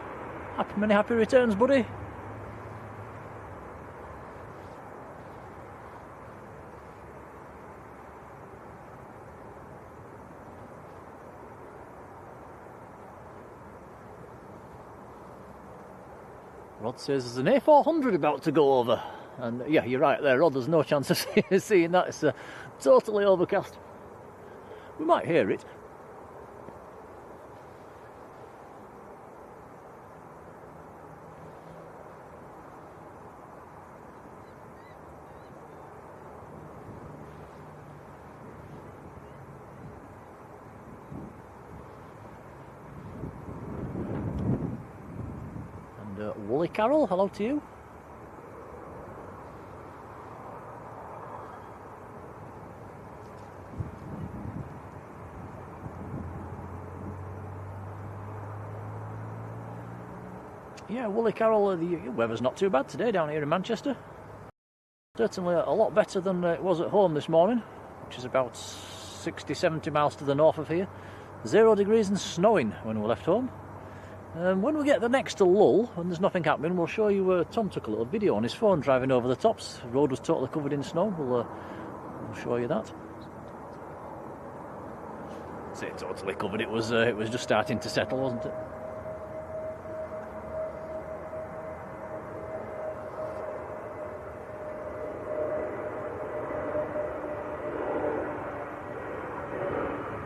[SPEAKER 1] Many happy returns, buddy. Rod says there's an A400 about to go over. And yeah, you're right there, Rod, there's no chance of seeing that. It's totally overcast. We might hear it. Wooly Carol, hello to you. Yeah, Wooly Carol, the weather's not too bad today down here in Manchester. Certainly a lot better than it was at home this morning. which is about 60, 70 miles to the north of here. 0 degrees and snowing when we left home. When we get the next lull and there's nothing happening, we'll show you. Tom took a little video on his phone driving over the tops. The road was totally covered in snow. We'll show you that. Say totally covered. It was just starting to settle, wasn't it?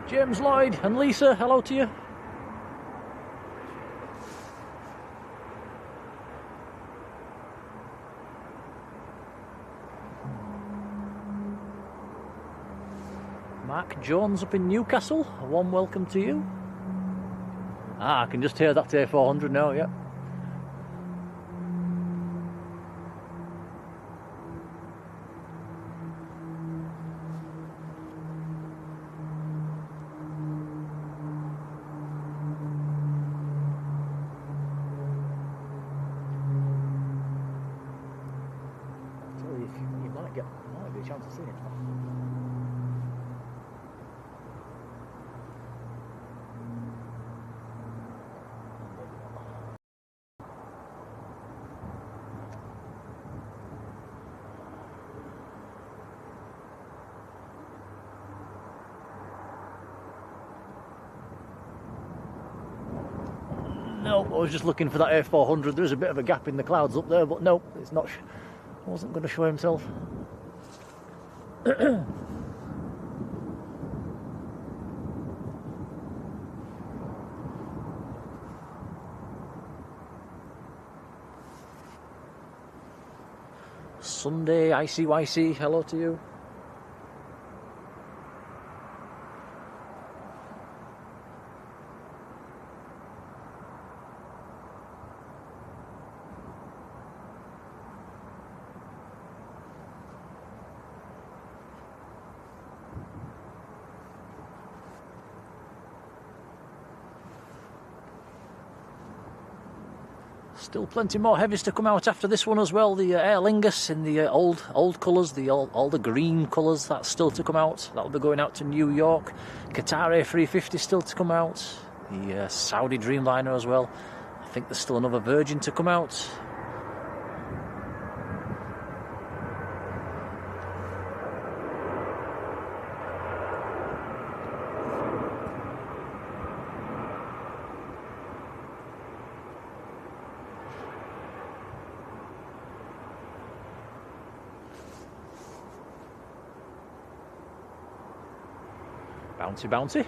[SPEAKER 1] James Lloyd and Lisa, hello to you. Mark Jones up in Newcastle, a warm welcome to you. I can just hear that A400 now, yeah. You might be a chance of seeing it. No, I was just looking for that A400. There's a bit of a gap in the clouds up there, but no, it's not. Wasn't going to show himself. Sunday ICYC, hello to you. Still plenty more heavies to come out after this one as well. The Aer Lingus in the old colours, all the green colours, that's still to come out. That'll be going out to New York. Qatar A350 still to come out. The Saudi Dreamliner as well. I think there's still another Virgin to come out. Bouncy, bouncy.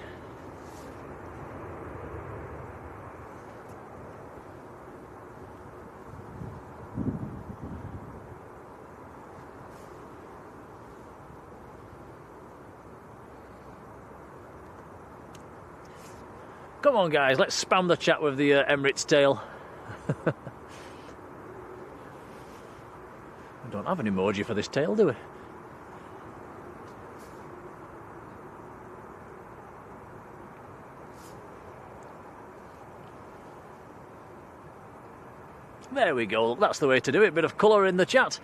[SPEAKER 1] Come on, guys, let's spam the chat with the Emirates tail. We don't have an emoji for this tail, do we? There we go, that's the way to do it, bit of colour in the chat.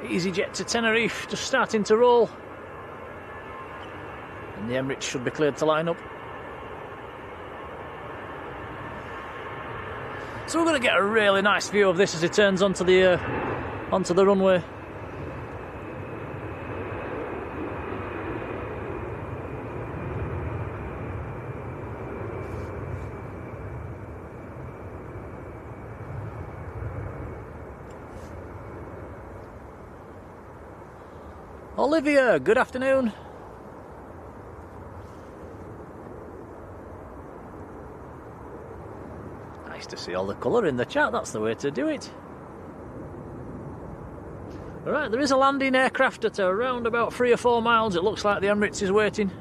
[SPEAKER 1] EasyJet to Tenerife, just starting to roll. And the Emirates should be cleared to line up. So we're going to get a really nice view of this as it turns onto the runway. Olivia, good afternoon. Nice to see all the colour in the chat, that's the way to do it. Right, there is a landing aircraft at around about 3 or 4 miles. It looks like the Emirates is waiting.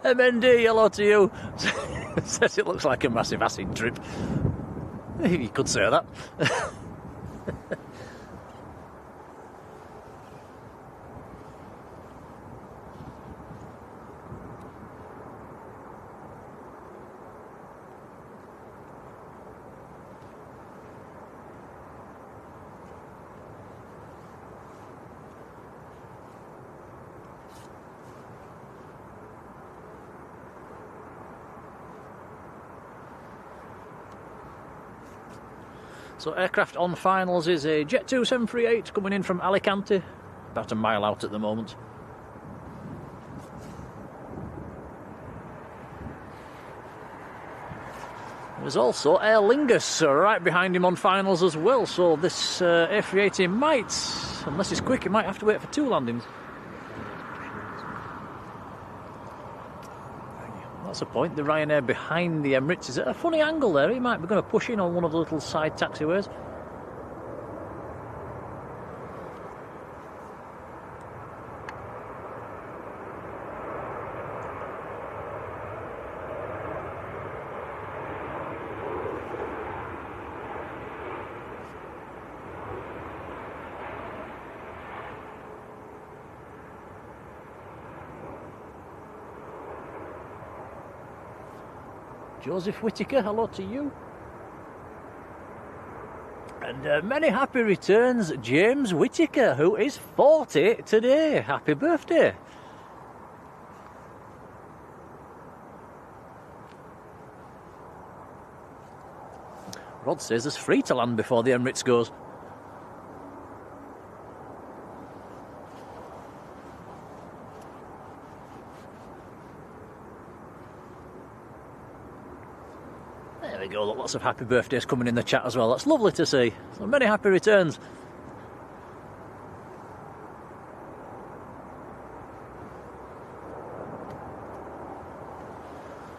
[SPEAKER 1] MND, hello to you. Says it looks like a massive acid trip. You could say that. So aircraft on finals is a Jet 2 738 coming in from Alicante, about a mile out at the moment. There's also Aer Lingus right behind him on finals as well, so this A380 might, unless it's quick, it might have to wait for 2 landings. That's a point, the Ryanair behind the Emirates is at a funny angle there. He might be going to push in on one of the little side taxiways. Joseph Whittaker, hello to you. And many happy returns, James Whittaker, who is 40 today. Happy birthday. Rod says there's free to land before the Emirates goes. There we go, lots of happy birthdays coming in the chat as well. That's lovely to see. So many happy returns.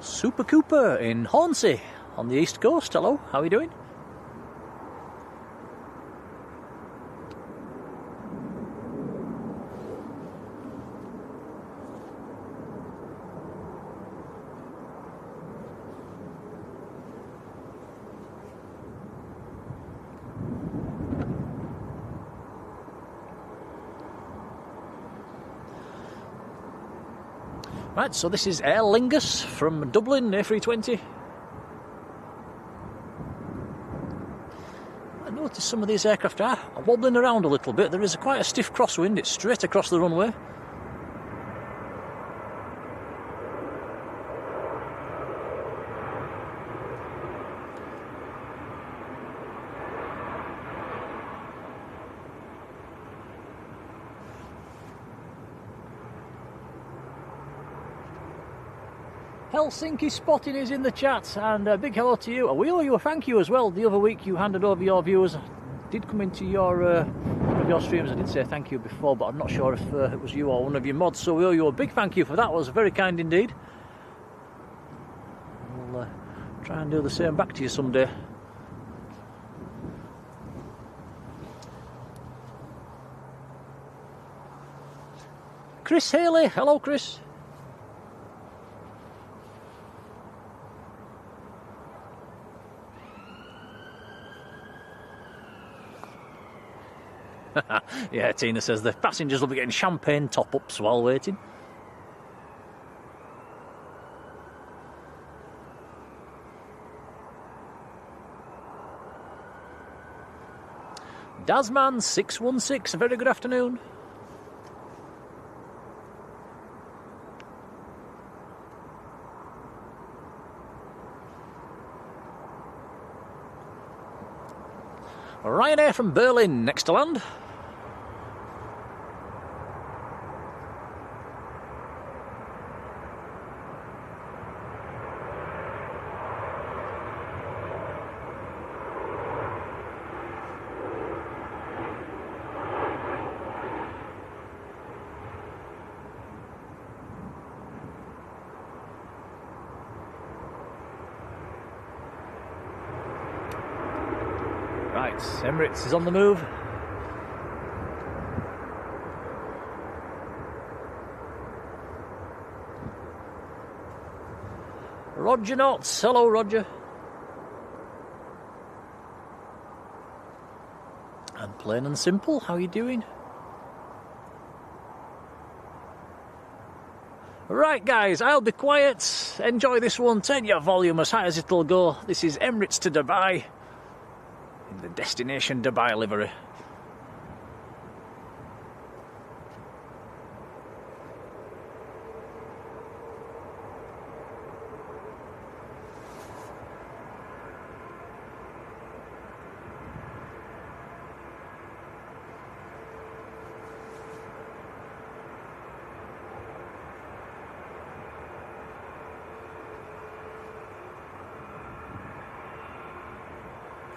[SPEAKER 1] Super Cooper in Hornsey on the East Coast. Hello, how are you doing? Right, so this is Aer Lingus from Dublin, A320. I noticed some of these aircraft are wobbling around a little bit. There is quite a stiff crosswind, it's straight across the runway. Helsinki Spotting is in the chat, and a big hello to you. We owe you a thank you as well. The other week you handed over your viewers. I did come into your one of your streams. I did say thank you before, but I'm not sure if it was you or one of your mods. So we owe you a big thank you for that. It was very kind indeed. We'll try and do the same back to you someday. Chris Haley, hello Chris. Yeah, Tina says the passengers will be getting champagne top-ups while waiting. Dasman 616, very good afternoon. Ryanair from Berlin, next to land. Right, Emirates is on the move. Roger Knotts, hello Roger. And plain and simple, how are you doing? Right guys, I'll be quiet. Enjoy this one, turn your volume as high as it'll go. This is Emirates to Dubai. In the destination Dubai livery.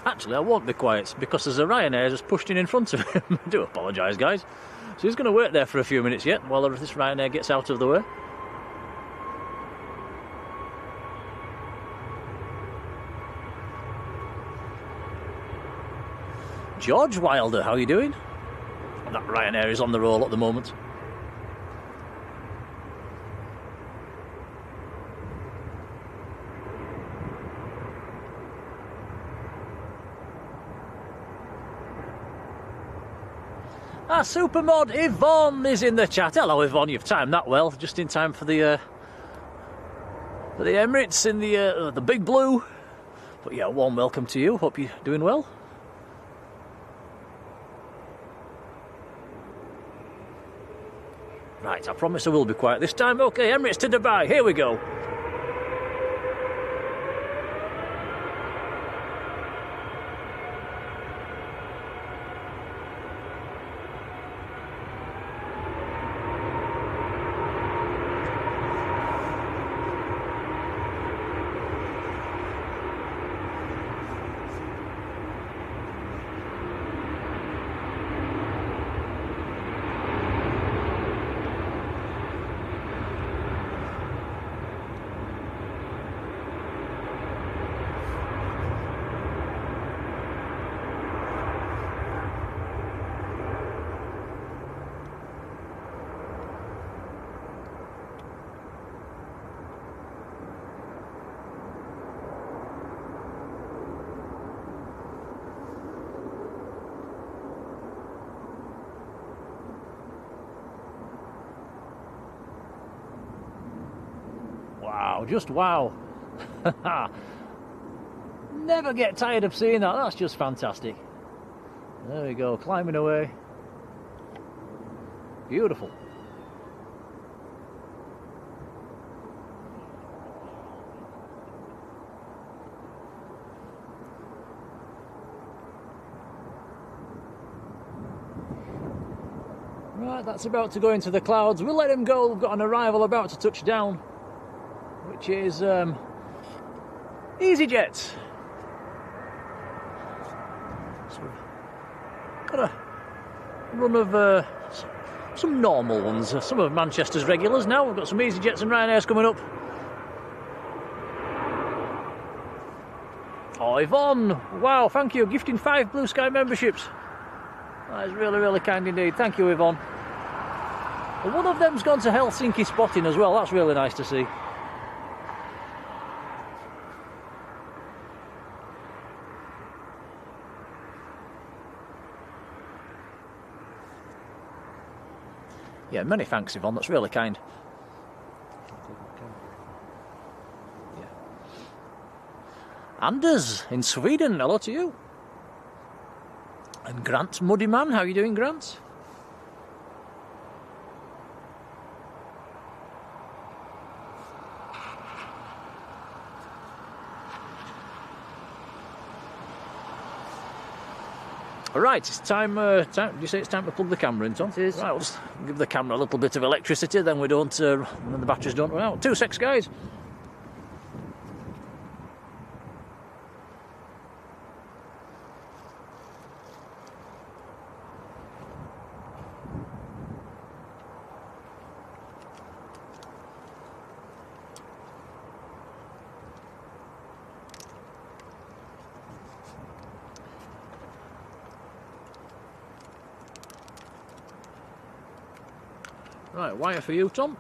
[SPEAKER 1] Actually, I won't be quiet because there's a Ryanair just pushed in front of him. I do apologise, guys. So he's going to wait there for a few minutes yet while this Ryanair gets out of the way. George Wilder, how are you doing? That Ryanair is on the roll at the moment. Our supermod Yvonne is in the chat. Hello Yvonne, you've timed that well, just in time for the Emirates in the big blue. But yeah, warm welcome to you. Hope you're doing well. Right, I promise I will be quiet this time. Okay, Emirates to Dubai. Here we go. Wow, just wow. Never get tired of seeing that. That's just fantastic. There we go, climbing away. Beautiful. Right, that's about to go into the clouds. We'll let him go. We've got an arrival about to touch down, which is EasyJet. So got a run of some normal ones, some of Manchester's regulars now. We've got some EasyJets and Ryanair's coming up. Oh, Yvonne, wow, thank you, gifting 5 Blue Sky memberships. That is really, really kind indeed. Thank you, Yvonne. And one of them's gone to Helsinki spotting as well. That's really nice to see. Yeah, many thanks, Yvonne. That's really kind. Yeah. Anders in Sweden. Hello to you. And Grant, Muddy Man, how are you doing, Grant? Right, it's time. Do you say it's time to plug the camera in, Tom?
[SPEAKER 2] It is.
[SPEAKER 1] Right, let's give the camera a little bit of electricity, then we don't. Then the batteries don't run out. 2 secs, guys. Right, wire for you, Tom.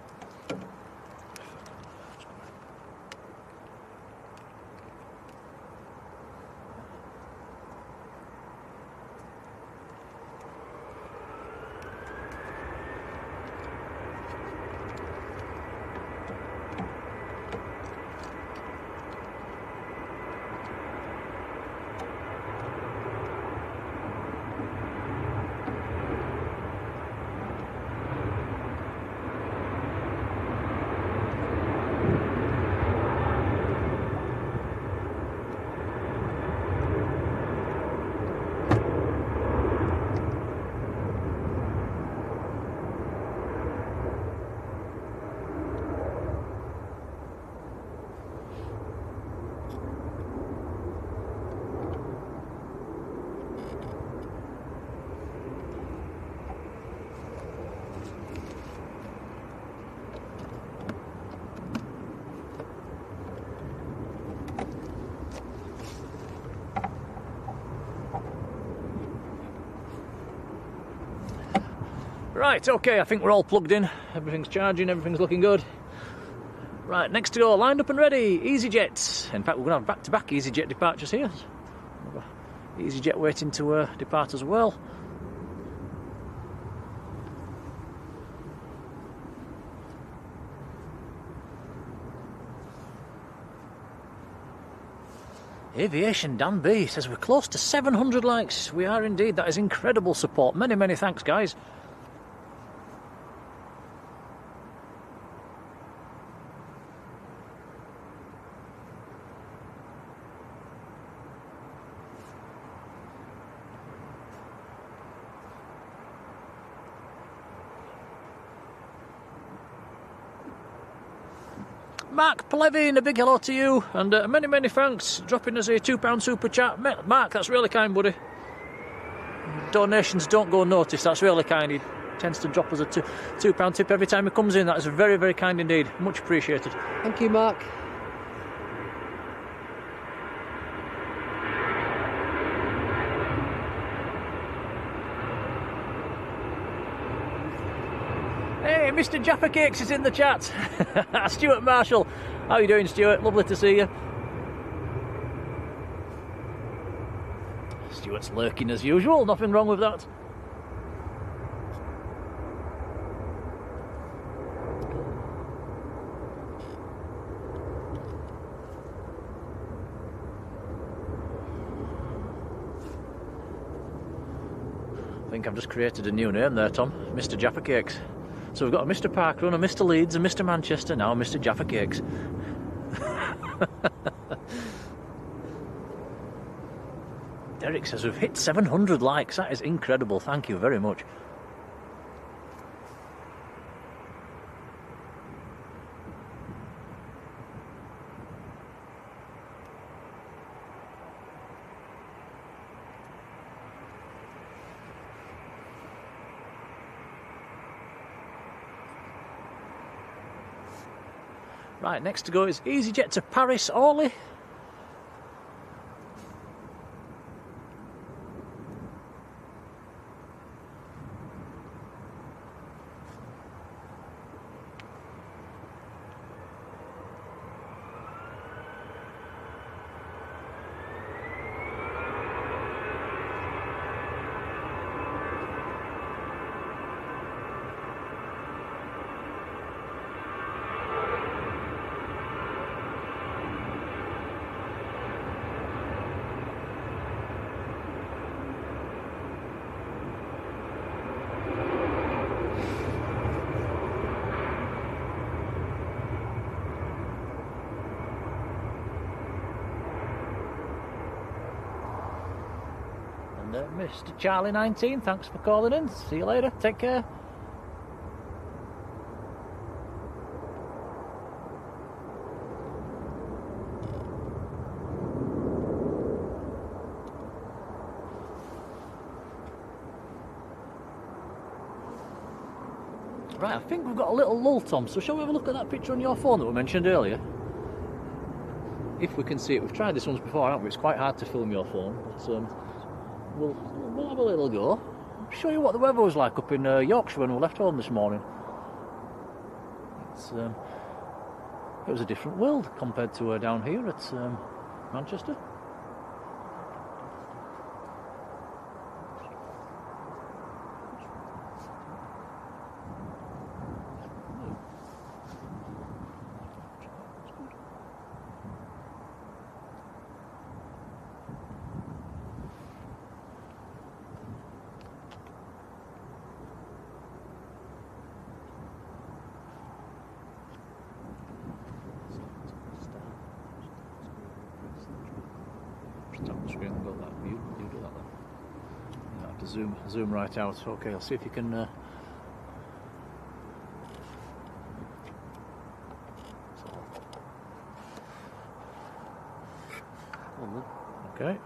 [SPEAKER 1] Right, okay, I think we're all plugged in. Everything's charging, everything's looking good. Right, next to go, lined up and ready, EasyJet. In fact, we're going to have back-to-back EasyJet departures here. EasyJet waiting to depart as well. Aviation Dan B says we're close to 700 likes. We are indeed. That is incredible support. Many, many thanks, guys. Mark Plevin, a big hello to you, and many, many thanks, dropping us a £2 super chat. Mark, that's really kind, buddy. Donations don't go unnoticed, that's really kind. He tends to drop us a £2 tip every time he comes in. That is very, very kind indeed. Much appreciated.
[SPEAKER 2] Thank you, Mark.
[SPEAKER 1] Hey, Mr. Jaffa Cakes is in the chat. Stuart Marshall. How are you doing, Stuart? Lovely to see you. Stuart's lurking as usual. Nothing wrong with that. I think I've just created a new name there, Tom. Mr. Jaffa Cakes. So we've got a Mr. Parkrun, a Mr. Leeds, a Mr. Manchester, now a Mr. Jaffa Cakes. Derek says we've hit 700 likes. That is incredible. Thank you very much. Right, next to go is EasyJet to Paris, Orly. Mr. Charlie 19, thanks for calling in. See you later. Take care. Right, I think we've got a little lull, Tom, so shall we have a look at that picture on your phone that we mentioned earlier? If we can see it. We've tried this once before, haven't we? It's quite hard to film your phone, but we'll have a little go. I'll show you what the weather was like up in Yorkshire when we left home this morning. It was a different world compared to down here at Manchester. Zoom right out. Okay, I'll see if you can. Okay.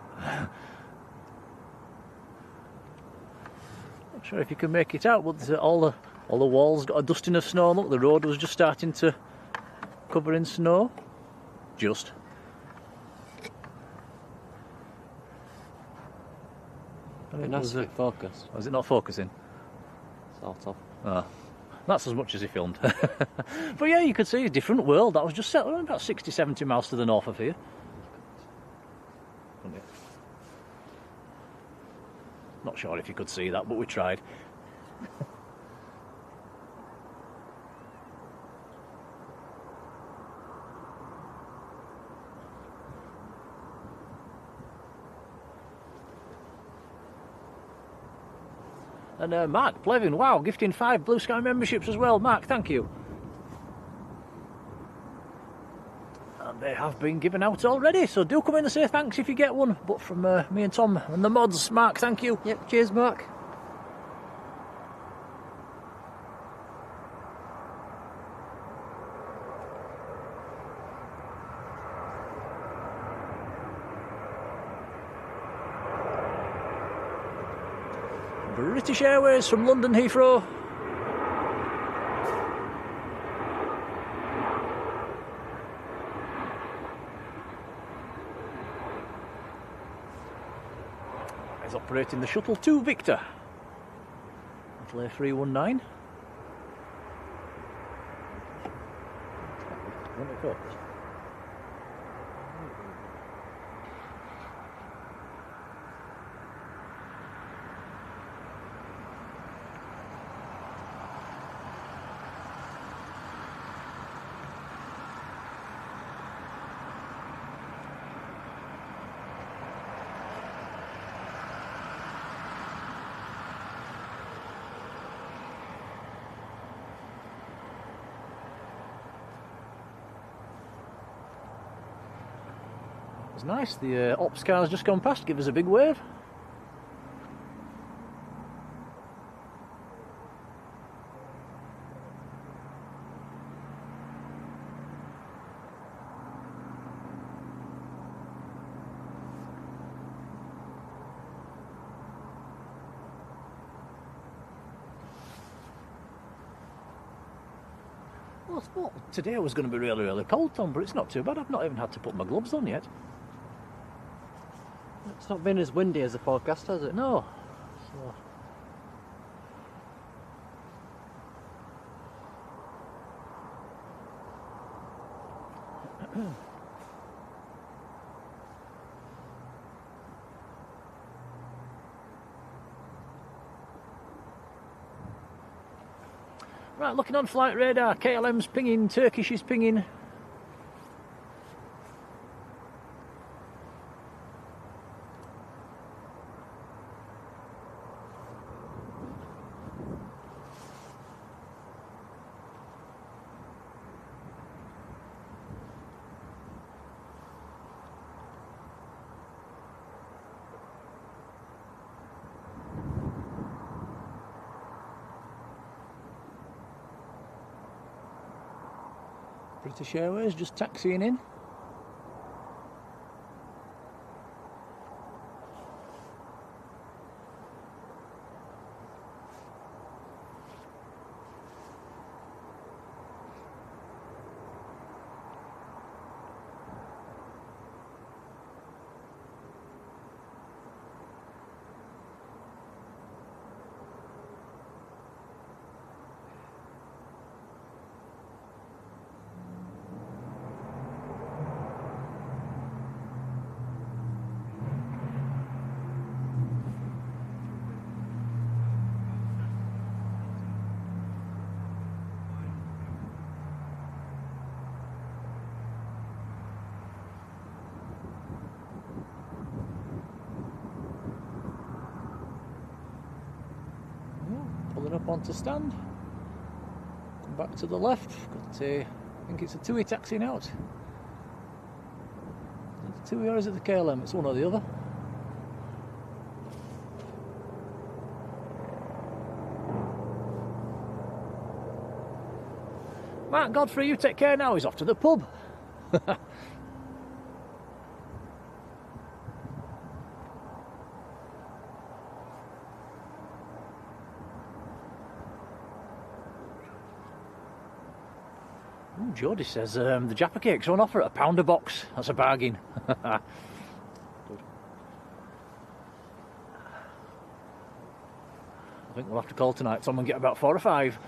[SPEAKER 1] Not sure if you can make it out, but all the walls got a dusting of snow. Look, the road was just starting to cover in snow. Just.
[SPEAKER 2] Nice to focus.
[SPEAKER 1] Was it not focusing?
[SPEAKER 2] Sort of.
[SPEAKER 1] Oh, that's as much as he filmed. But yeah, you could see a different world. That was just set about 60-70 miles to the north of here. Not sure if you could see that, but we tried. And Mark Plevin, wow, gifting 5 Blue Sky memberships as well. Mark, thank you. And they have been given out already, so do come in and say thanks if you get one. But from me and Tom and the mods, Mark, thank you.
[SPEAKER 2] Yep, cheers, Mark.
[SPEAKER 1] British Airways from London Heathrow. Is operating the shuttle to Victor. Athlay 319. It's nice, the ops car's just gone past, give us a big wave. Well, I thought today was going to be really, really cold, Tom, but it's not too bad. I've not even had to put my gloves on yet.
[SPEAKER 2] It's not been as windy as the forecast, has it?
[SPEAKER 1] No. So. Right, looking on flight radar, KLM's pinging, Turkish is pinging. British Airways just taxiing in. Pulling up onto stand. Come back to the left. Got I think it's a Tui taxiing out. Is it the Tui or is it the KLM? It's one or the other. Mark Godfrey, you take care now. He's off to the pub. Ooh, Jody says the Jaffa cakes are on offer at £1 a box. That's a bargain. Good. I think we'll have to call tonight, Tom, and get about 4 or 5.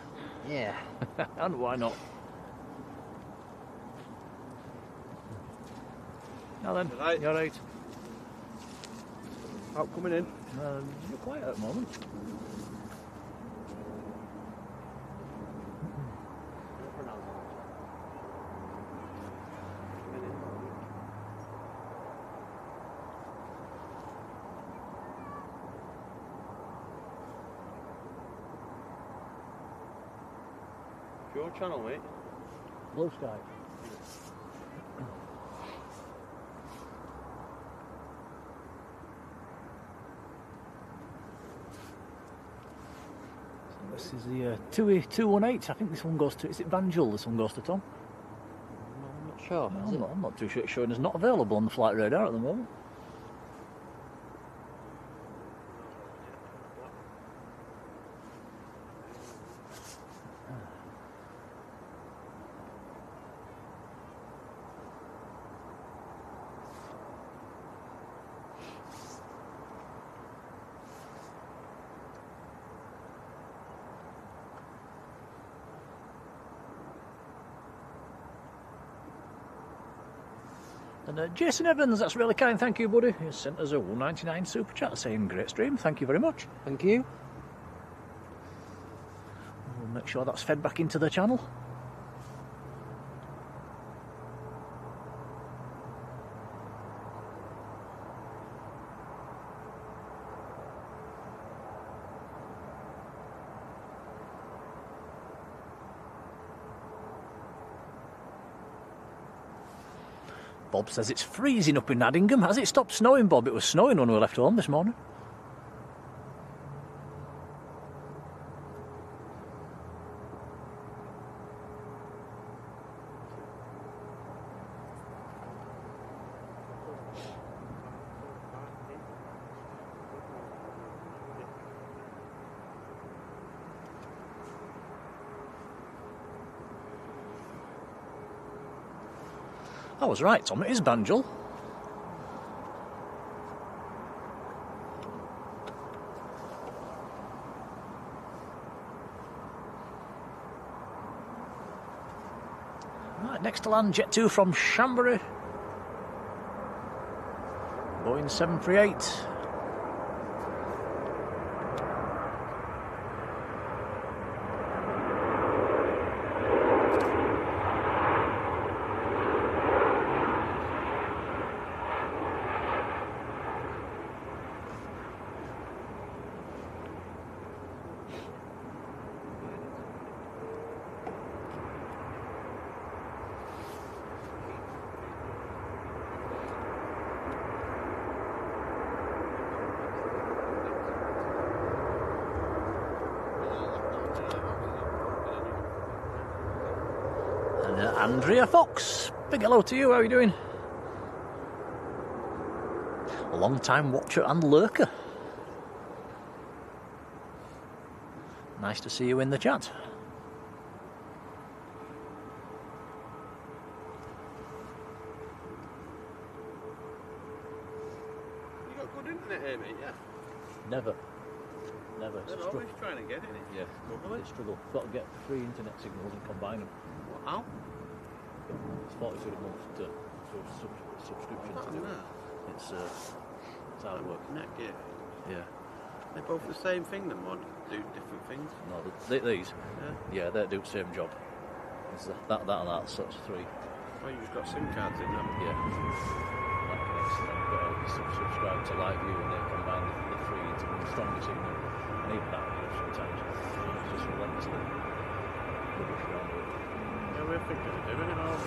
[SPEAKER 2] Yeah.
[SPEAKER 1] And why not? Now then,
[SPEAKER 3] Right.
[SPEAKER 1] you're right.
[SPEAKER 3] Out coming in.
[SPEAKER 1] You're quiet at the moment.
[SPEAKER 3] Your channel, mate.
[SPEAKER 1] Blue sky. So this is the Tui 218. I think this one goes to. Is it Banjul? This one goes to Tom.
[SPEAKER 2] I'm not sure.
[SPEAKER 1] I'm not too sure. It's showing as not available on the flight radar at the moment. And Jason Evans, that's really kind, thank you, buddy. He sent us a 199 super chat saying great stream, thank you very much.
[SPEAKER 2] Thank you.
[SPEAKER 1] We'll make sure that's fed back into the channel. Bob says it's freezing up in Addingham. Has it stopped snowing, Bob? It was snowing when we left home this morning. I was right, Tom, it is Banjul. Right, next to land, Jet 2 from Chambéry. Boeing 738. And Andrea Fox, big hello to you, how are you doing? A long time watcher and lurker. Nice to see you in the chat.
[SPEAKER 3] You got good internet here, mate, yeah?
[SPEAKER 1] Never. Never. It's a
[SPEAKER 3] They're
[SPEAKER 1] struggle.
[SPEAKER 3] always trying to get it.
[SPEAKER 1] Yeah, it's a struggle. Got to get free internet signals and combine them.
[SPEAKER 3] How?
[SPEAKER 1] It's 42 a month to subscription to do it. It's hard work.
[SPEAKER 3] Net gear.
[SPEAKER 1] Yeah.
[SPEAKER 3] They're both the same thing, then, or do different things?
[SPEAKER 1] No, these.
[SPEAKER 3] Yeah.
[SPEAKER 1] Yeah, they do the same job. It's that and that, so it's three.
[SPEAKER 3] Well, you've just got SIM cards in them.
[SPEAKER 1] Yeah. That connects to them. Got to subscribe to Live View and they combine the three into one stronger signal. And even that, sometimes it's just relentlessly rubbish around it.
[SPEAKER 3] Yeah, we're thinking of doing it all.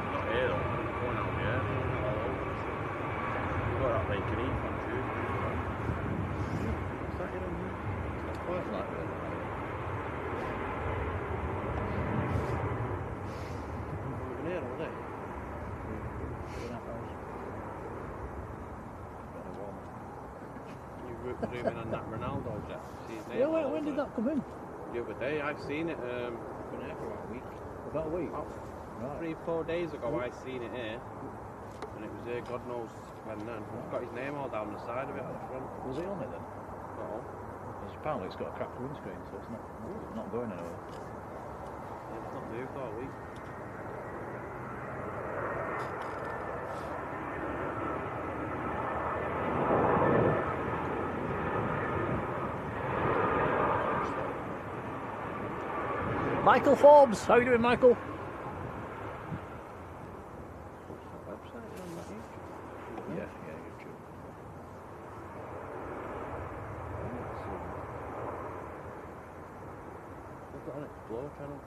[SPEAKER 3] Not here, though. Going out here. All over. We've got that bacon eat on Tuesday. What's that in on here? It's quite like that. We've been here all day. You were zooming on that Ronaldo jet. See his name
[SPEAKER 1] Yeah,
[SPEAKER 3] all
[SPEAKER 1] when
[SPEAKER 3] over
[SPEAKER 1] did that come in?
[SPEAKER 3] The other day, I've seen it. Been here for about a week.
[SPEAKER 1] About a week.
[SPEAKER 3] About
[SPEAKER 1] Right.
[SPEAKER 3] 3-4 days ago, I seen it here, and it was here. God knows when then. It's got his name all down the side of it at the front.
[SPEAKER 1] Was it on it then?
[SPEAKER 3] Oh,
[SPEAKER 1] Because apparently it's got a cracked windscreen, so it's not going anywhere.
[SPEAKER 3] it's not moved all week.
[SPEAKER 1] Michael Forbes, how you doing, Michael?
[SPEAKER 3] Website on that YouTube.
[SPEAKER 1] Yeah, YouTube.
[SPEAKER 3] I've got an Explore channel.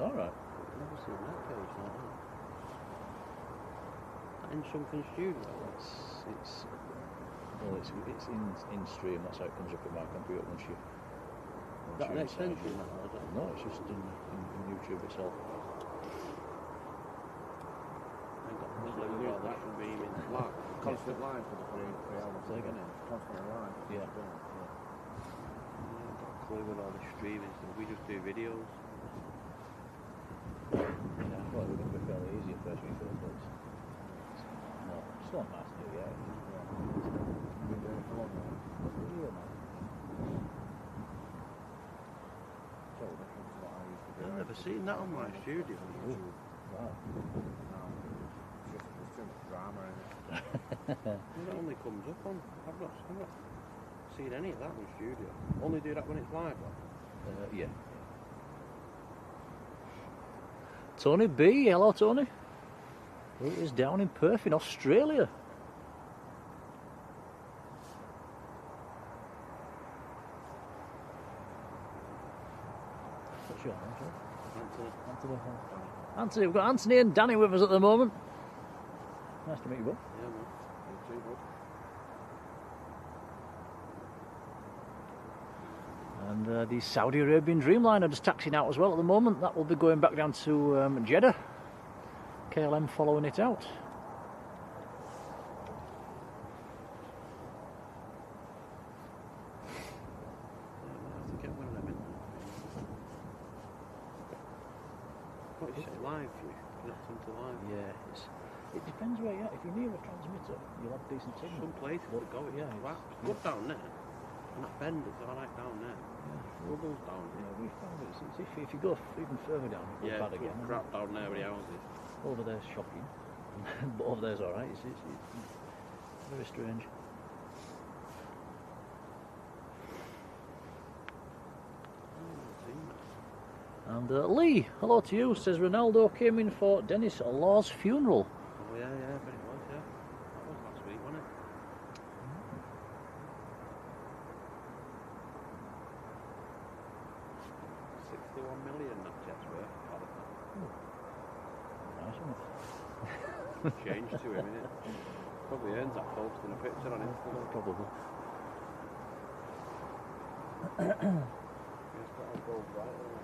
[SPEAKER 1] All right.
[SPEAKER 3] I've never seen that page like that. That in something studio.
[SPEAKER 1] It's in stream. That's how it comes up in my computer once you.
[SPEAKER 3] Is that an extension?
[SPEAKER 1] No, it's just in YouTube itself.
[SPEAKER 3] That should be in live.
[SPEAKER 4] Constant line for the 3 hours.
[SPEAKER 1] Say again?
[SPEAKER 4] Constant line.
[SPEAKER 1] Yeah.
[SPEAKER 3] I've got a clue with all the streaming stuff. We just do videos.
[SPEAKER 1] Yeah, I thought it was going to be fairly easy at first when you first looked. No, it's not nice to do, yeah.
[SPEAKER 4] Been doing it for long now.
[SPEAKER 1] Yeah, man.
[SPEAKER 4] So different to what I used to do.
[SPEAKER 3] I've never seen that on my studio.
[SPEAKER 1] Wow.
[SPEAKER 4] No, it's too much drama in it.
[SPEAKER 3] It only comes up on. I've not seen any of that in the studio. Only do that when it's live, though.
[SPEAKER 1] Yeah. Tony B, hello Tony. He is down in Perth in Australia. What's your name, Anthony. Anthony, we've got Anthony and Danny with us at the moment. Nice to meet you, bud.
[SPEAKER 3] Yeah, man.
[SPEAKER 4] You too, bud.
[SPEAKER 1] And the Saudi Arabian Dreamliner just taxiing out as well at the moment. That will be going back down to Jeddah. KLM following it out.
[SPEAKER 3] I have to get one of them in. What is it, live view? Connect them to live.
[SPEAKER 1] Yeah, it depends where you're at. If you're near a transmitter, you'll have decent signal.
[SPEAKER 3] Some places to go,
[SPEAKER 1] Yeah,
[SPEAKER 3] it's
[SPEAKER 1] it's-
[SPEAKER 3] it's good down there. And that bend is alright down there. Rubble's down
[SPEAKER 1] Yeah,
[SPEAKER 3] here.
[SPEAKER 1] we found it's if you go even further down, it goes
[SPEAKER 3] Yeah,
[SPEAKER 1] bad
[SPEAKER 3] it's
[SPEAKER 1] again.
[SPEAKER 3] crap down there with the houses.
[SPEAKER 1] Over there's shopping, but over there's alright. It's very strange. And Lee, hello to you, says Ronaldo came in for Dennis Law's funeral.
[SPEAKER 3] Oh yeah, yeah, but it was, yeah. That was last week, wasn't it? 61 million that jet's worth.
[SPEAKER 1] Nice one.
[SPEAKER 3] Change to him, innit? Probably earns that posting a picture on Instagram.
[SPEAKER 1] Probably.
[SPEAKER 3] He's got a gold right on it.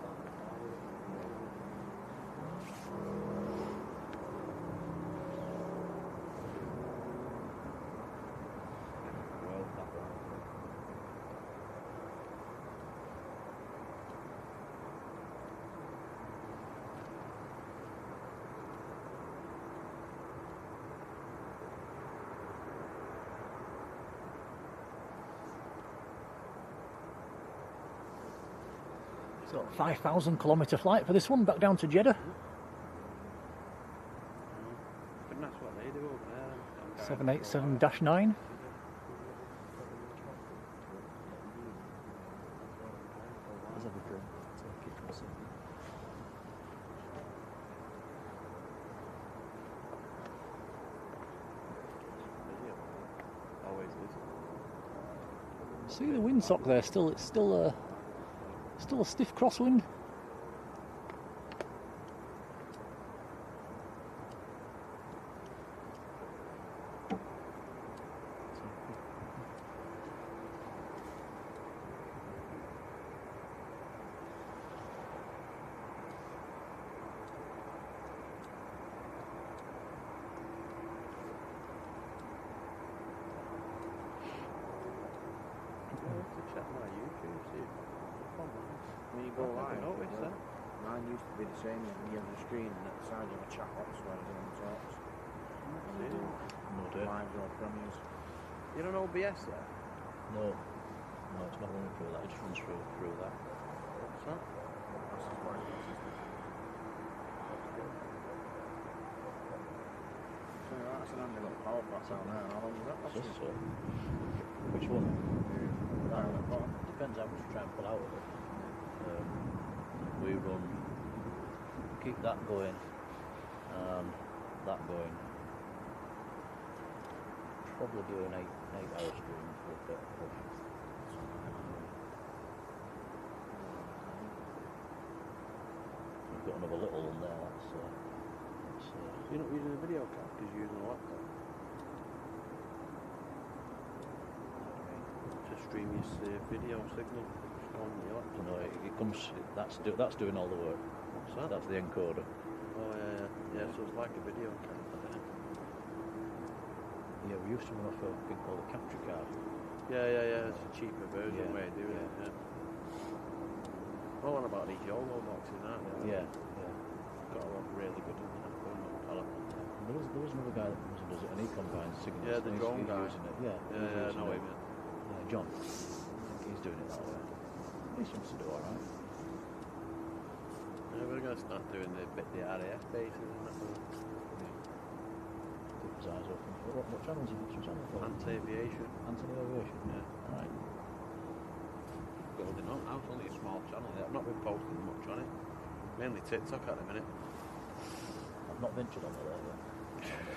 [SPEAKER 1] So 5,000-kilometre flight for this one, back down to Jeddah.
[SPEAKER 3] And that's what they do over there.
[SPEAKER 1] 787-9.
[SPEAKER 2] Let's have a drink.
[SPEAKER 3] Always is.
[SPEAKER 1] See the windsock there? It's still a stiff crosswind.
[SPEAKER 3] Check my YouTube, see if
[SPEAKER 4] When you go live,
[SPEAKER 3] notice that.
[SPEAKER 4] mine used to be the same. You have the screen and at the side you have a chat box where everyone talks. And you do lives or premieres.
[SPEAKER 3] You don't know BS there?
[SPEAKER 1] No, it's not running through that. It just runs through that.
[SPEAKER 3] What's that?
[SPEAKER 4] That's his wife, that's his thing. So that's an handy little power pack down there. How long is that?
[SPEAKER 1] Just which one?
[SPEAKER 4] Right at the bottom.
[SPEAKER 1] Depends how much you try and pull out of it. We run, keep that going and that going. Probably do an 8-hour stream for a bit of push. We've got another little one there.
[SPEAKER 3] You're not using a video card because you're using a laptop. To stream your video signal on your laptop.
[SPEAKER 1] No, it comes. That's doing all the work.
[SPEAKER 3] What's that?
[SPEAKER 1] That's the encoder.
[SPEAKER 3] Oh yeah. So it's like a video card, isn't it?
[SPEAKER 1] Yeah, we used to run off a thing called a capture card.
[SPEAKER 3] Yeah. It's a cheaper version
[SPEAKER 1] Yeah,
[SPEAKER 3] way of doing it. Yeah. Oh, what about these YOLO boxes, aren't they?
[SPEAKER 1] Yeah.
[SPEAKER 3] Got a lot really good in that.
[SPEAKER 1] There was another guy that comes and does it, and he combines signals.
[SPEAKER 3] Yeah, the
[SPEAKER 1] and
[SPEAKER 3] drone
[SPEAKER 1] he's
[SPEAKER 3] guy.
[SPEAKER 1] using it. Yeah,
[SPEAKER 3] Yeah, I
[SPEAKER 1] using
[SPEAKER 3] know
[SPEAKER 1] it.
[SPEAKER 3] him.
[SPEAKER 1] Yeah, John. I think he's doing it that way. He seems to do alright.
[SPEAKER 3] Yeah, we're going to start doing the RAF bases and that.
[SPEAKER 1] Keep his eyes open. What channels? What's your channel for?
[SPEAKER 3] Anti-aviation.
[SPEAKER 1] Anti-aviation.
[SPEAKER 3] Yeah.
[SPEAKER 1] Alright.
[SPEAKER 3] Building up now, it's only a small channel. I've not been posting much on it. Mainly TikTok at the minute.
[SPEAKER 1] I've not ventured on there yet.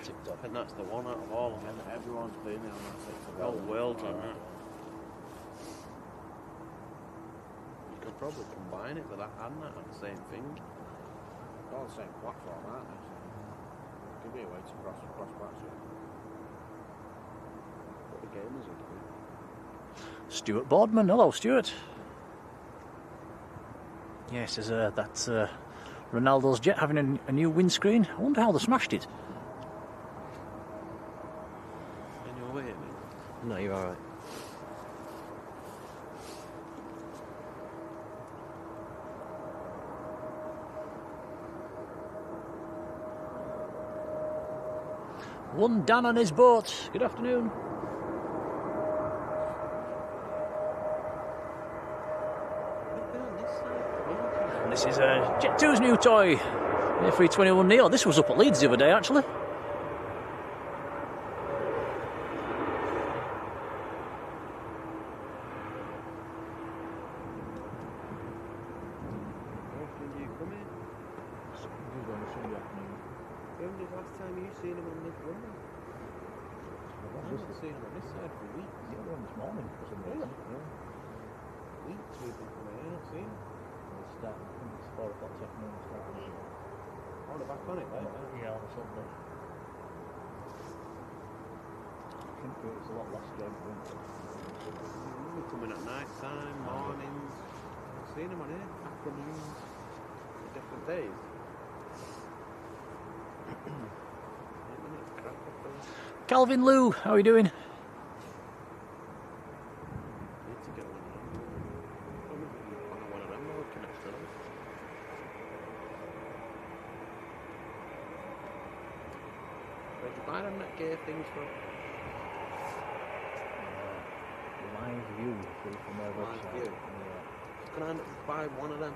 [SPEAKER 1] TikTok.
[SPEAKER 3] And that's the one out of all of them.
[SPEAKER 4] And everyone's doing it on that TikTok.
[SPEAKER 3] The whole world's on that. You could probably combine it with that and that on the same thing.
[SPEAKER 4] They're all the same platform, aren't they? So it could be a way to cross patch it.
[SPEAKER 3] What the gamers are doing.
[SPEAKER 1] Stuart Boardman. Hello, Stuart. Yes, that's Ronaldo's jet having a new windscreen. I wonder how they smashed it.
[SPEAKER 3] In your way, mate.
[SPEAKER 2] No, you're alright.
[SPEAKER 1] One Dan on his boat. Good afternoon. And this is Jet2's new toy, A321neo. This was up at Leeds the other day, actually.
[SPEAKER 3] When was the last time you seen him on this runway? I haven't seen him on this side for weeks.
[SPEAKER 1] Yeah, we're on this morning for some reason. Yeah.
[SPEAKER 3] Weeks we've been coming in, I've seen him.
[SPEAKER 1] We'll start, I think it's 4 o'clock this afternoon. We'll start on it.
[SPEAKER 3] Oh, they're back on it, right?
[SPEAKER 1] Yeah, on a Sunday. I think it's a lot less going for winter.
[SPEAKER 3] We're coming at night time, mornings. I've seen him on here, afternoons, different days.
[SPEAKER 1] Calvin Lou, how are you doing?
[SPEAKER 3] Need to get one of them looking at stuff. Where'd you buy them that gear things from?
[SPEAKER 1] Live view from their
[SPEAKER 3] Live
[SPEAKER 1] website.
[SPEAKER 3] view.
[SPEAKER 1] Yeah.
[SPEAKER 3] can I buy one of them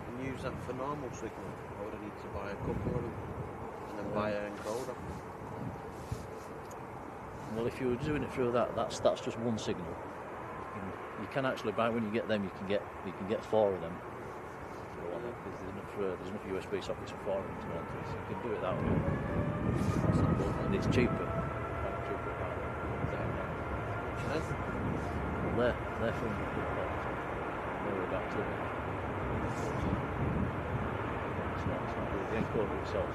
[SPEAKER 3] and use that for normal signal? Or would I need to buy a couple of them and then buy an encoder?
[SPEAKER 1] Well, if you were doing it through that's just one signal. You can actually buy, when you get them, you can get 4 of them. Because there's enough USB sockets for 4 of them to mount it, so you can do it that way. And it's cheaper. Well, they're from they're about 2. It's not good. The encoder itself.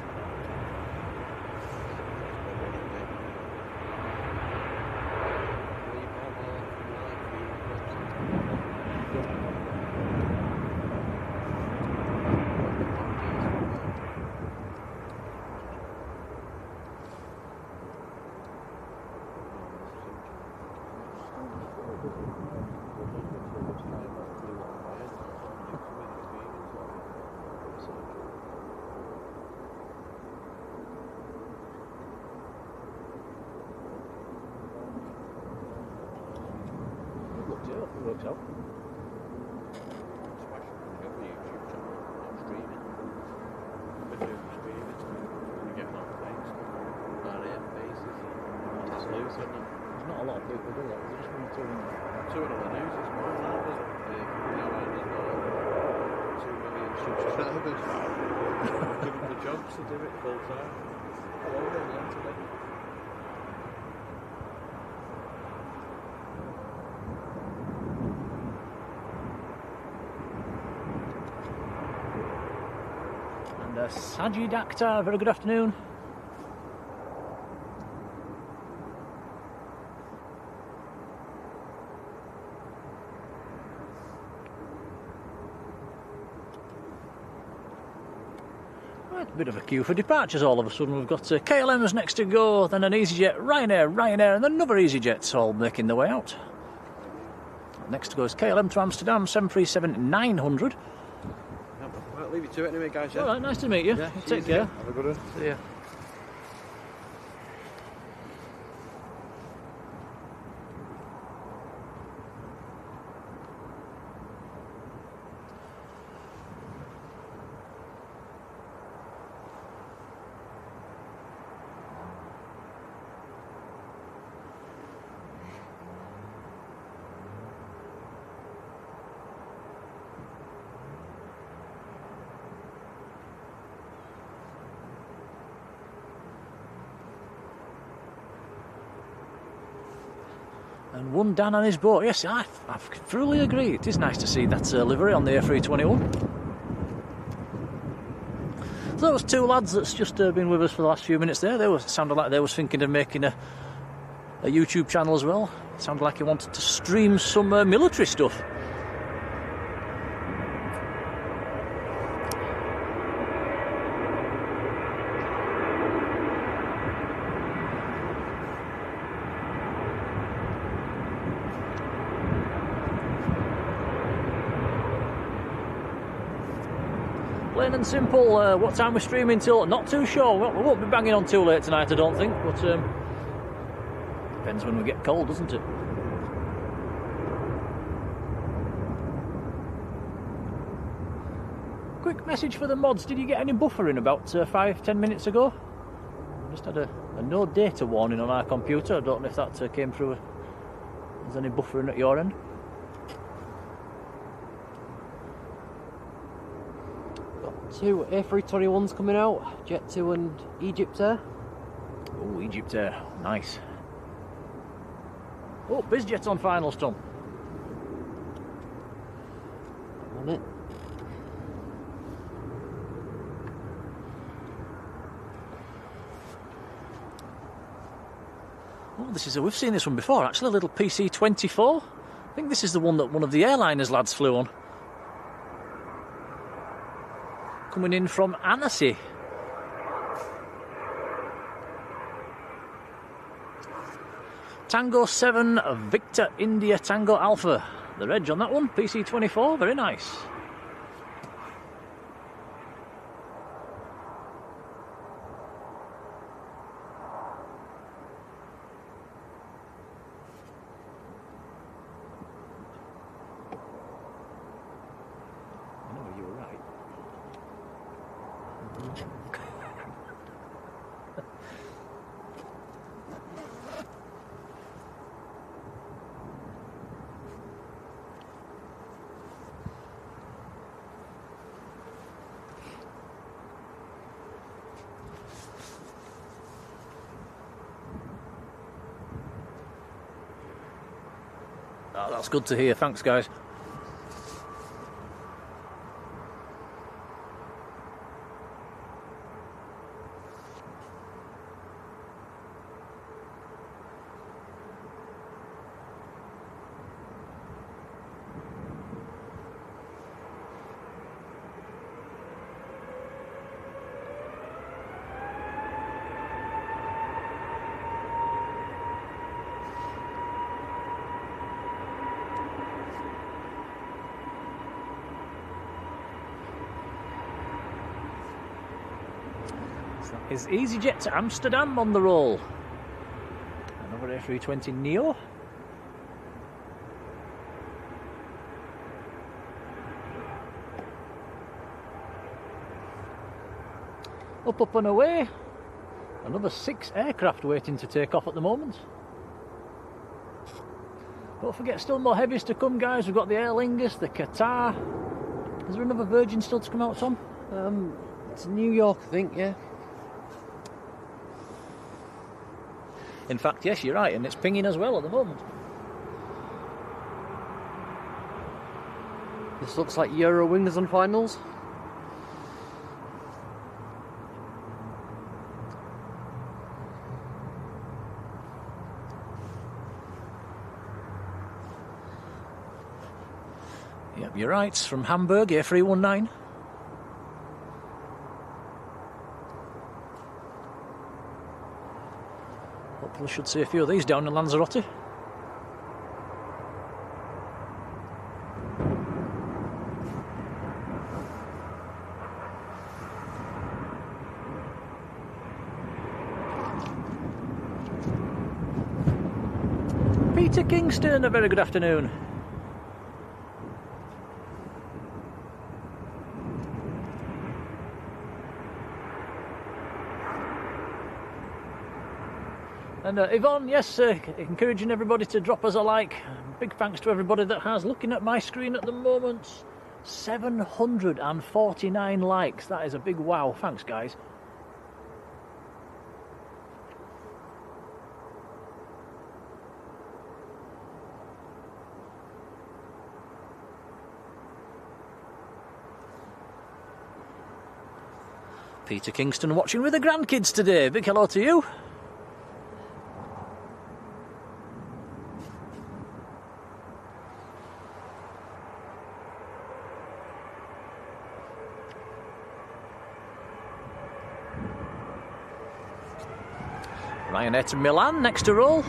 [SPEAKER 1] It works out. There's not a lot of people do that. There's just 1 or 2 in there.
[SPEAKER 3] 2 on the news this morning, does it? There's 2 million subscribers. Give them the jobs to do it full time. How old are they today?
[SPEAKER 1] Sajid Akhtar, very good afternoon. Right, a bit of a queue for departures all of a sudden. We've got KLM's next to go, then an EasyJet, Ryanair, and another EasyJet all making their way out. Next to go is KLM to Amsterdam, 737-900.
[SPEAKER 3] I'll leave you to it anyway, guys. Yeah?
[SPEAKER 1] All right, nice to meet you.
[SPEAKER 3] Yeah,
[SPEAKER 1] Take care.
[SPEAKER 3] Have a good one.
[SPEAKER 1] See ya. And one Dan on his boat. Yes, I fully agree. It is nice to see that livery on the A321. So those 2 lads that's just been with us for the last few minutes there, sounded like they was thinking of making a YouTube channel as well. Sounded like he wanted to stream some military stuff. Plain and simple. What time we're streaming till? Not too sure. Well, we won't be banging on too late tonight, I don't think. But depends when we get cold, doesn't it? Quick message for the mods. Did you get any buffering about 5-10 minutes ago? Just had a no data warning on our computer. I don't know if that came through. Is there any buffering at your end?
[SPEAKER 2] Got 2 A321s coming out, Jet 2 and Egyptair.
[SPEAKER 1] Oh, Egyptair, nice. Oh, bizjets on finals, Tom.
[SPEAKER 2] On it.
[SPEAKER 1] Oh, this is we've seen this one before, actually, a little PC-24. I think this is the one that one of the airliners lads flew on. Coming in from Annecy. Tango 7, Victor India Tango Alpha. The reg on that one, PC-24, very nice. Oh, that's good to hear. Thanks, guys. Is EasyJet to Amsterdam on the roll. Another A320 Neo. Up and away. Another 6 aircraft waiting to take off at the moment. Don't forget, still more heavies to come, guys. We've got the Aer Lingus, the Qatar. Is there another Virgin still to come out, Tom?
[SPEAKER 2] It's New York, I think, yeah.
[SPEAKER 1] In fact, yes, you're right, and it's pinging as well at the moment.
[SPEAKER 2] This looks like Euro Wingers on finals.
[SPEAKER 1] Yep, you're right, it's from Hamburg, A319. Hopefully should see a few of these down in Lanzarote. Peter Kingston, a very good afternoon. And Yvonne, yes, encouraging everybody to drop us a like. Big thanks to everybody that has. Looking at my screen at the moment, 749 likes. That is a big wow. Thanks, guys. Peter Kingston watching with the grandkids today. Big hello to you. Ryanair to Milan, next to roll.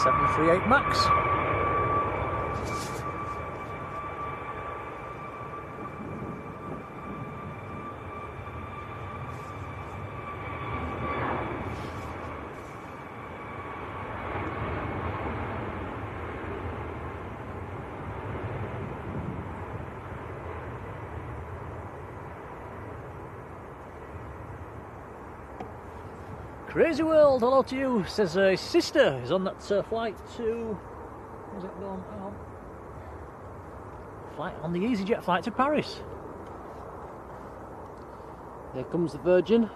[SPEAKER 1] 738 max. Crazy World, hello to you. Says his sister is on that flight to... Where's it going? Hang on. Flight on the EasyJet flight to Paris.
[SPEAKER 2] Here comes the Virgin.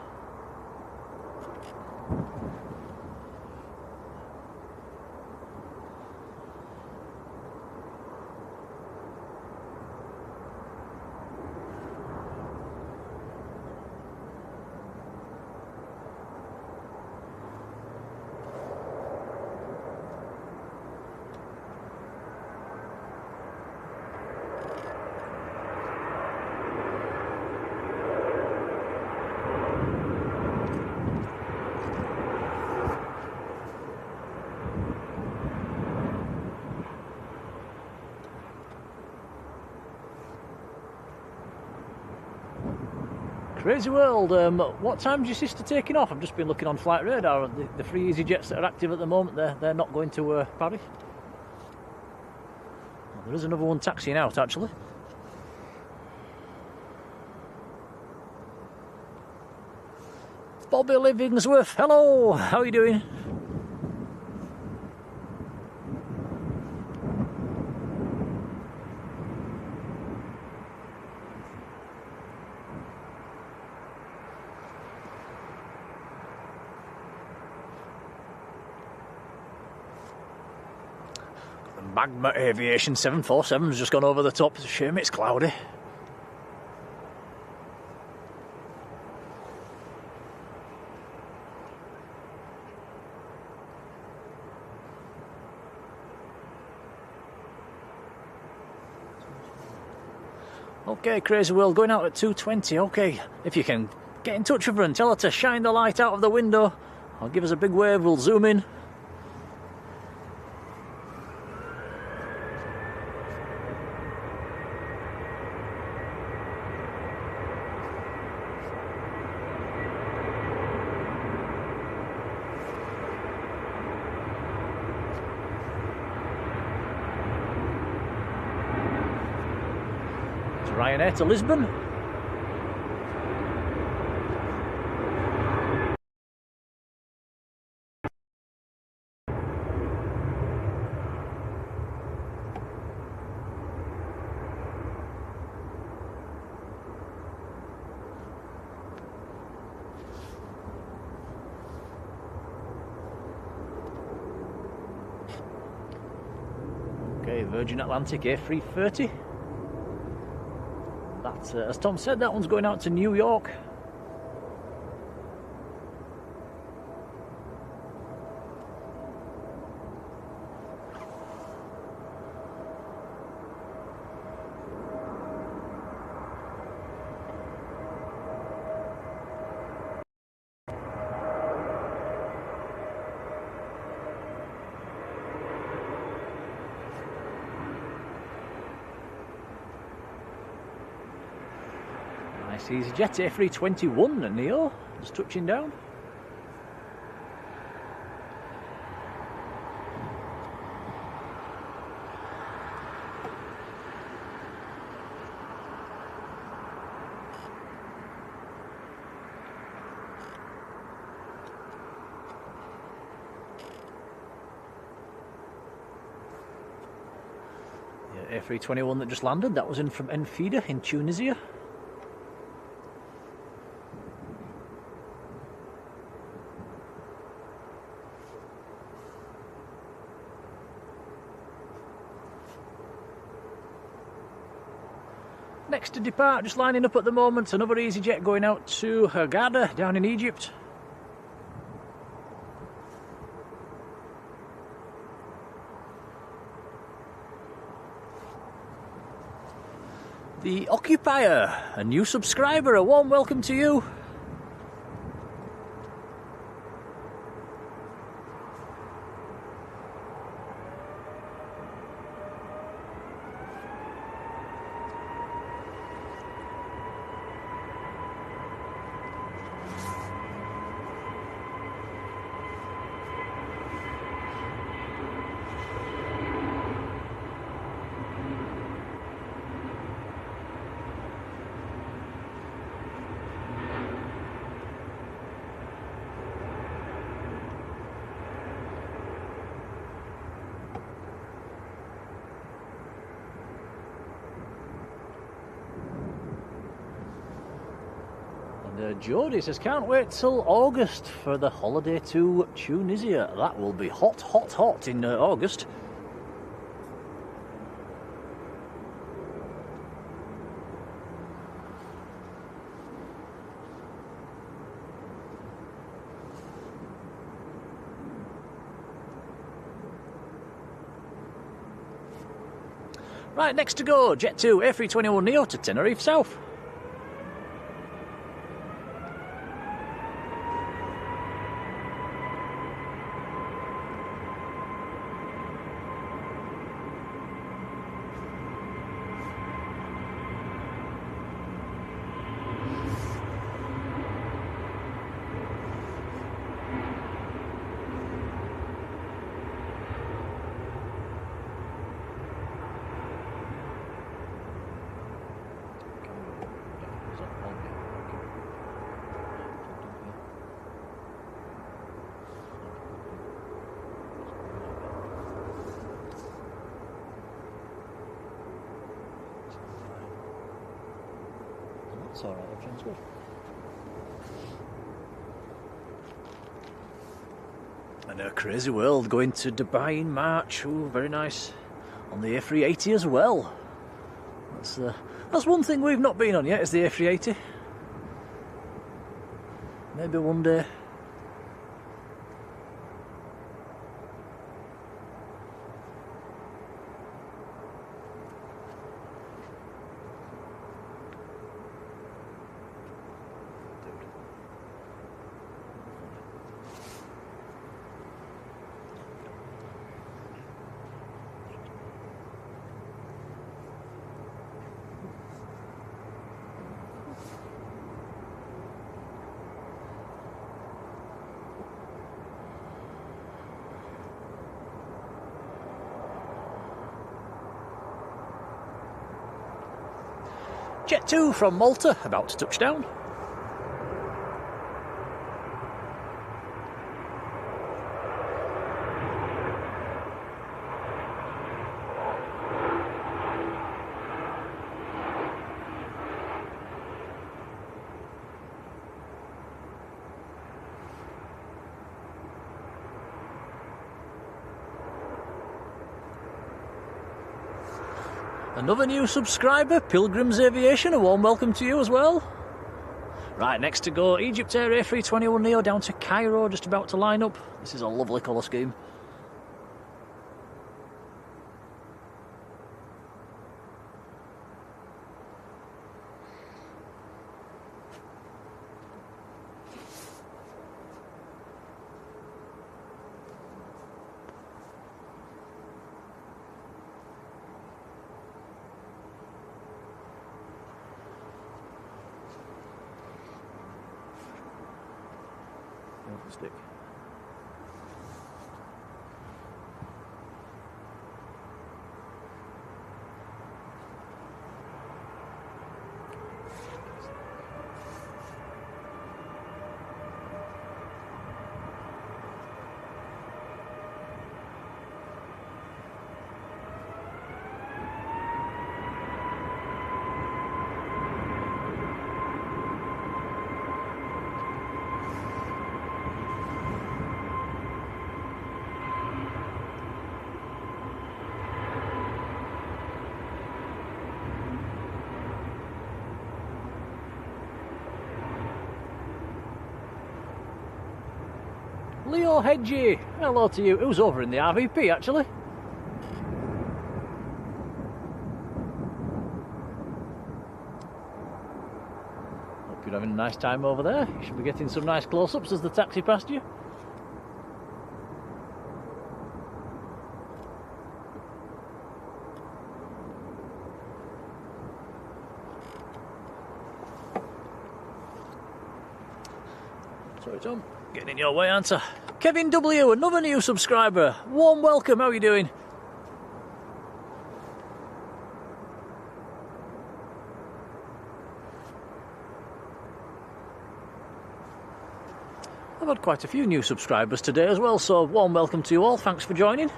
[SPEAKER 1] Crazy World, what time's your sister taking off? I've just been looking on Flight Radar. The free EasyJets that are active at the moment, they're not going to Paris. Well, there is another one taxiing out, actually. Bobby Livingsworth, hello, how are you doing? The Magma Aviation 747's just gone over the top. It's a shame it's cloudy. Okay, Crazy World, going out at 2:20. Okay, if you can get in touch with her and tell her to shine the light out of the window, or give us a big wave, we'll zoom in. Ryanair to Lisbon. Okay, Virgin Atlantic A330. As Tom said, that one's going out to New York. EasyJet A321 and Neo just touching down. Yeah, A321 that just landed, that was in from Enfida in Tunisia. Next to depart, just lining up at the moment, another EasyJet going out to Hurghada down in Egypt. The Occupier, a new subscriber, a warm welcome to you. Jody says, can't wait till August for the holiday to Tunisia. That will be hot, hot, hot in August. Right, next to go, Jet2 A321 Neo to Tenerife South.
[SPEAKER 2] It's alright, everything's good.
[SPEAKER 1] And a crazy world going to Dubai in March. Ooh, very nice. On the A380 as well. That's one thing we've not been on yet, is the A380. Maybe one day. Jet 2 from Malta, about to touch down. Another new subscriber, Pilgrims Aviation, a warm welcome to you as well. Right, next to go, Egyptair A321neo down to Cairo, just about to line up. This is a lovely colour scheme. Stick. Leo Hedgie, hello to you. Who's over in the RVP actually? Hope you're having a nice time over there. You should be getting some nice close-ups as the taxi passed you. Sorry Tom, getting in your way, answer. Kevin W, another new subscriber. Warm welcome, how are you doing? I've had quite a few new subscribers today as well, so warm welcome to you all. Thanks for joining.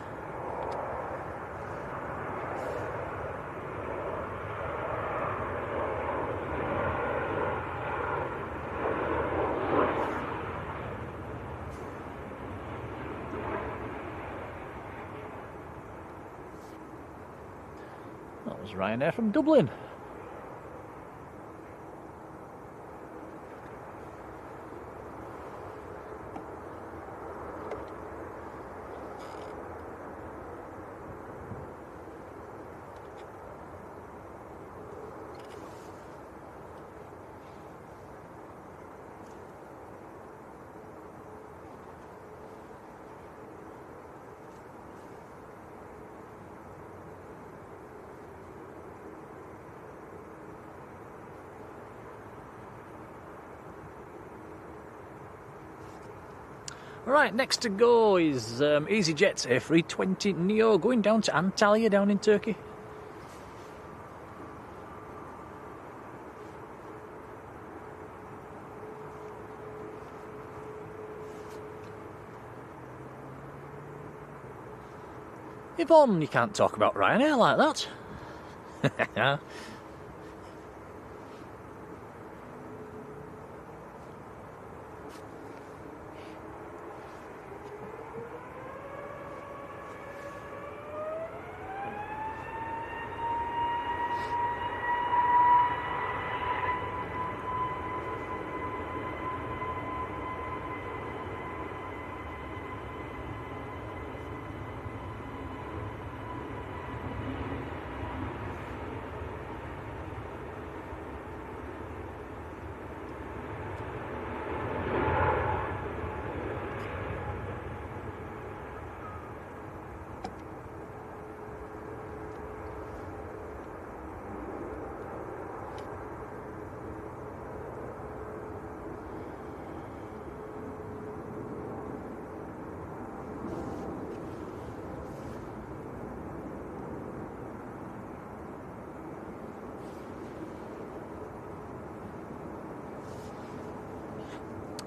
[SPEAKER 1] That was Ryanair from Dublin. Right, next to go is EasyJet's A320 Neo going down to Antalya down in Turkey. Yvonne, you can't talk about Ryanair like that.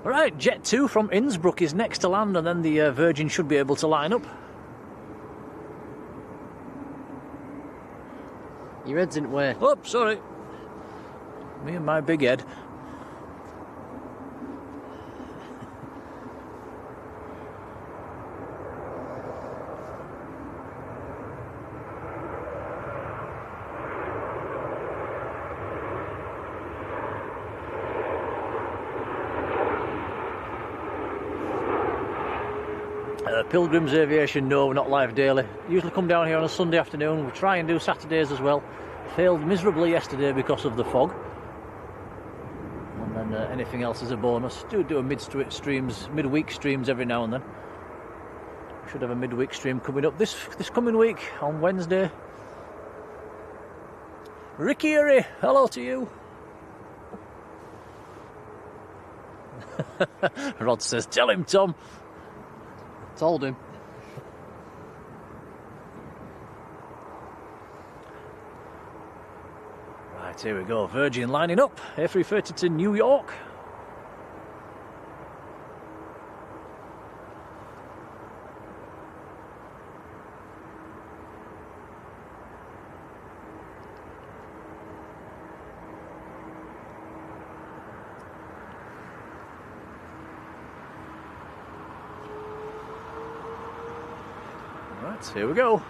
[SPEAKER 1] Right, Jet 2 from Innsbruck is next to land, and then the Virgin should be able to line up.
[SPEAKER 2] Your head's in the way.
[SPEAKER 1] Oh, sorry. Me and my big head. Pilgrims Aviation, no, we're not live daily. Usually come down here on a Sunday afternoon. We try and do Saturdays as well. Failed miserably yesterday because of the fog. And then anything else is a bonus. Do a midweek streams every now and then. Should have a midweek stream coming up this coming week on Wednesday. Ricky Urry, hello to you. Rod says, tell him, Tom.
[SPEAKER 2] Told him.
[SPEAKER 1] Right, here we go. Virgin lining up. A350 to New York. Right, here we go.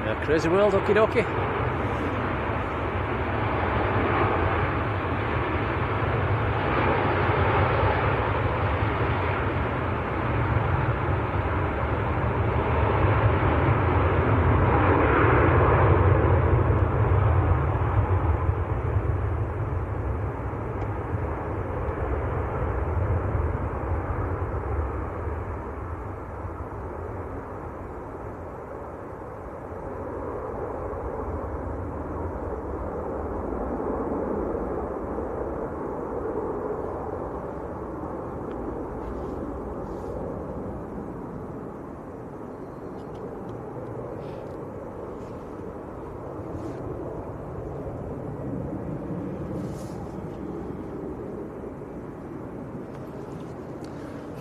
[SPEAKER 1] Yeah, crazy world, okie dokie.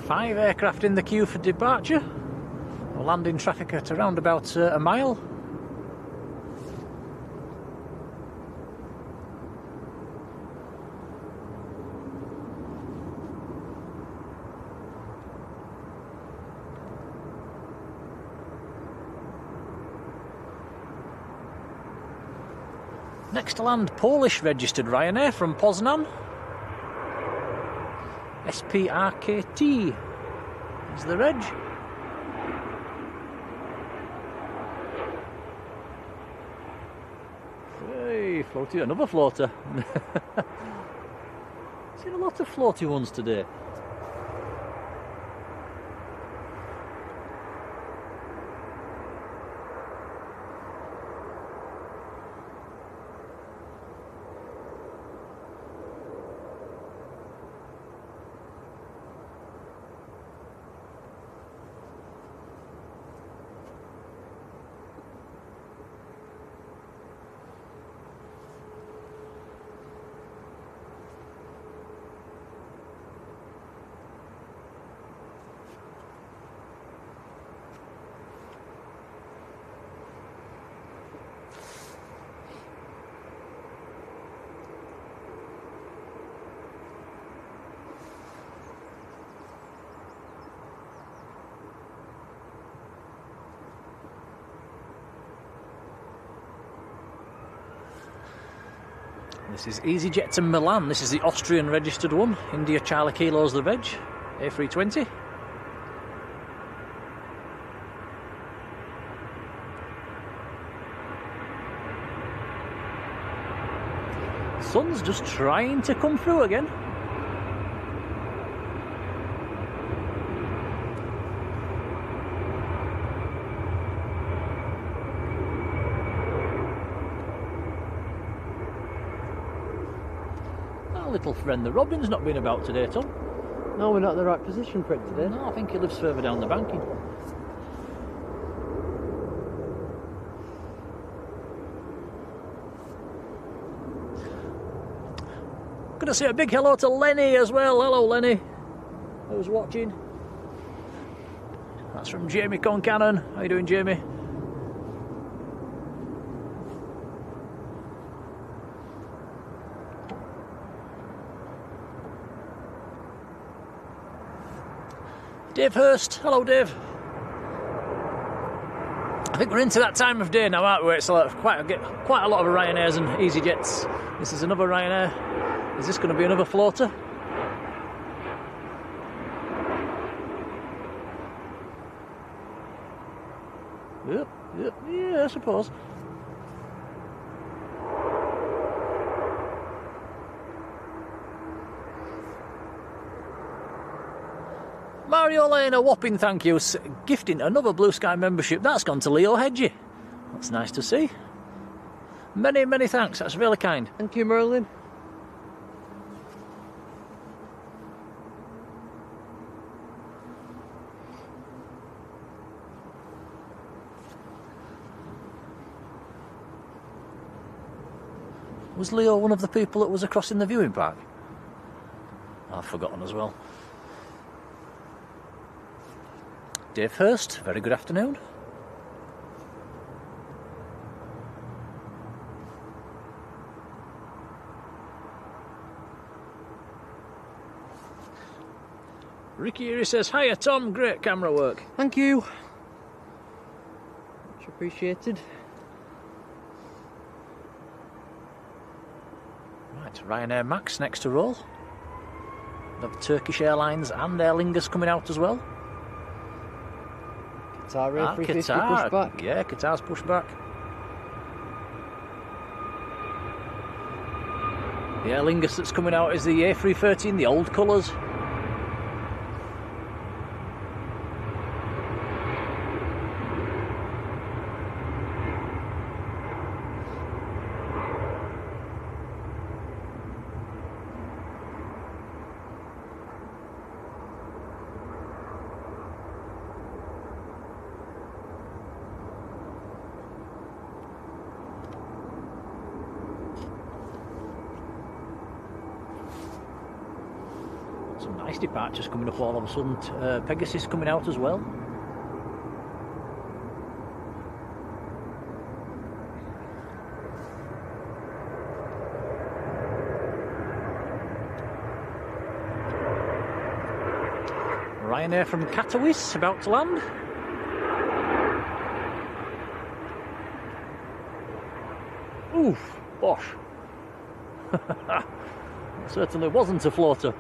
[SPEAKER 1] Five aircraft in the queue for departure. We're landing traffic at around about a mile. Next to land, Polish registered Ryanair from Poznan. SPRKT is the reg. Hey, floaty, another floater. Seen a lot of floaty ones today. This is EasyJet to Milan. This is the Austrian registered one. India Charlie Kilo's the veg. A320. Sun's just trying to come through again. little friend, the Robin's not been about today, Tom.
[SPEAKER 2] No, we're not in the right position for it today.
[SPEAKER 1] No, I think he lives further down the banking. Gonna say a big hello to Lenny as well. Hello, Lenny. Who's watching? That's from Jamie Concannon. How you doing, Jamie? Dave Hurst. Hello, Dave. I think we're into that time of day now, aren't we? It's quite a lot of Ryanairs and EasyJets. This is another Ryanair. Is this going to be another floater? Yep, yeah, I suppose. Marjolein, a whopping thank you, gifting another Blue Sky membership. That's gone to Leo Hedgie. That's nice to see. Many, many thanks. That's really kind.
[SPEAKER 2] Thank you, Marjolein.
[SPEAKER 1] Was Leo one of the people that was across in the viewing park? I've forgotten as well. Dave Hurst, very good afternoon. Ricky Erie says, hiya Tom, great camera work.
[SPEAKER 2] Thank you. Much appreciated.
[SPEAKER 1] Right, Ryanair Max next to roll. We have Turkish Airlines and Aer Lingus coming out as well.
[SPEAKER 2] Qatar A350
[SPEAKER 1] Qatar.
[SPEAKER 2] pushback.
[SPEAKER 1] Yeah, Qatar's pushback. The Aer Lingus that's coming out is the A330 in the old colours. Some nice departures coming up all of a sudden. Pegasus coming out as well. Ryanair from Katowice about to land. Oof, bosh. It certainly wasn't a floater.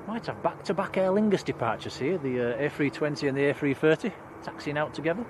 [SPEAKER 1] Might have back-to-back Aer Lingus departures here, the A320 and the A330 taxiing out together.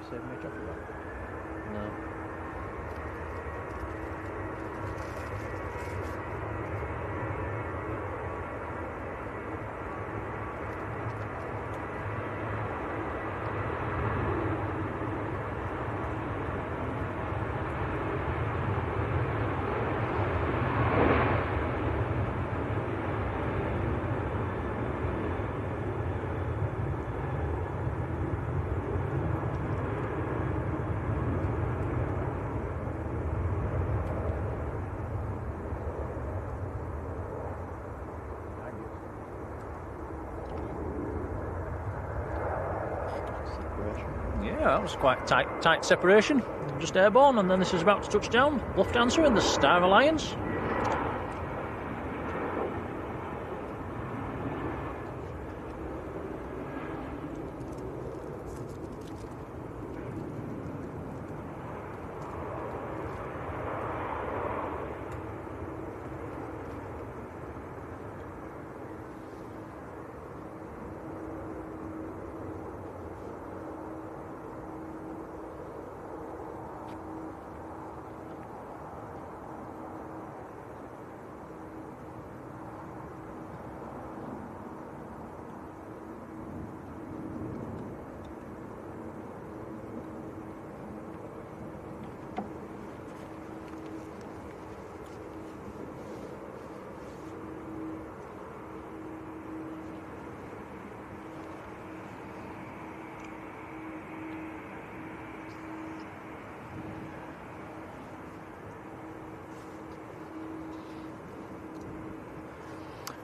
[SPEAKER 1] Save me a drop of that?
[SPEAKER 2] No.
[SPEAKER 1] Yeah, that was quite tight separation. Just airborne, and then this is about to touch down. Lufthansa and the Star Alliance.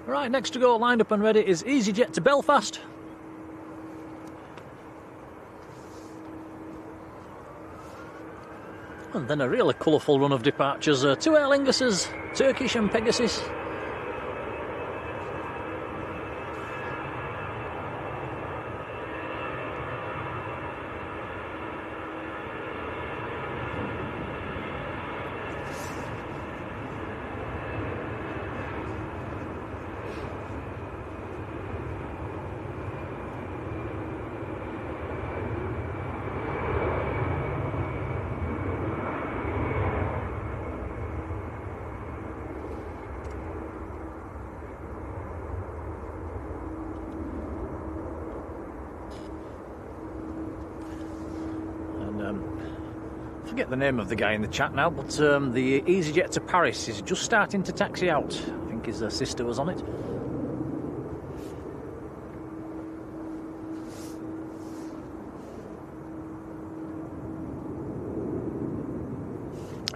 [SPEAKER 1] Right, next to go, lined up and ready, is EasyJet to Belfast. And then a really colourful run of departures. Two Aer Linguses, Turkish and Pegasus. I forget the name of the guy in the chat now, but the EasyJet to Paris is just starting to taxi out. I think his sister was on it.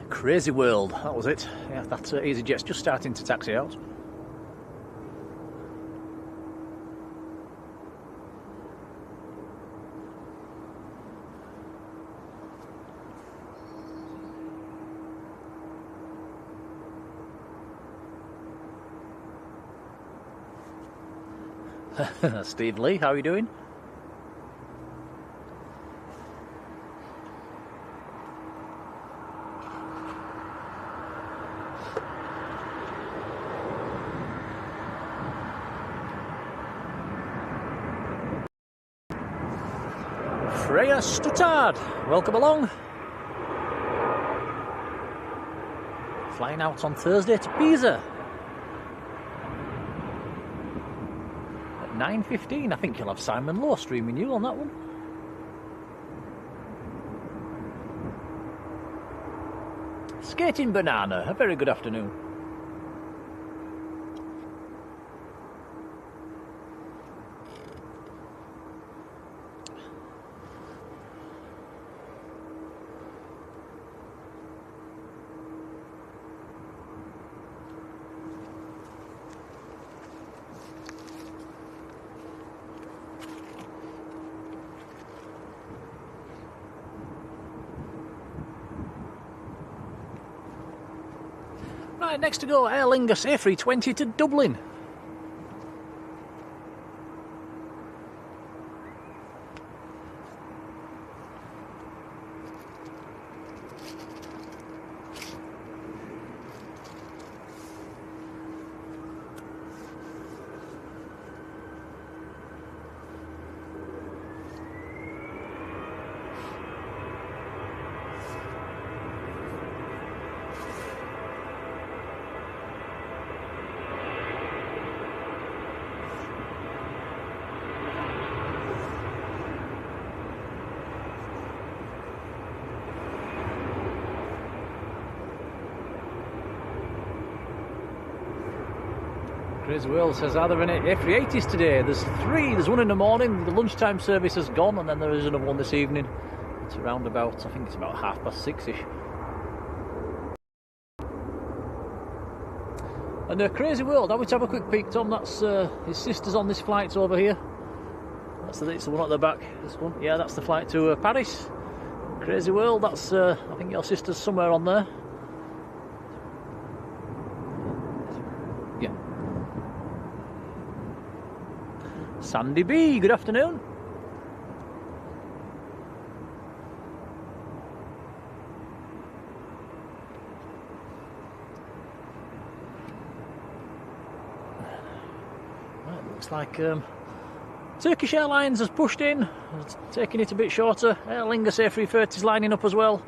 [SPEAKER 1] Crazy World, that was it. Yeah, that EasyJet's just starting to taxi out. Steve Lee, how are you doing? Freya Stuttard, welcome along. Flying out on Thursday to Pisa. 9:15, I think you'll have Simon Lowe streaming you on that one. Skating Banana, a very good afternoon. Right, next to go, Aer Lingus A320 to Dublin. Chris Will says, are there any A380s today? There's three. There's one in the morning, the lunchtime service has gone, and then there is another one this evening. It's around about, I think it's about 6:30-ish. And Crazy World, I would have a quick peek, Tom. That's his sister's on this flight over here. It's the one at the back.
[SPEAKER 2] This one?
[SPEAKER 1] Yeah, that's the flight to Paris. Crazy World. That's I think your sister's somewhere on there. Yeah. Sandy B, good afternoon. Right, looks like Turkish Airlines has pushed in, taking it a bit shorter. Aer Lingus A350 is lining up as well.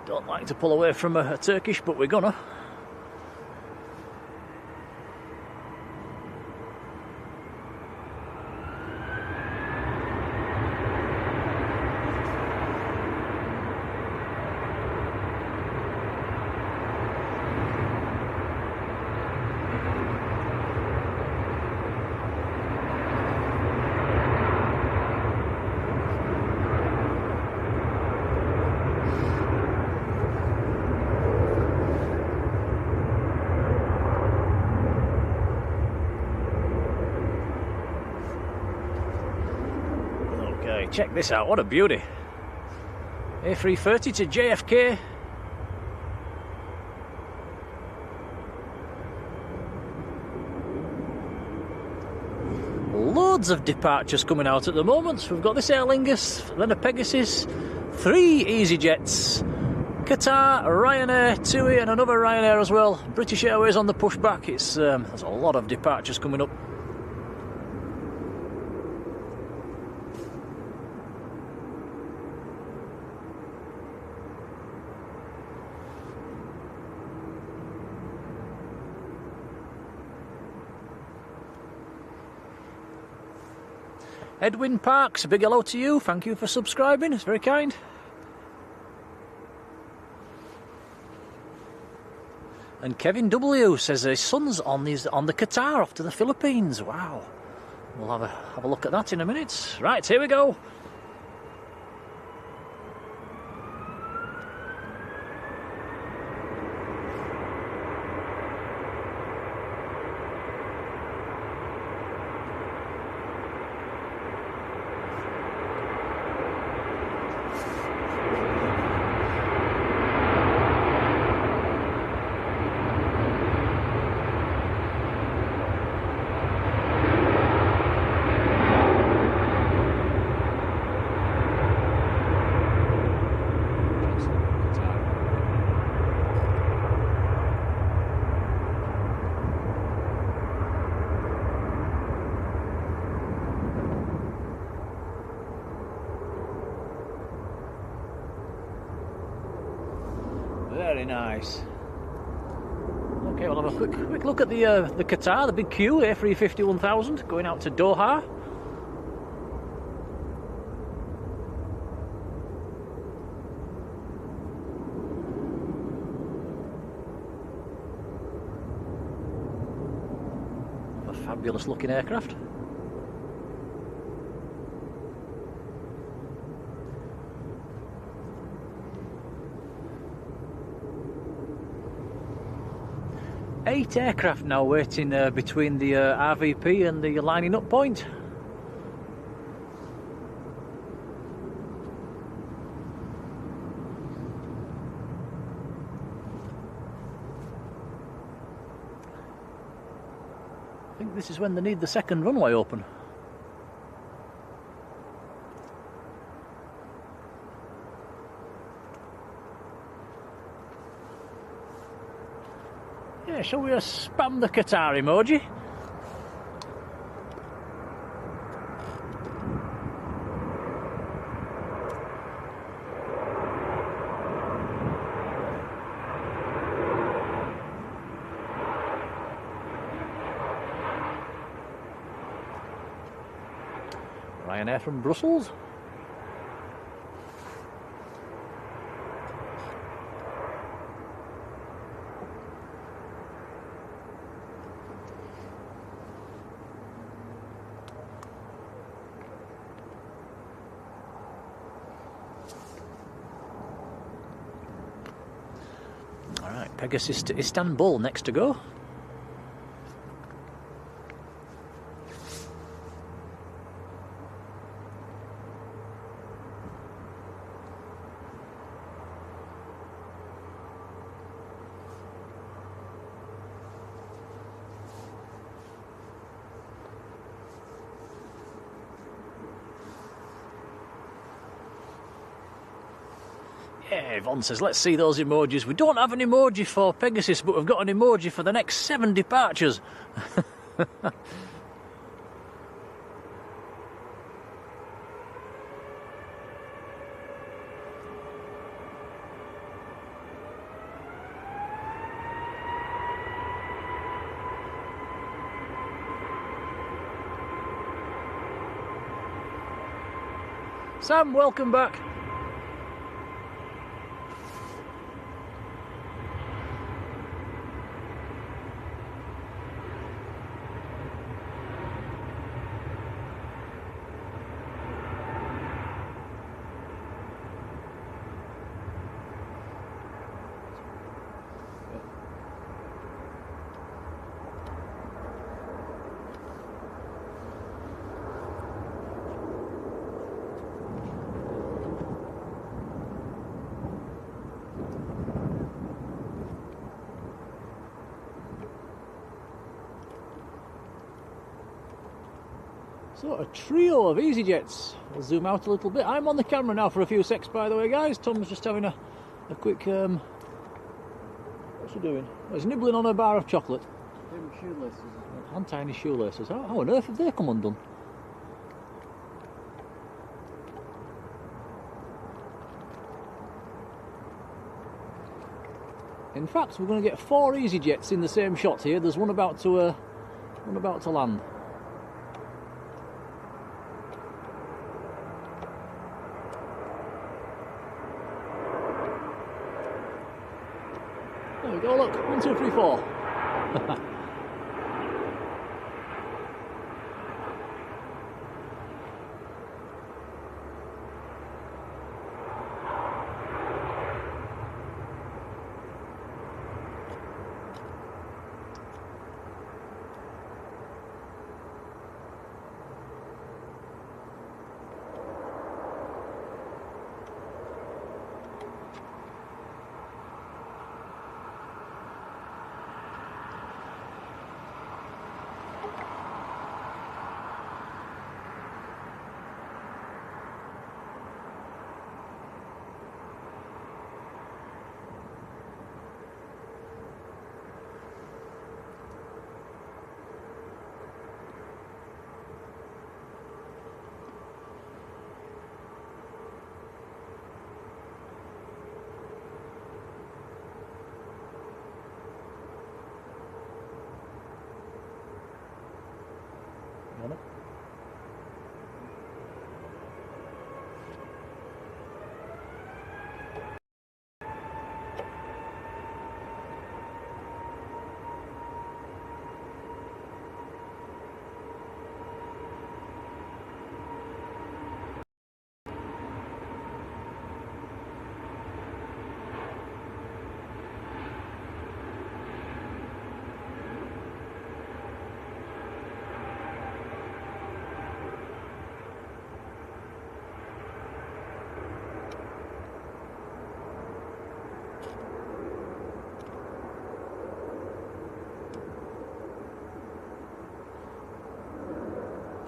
[SPEAKER 1] Don't like to pull away from a Turkish, but we're gonna. Check this out, what a beauty. A330 to JFK. Loads of departures coming out at the moment. We've got this Aer Lingus, then a Pegasus, 3 EasyJets, Qatar, Ryanair, Tui and another Ryanair as well. British Airways on the pushback. There's a lot of departures coming up. Edwin Parks, a big hello to you. Thank you for subscribing. It's very kind. And Kevin W says his son's on the Qatar off to the Philippines. Wow. We'll have a look at that in a minute. Right, here we go. Very nice. Okay, we'll have a quick look at the Qatar, the big Q, A350 1000, going out to Doha. A fabulous looking aircraft. Eight aircraft now waiting between the RVP and the lining up point. I think this is when they need the second runway open. Yeah, shall we spam the Qatar emoji? Ryanair from Brussels. Pegasus to Istanbul next to go. Yeah, Yvonne says, let's see those emojis. We don't have an emoji for Pegasus, but we've got an emoji for the next 7 departures. Sam, welcome back. So, a trio of EasyJets. I'll zoom out a little bit. I'm on the camera now for a few secs, by the way, guys. Tom's just having a quick... what's he doing? Oh, he's nibbling on a bar of chocolate.
[SPEAKER 2] Shoelaces.
[SPEAKER 1] Hand-tiny shoelaces. How on earth have they come undone? In fact, we're going to get 4 EasyJets in the same shot here. There's one about to land. There we go, look, 1, 2, 3, 4.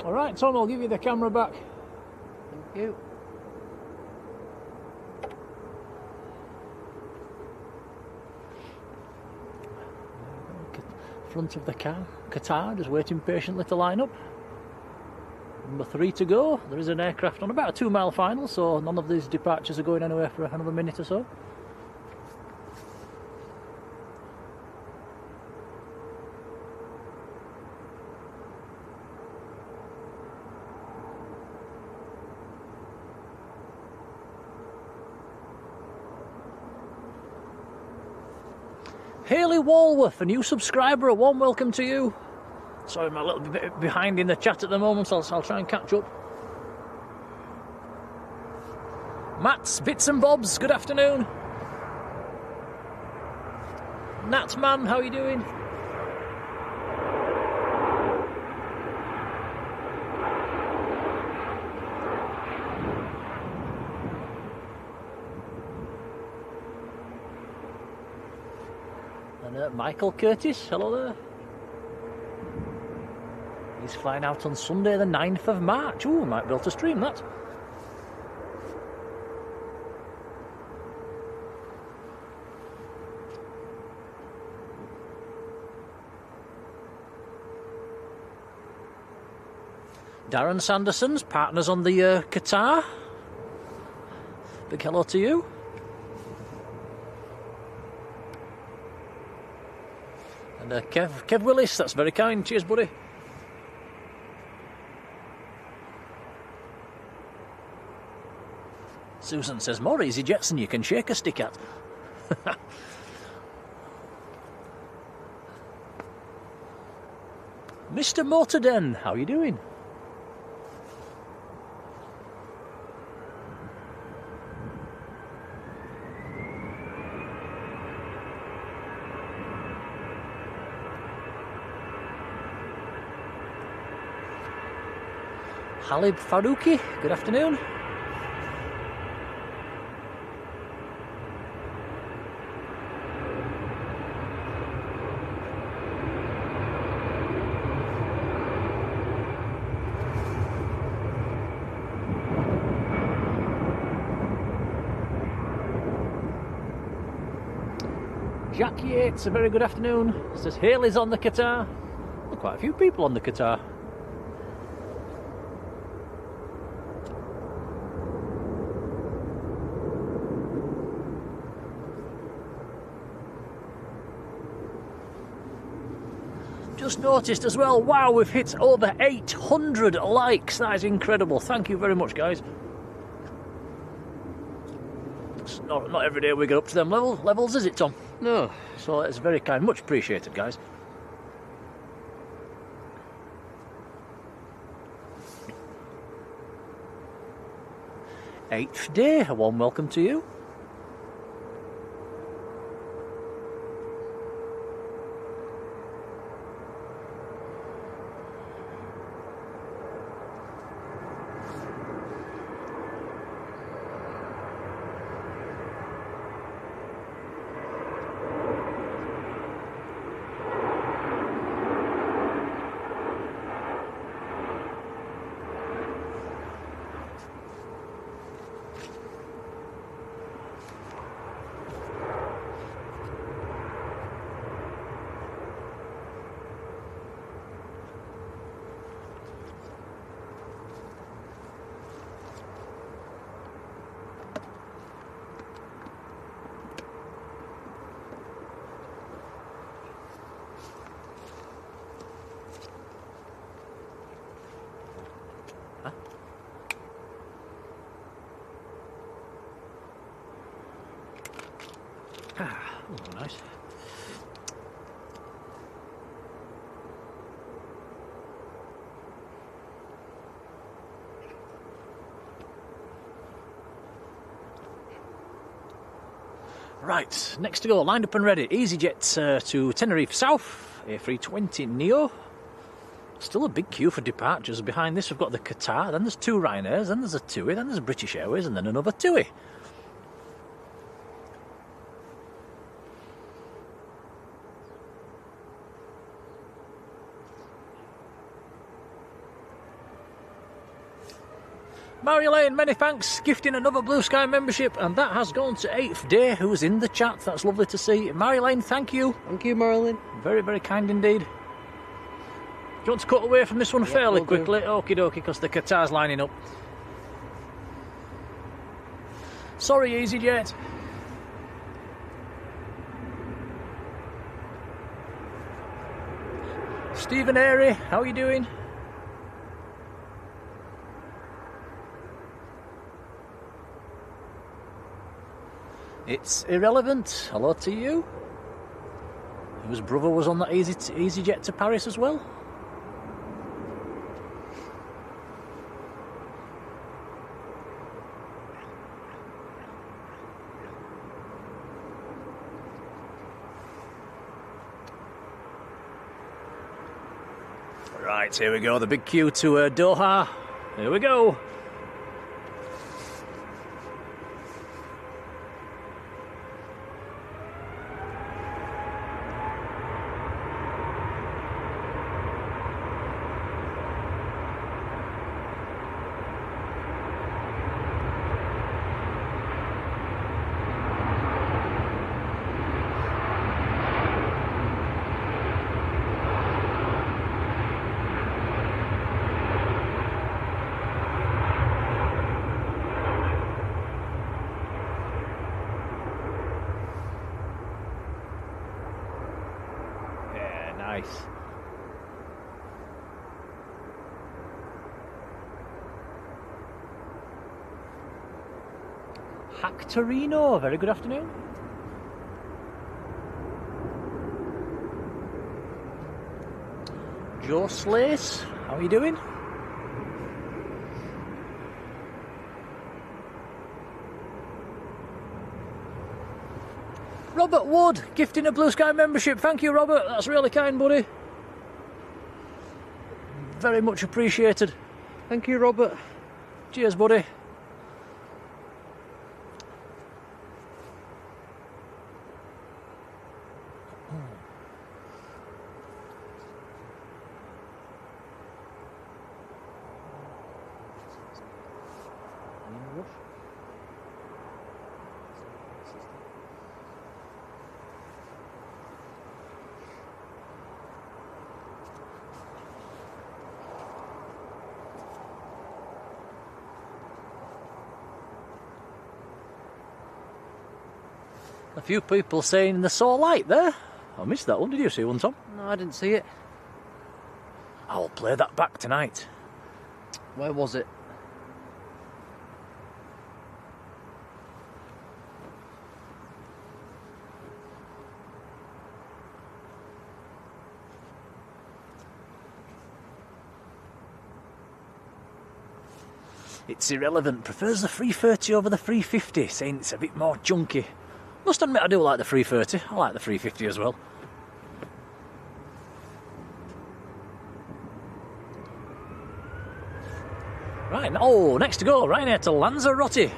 [SPEAKER 1] Alright, Tom, I'll give you the camera back.
[SPEAKER 2] Thank you.
[SPEAKER 1] Front of the car, Qatar, just waiting patiently to line up. Number 3 to go. There is an aircraft on about a 2-mile final, so none of these departures are going anywhere for another minute or so. Hayley Walworth, a new subscriber, a warm welcome to you. Sorry, I'm a little bit behind in the chat at the moment, so I'll try and catch up. Matt's Bits and Bobs, good afternoon. Nat man, how are you doing? And Michael Curtis, hello there. He's flying out on Sunday the 9th of March. Ooh, might be able to stream that. Darren Sanderson's partners on the Qatar. Big hello to you. And Kev Willis, that's very kind. Cheers, buddy. Susan says, more easy jets than you can shake a stick at. Mr. Motorden, how are you doing? Halib Farouki, good afternoon. Jack Yates, a very good afternoon. Says Haley's on the Qatar. Well, quite a few people on the Qatar. Just noticed as well, wow, we've hit over 800 likes. That is incredible. Thank you very much, guys. It's not every day we get up to them levels, is it, Tom?
[SPEAKER 2] No.
[SPEAKER 1] So it's very kind. Much appreciated, guys. Eighth day, a warm welcome to you. Oh, nice. Right, next to go, lined up and ready. EasyJet to Tenerife South, A320 Neo. Still a big queue for departures. Behind this we've got the Qatar, then there's two Ryanairs, then there's a Tui, then there's British Airways, and then another Tui. Marjolein, many thanks, gifting another Blue Sky membership, and that has gone to 8th Day, who's in the chat. That's lovely to see. Marjolein, thank you.
[SPEAKER 2] Thank you, Marjolein.
[SPEAKER 1] Very, very kind indeed. Do you want to cut away from this one fairly quickly? Okie dokie, because the Qatar's lining up. Sorry, EasyJet. Stephen Airy, how are you doing? It's irrelevant. Hello to you. Whose brother was on that EasyJet to Paris as well? Right, here we go, the big queue to Doha. Here we go. Nice. Hactorino, very good afternoon. Joe Slace, how are you doing? Robert Wood, gifting a Blue Sky membership. Thank you, Robert. That's really kind, buddy. Very much appreciated.
[SPEAKER 2] Thank you, Robert.
[SPEAKER 1] Cheers, buddy. A few people saying they saw light there. I missed that one. Did you see one, Tom?
[SPEAKER 2] No, I didn't see it.
[SPEAKER 1] I'll play that back tonight.
[SPEAKER 2] Where was it?
[SPEAKER 1] It's irrelevant. Prefers the 330 over the 350, saying it's a bit more chunky. Must admit I do like the 330. I like the 350 as well. Right, oh, next to go, Ryanair to Lanzarote.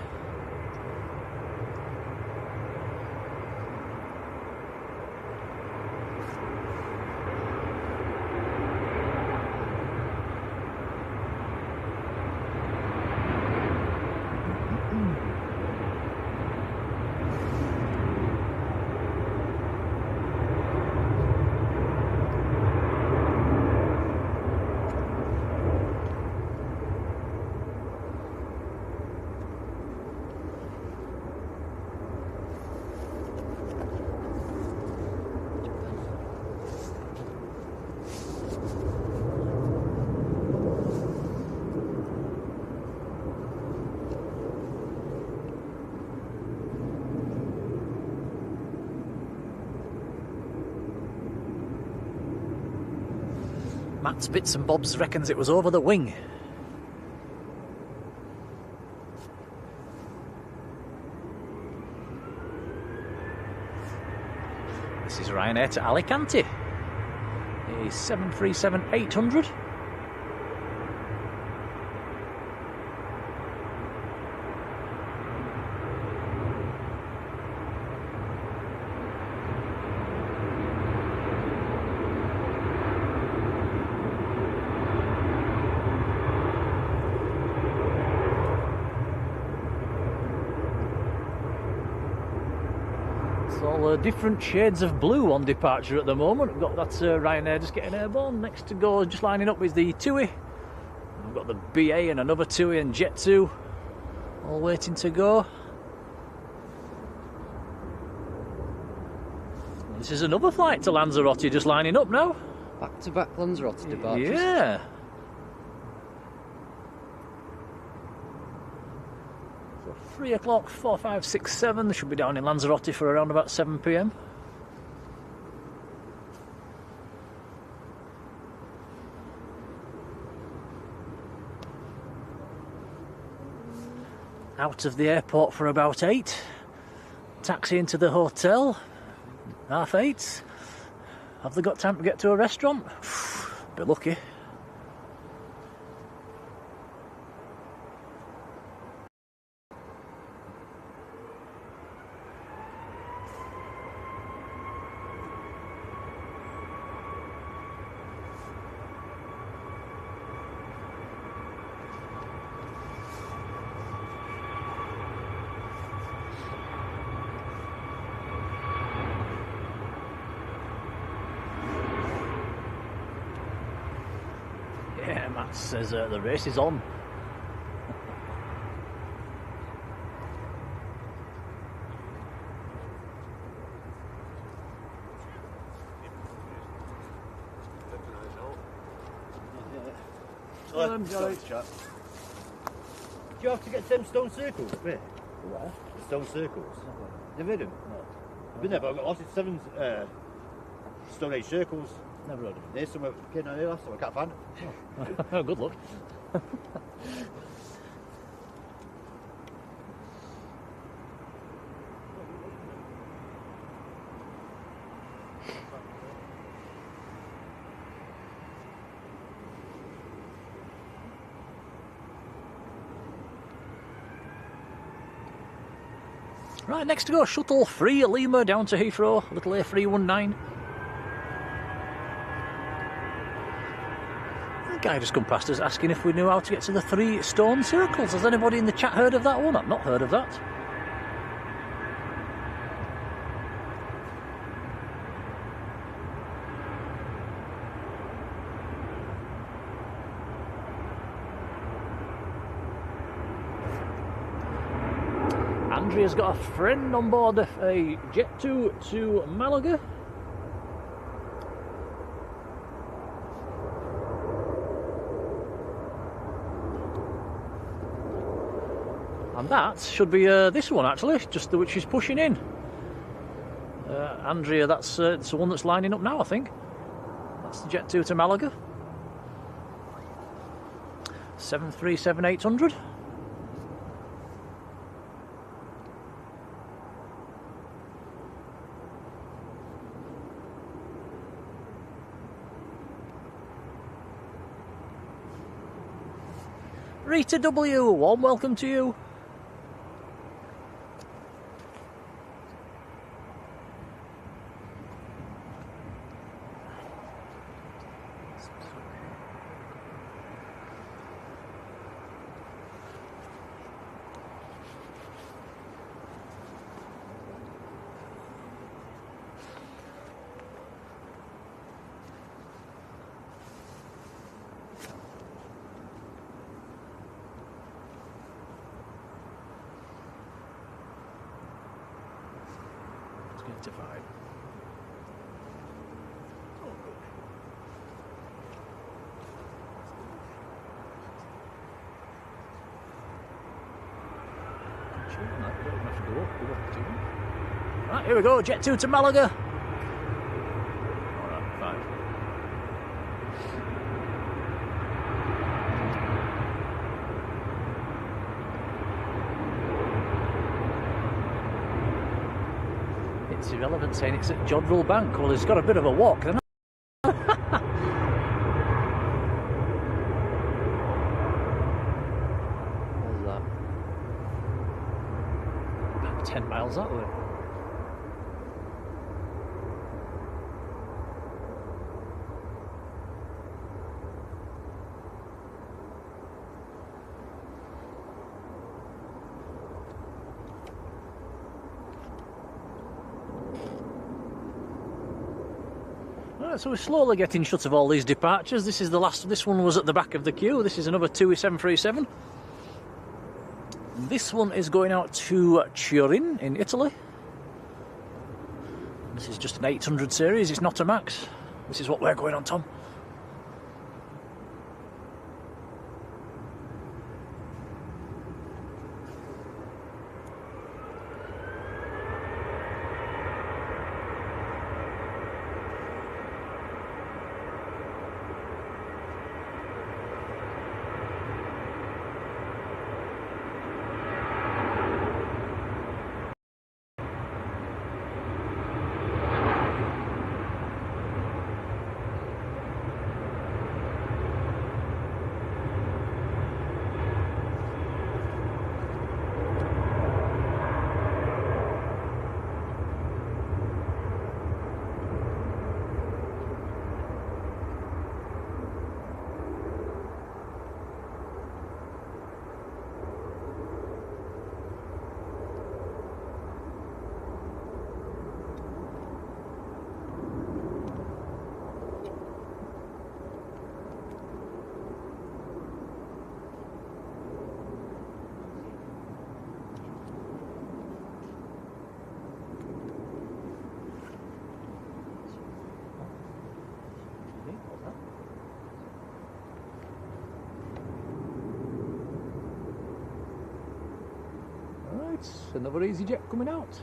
[SPEAKER 1] Matt's Bits and Bobs reckons it was over the wing. This is Ryanair to Alicante. A 737-800. All different shades of blue on departure at the moment. We've got that Ryanair just getting airborne. Next to go, just lining up, is the Tui. We've got the BA and another Tui and Jet2 all waiting to go. This is another flight to Lanzarote just lining up now.
[SPEAKER 2] Back-to-back Lanzarote departures.
[SPEAKER 1] Yeah. So 3 o'clock, 4, 5, 6, 7. They should be down in Lanzarote for around about 7 p.m. Out of the airport for about 8. Taxi into the hotel. 7:30. Have they got time to get to a restaurant? Bit lucky. says the race is on.
[SPEAKER 3] Sorry, chat. Do you have to get them stone circles? Where?
[SPEAKER 1] Where?
[SPEAKER 3] The stone circles. Never heard of them?
[SPEAKER 1] No.
[SPEAKER 3] I've been there, but I've got lost in 7 Stone Age circles.
[SPEAKER 1] Never heard of
[SPEAKER 3] There's some kid out here last time, I can't find it.
[SPEAKER 1] it. Oh, good luck. Right, next to go, shuttle free Lima down to Heathrow, little A319. The guy just come past us asking if we knew how to get to the 3 stone circles. Has anybody in the chat heard of that one? I've not heard of that. Andrea's got a friend on board a Jet 2 to Malaga. And that should be this one actually, just the which is pushing in. Andrea, that's the one that's lining up now, I think. That's the Jet 2 to Malaga. 737-800. Rita W, warm welcome to you. To 5. Right, here we go, Jet 2 to Malaga. Alright, 5. It's irrelevant saying it's at Jodrell Bank. Well, it's got a bit of a walk, then. There's that. About 10 miles that way. So we're slowly getting shut of all these departures. This is the last. This one was at the back of the queue. This is another Tui 737. This one is going out to Turin in Italy. This is just an 800 series. It's not a max. This is what we're going on, Tom. Right, another EasyJet coming out.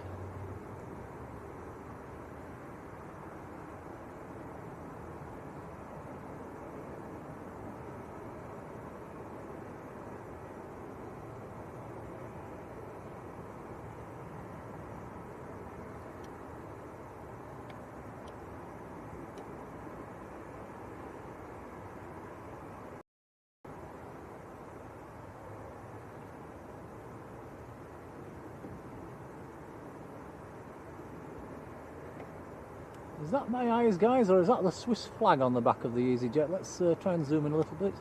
[SPEAKER 1] Is that my eyes, guys, or is that the Swiss flag on the back of the EasyJet? Let's try and zoom in a little bit.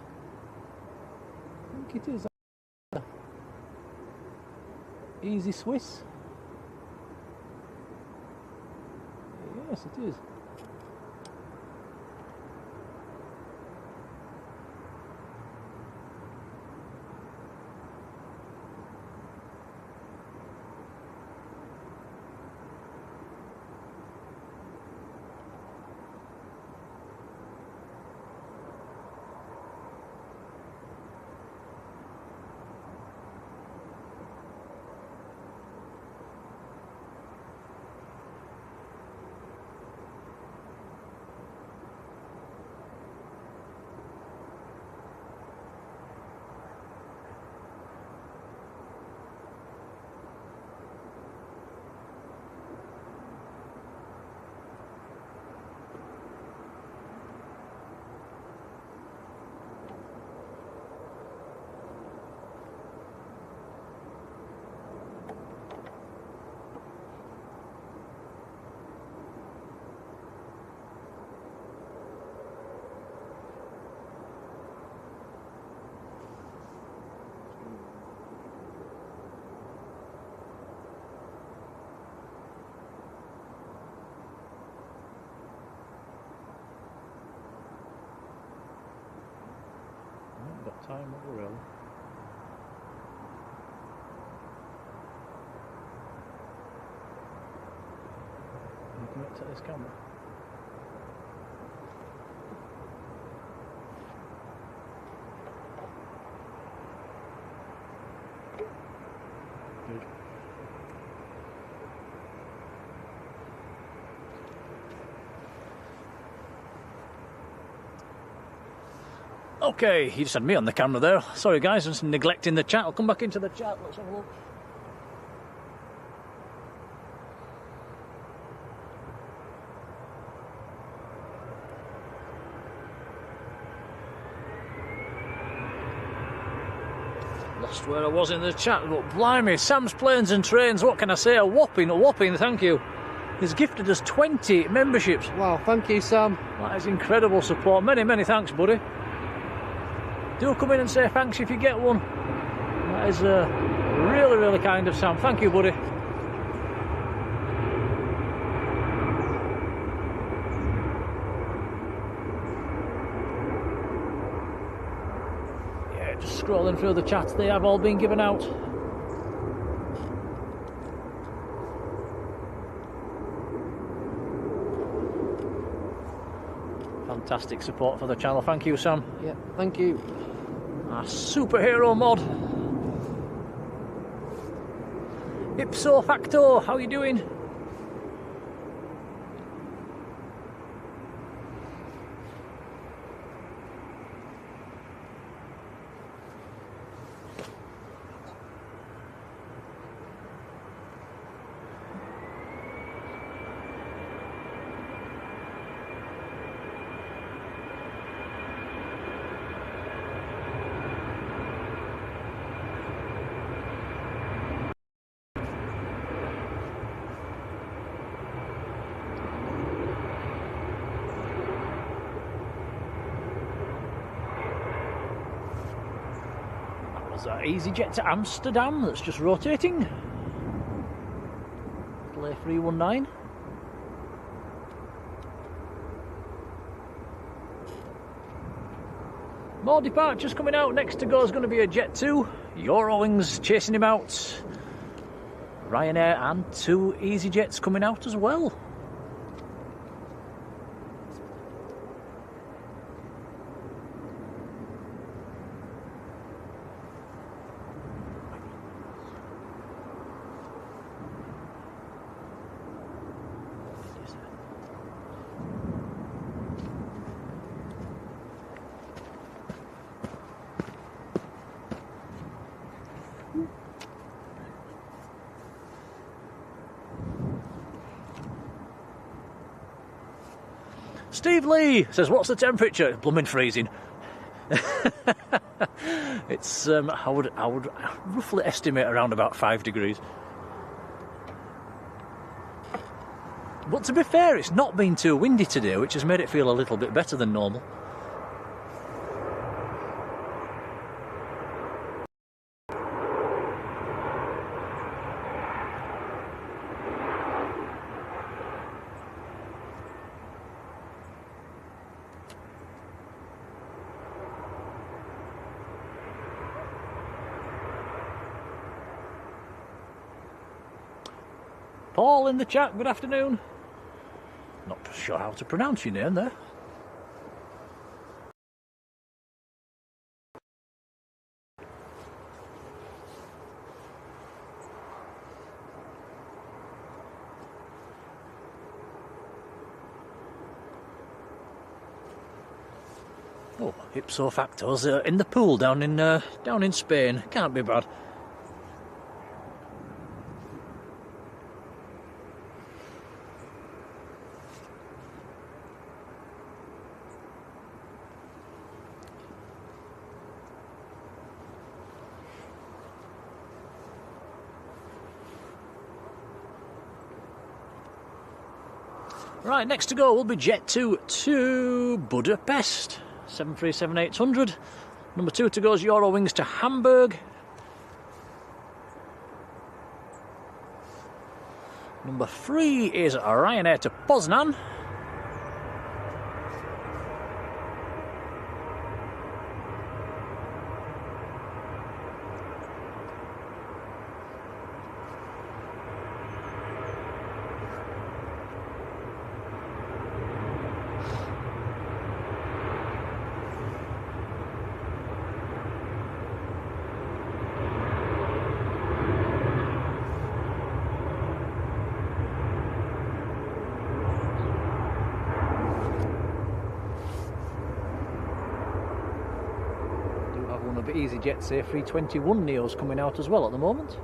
[SPEAKER 1] I think it is. Easy Swiss. Yes, it is. Got time over early. You can look at this camera. Good. Okay, you just had me on the camera there. Sorry guys, I'm just neglecting the chat. I'll come back into the chat. Let's have a look. Lost where I was in the chat, but blimey, Sam's Planes and Trains, what can I say? A whopping thank you. He's gifted us 20 memberships.
[SPEAKER 2] Wow, thank you, Sam.
[SPEAKER 1] That is incredible support. Many thanks, buddy. Do come in and say thanks if you get one. That is really kind of Sam. Thank you, buddy. Yeah, just scrolling through the chats. They have all been given out. Fantastic support for the channel. Thank you, Sam.
[SPEAKER 2] Yeah, thank you.
[SPEAKER 1] Our superhero mod. Ipso facto, how you doing? EasyJet to Amsterdam that's just rotating. A319. More departures coming out. Next to go is going to be a Jet 2. Eurowings chasing him out. Ryanair and 2 EasyJets coming out as well. Steve Lee says, what's the temperature? Blooming freezing. It's I would roughly estimate around about 5 degrees. But to be fair, it's not been too windy today, which has made it feel a little bit better than normal. Paul in the chat, good afternoon. Not sure how to pronounce your name there. Oh, ipso facto's in the pool down in Spain. Can't be bad. Right, next to go will be Jet 2 to Budapest, 737-800. Number 2 to go is Eurowings to Hamburg. Number 3 is Ryanair to Poznan. EasyJet's A321 Neos coming out as well at the moment.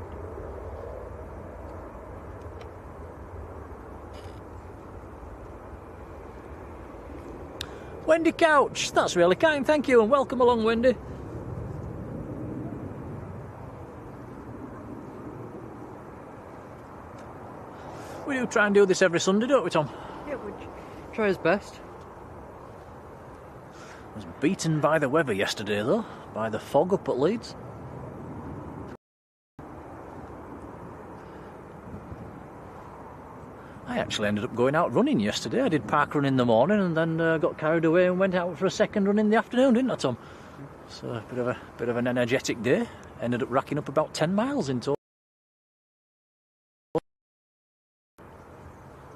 [SPEAKER 1] Wendy Couch, that's really kind, thank you, and welcome along, Wendy. We do try and do this every Sunday, don't we, Tom?
[SPEAKER 2] Yeah, we try his best.
[SPEAKER 1] I was beaten by the weather yesterday, though, by the fog up at Leeds. I actually ended up going out running yesterday. I did park run in the morning and then got carried away and went out for a second run in the afternoon, didn't I, Tom? So a bit of an energetic day. Ended up racking up about 10 miles in total.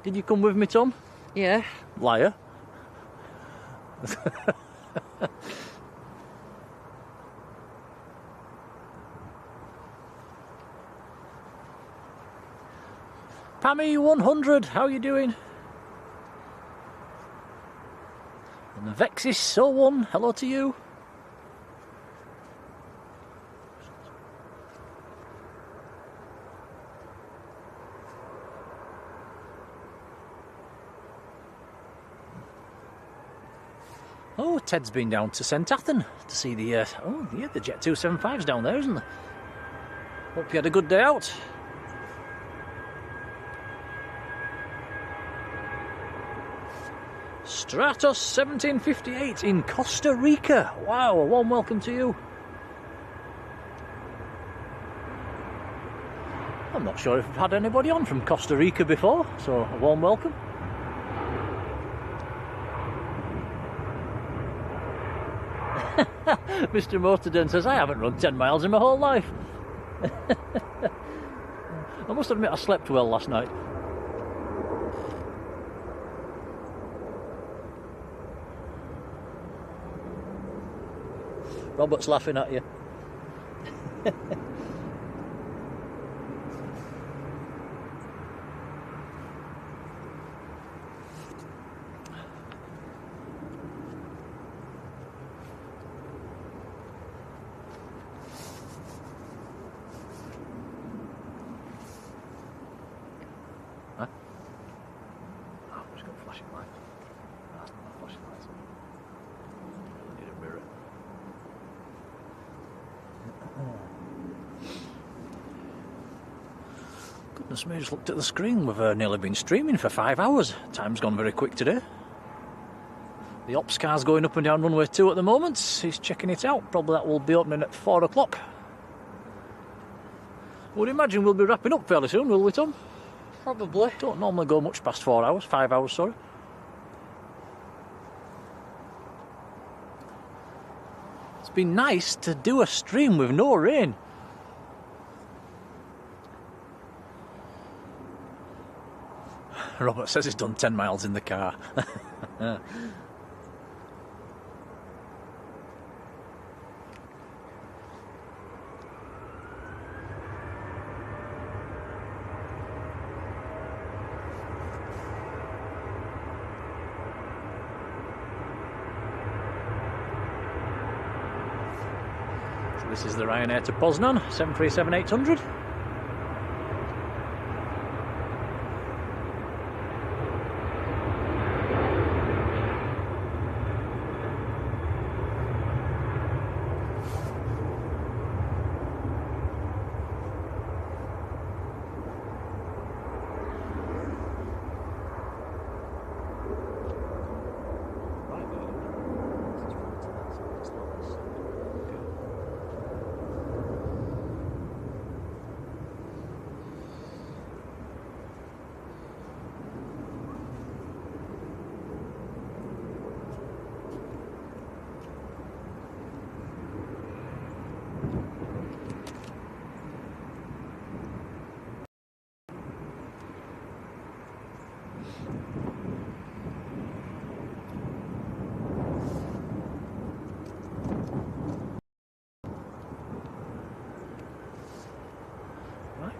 [SPEAKER 1] Did you come with me, Tom?
[SPEAKER 2] Yeah.
[SPEAKER 1] Liar. Pammy 100, how are you doing? And Vexis 01, hello to you. Oh, Ted's been down to St Athan to see the the Jet 275's down there, isn't there? Hope you had a good day out. Stratos 1758 in Costa Rica. Wow, a warm welcome to you. I'm not sure if I've had anybody on from Costa Rica before, so a warm welcome. Mr. Motorden says, I haven't run 10 miles in my whole life. I must admit I slept well last night. Robert's laughing at you. Huh? Oh, just got flashing lights. That's not Goodness me, I just looked at the screen. We've nearly been streaming for 5 hours. Time's gone very quick today. The ops car's going up and down runway 2 at the moment. He's checking it out. Probably that will be opening at 4 o'clock. Would imagine we'll be wrapping up fairly soon, will we, Tom?
[SPEAKER 2] Probably.
[SPEAKER 1] Don't normally go much past 4 hours. 5 hours, sorry. It's been nice to do a stream with no rain. Robert says he's done 10 miles in the car. So this is the Ryanair to Poznan, 737-800.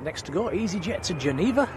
[SPEAKER 1] Next to go, EasyJet to Geneva.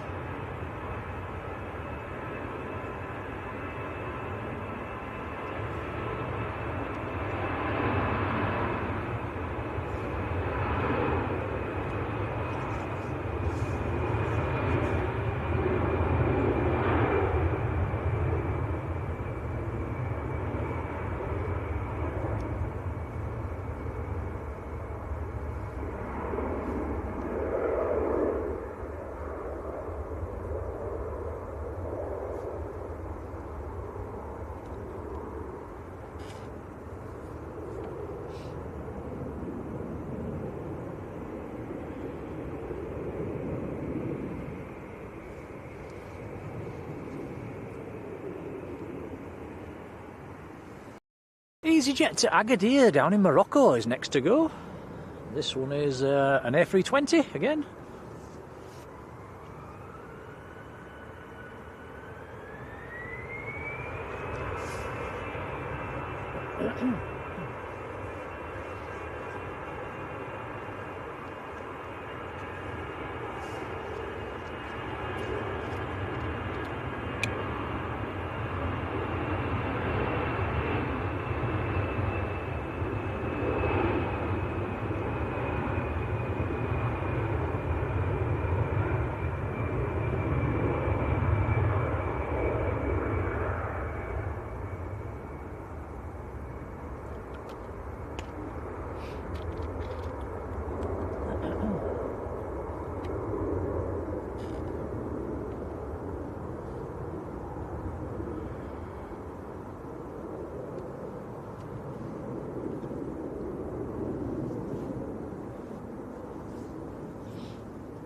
[SPEAKER 1] EasyJet to Agadir down in Morocco is next to go. This one is an A320 again.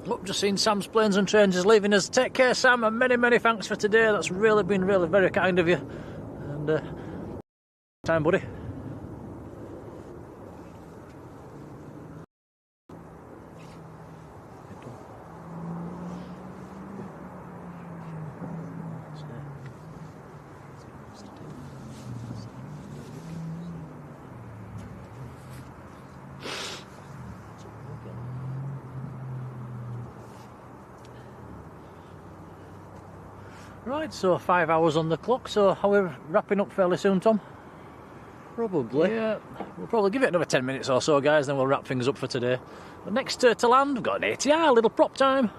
[SPEAKER 1] Oh, just seen Sam's Planes and Trains is leaving us. Take care, Sam, and many, many thanks for today. That's really been very kind of you. And time, buddy. Right, so 5 hours on the clock, so are we wrapping up fairly soon, Tom?
[SPEAKER 2] Probably.
[SPEAKER 1] Yeah, we'll probably give it another 10 minutes or so, guys, then we'll wrap things up for today. But next to land, we've got an ATR, a little prop time.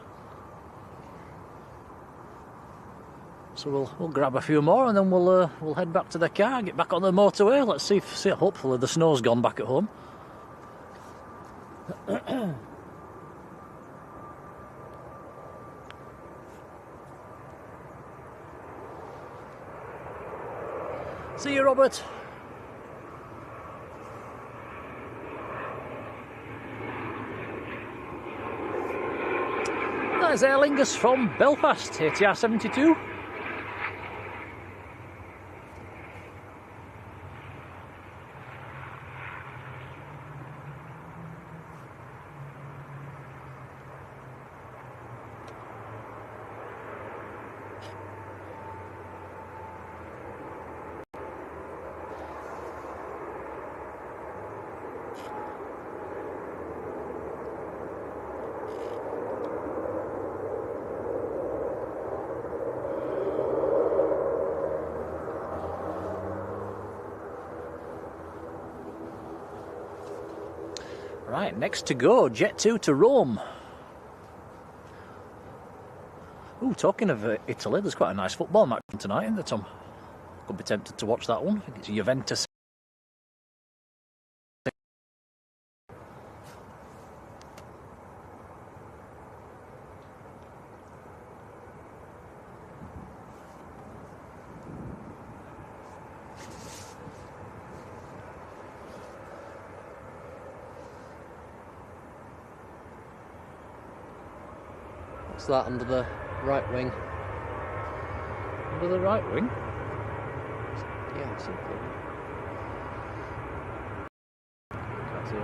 [SPEAKER 1] So we'll grab a few more and then we'll head back to the car, get back on the motorway. Let's see hopefully the snow's gone back at home. See you, Robert. That's Aer Lingus from Belfast, ATR 72. Right, next to go, Jet 2 to Rome. Ooh, talking of Italy, there's quite a nice football match tonight, isn't there, Tom? Could be tempted to watch that one. I think it's Juventus.
[SPEAKER 2] What's that under the right wing?
[SPEAKER 1] Under the right wing?
[SPEAKER 2] Yeah, something.
[SPEAKER 1] Can't see it.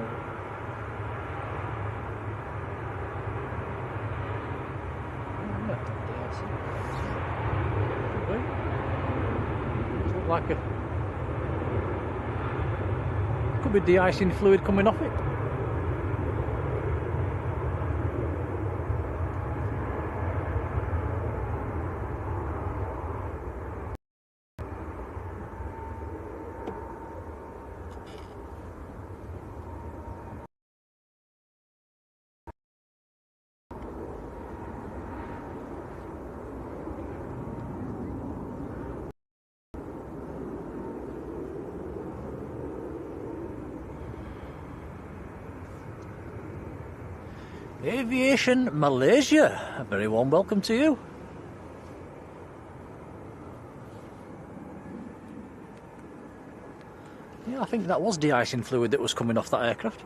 [SPEAKER 1] Looks like a... could be de-icing fluid coming off it. Aviation Malaysia, a very warm welcome to you. Yeah, I think that was de-icing fluid that was coming off that aircraft.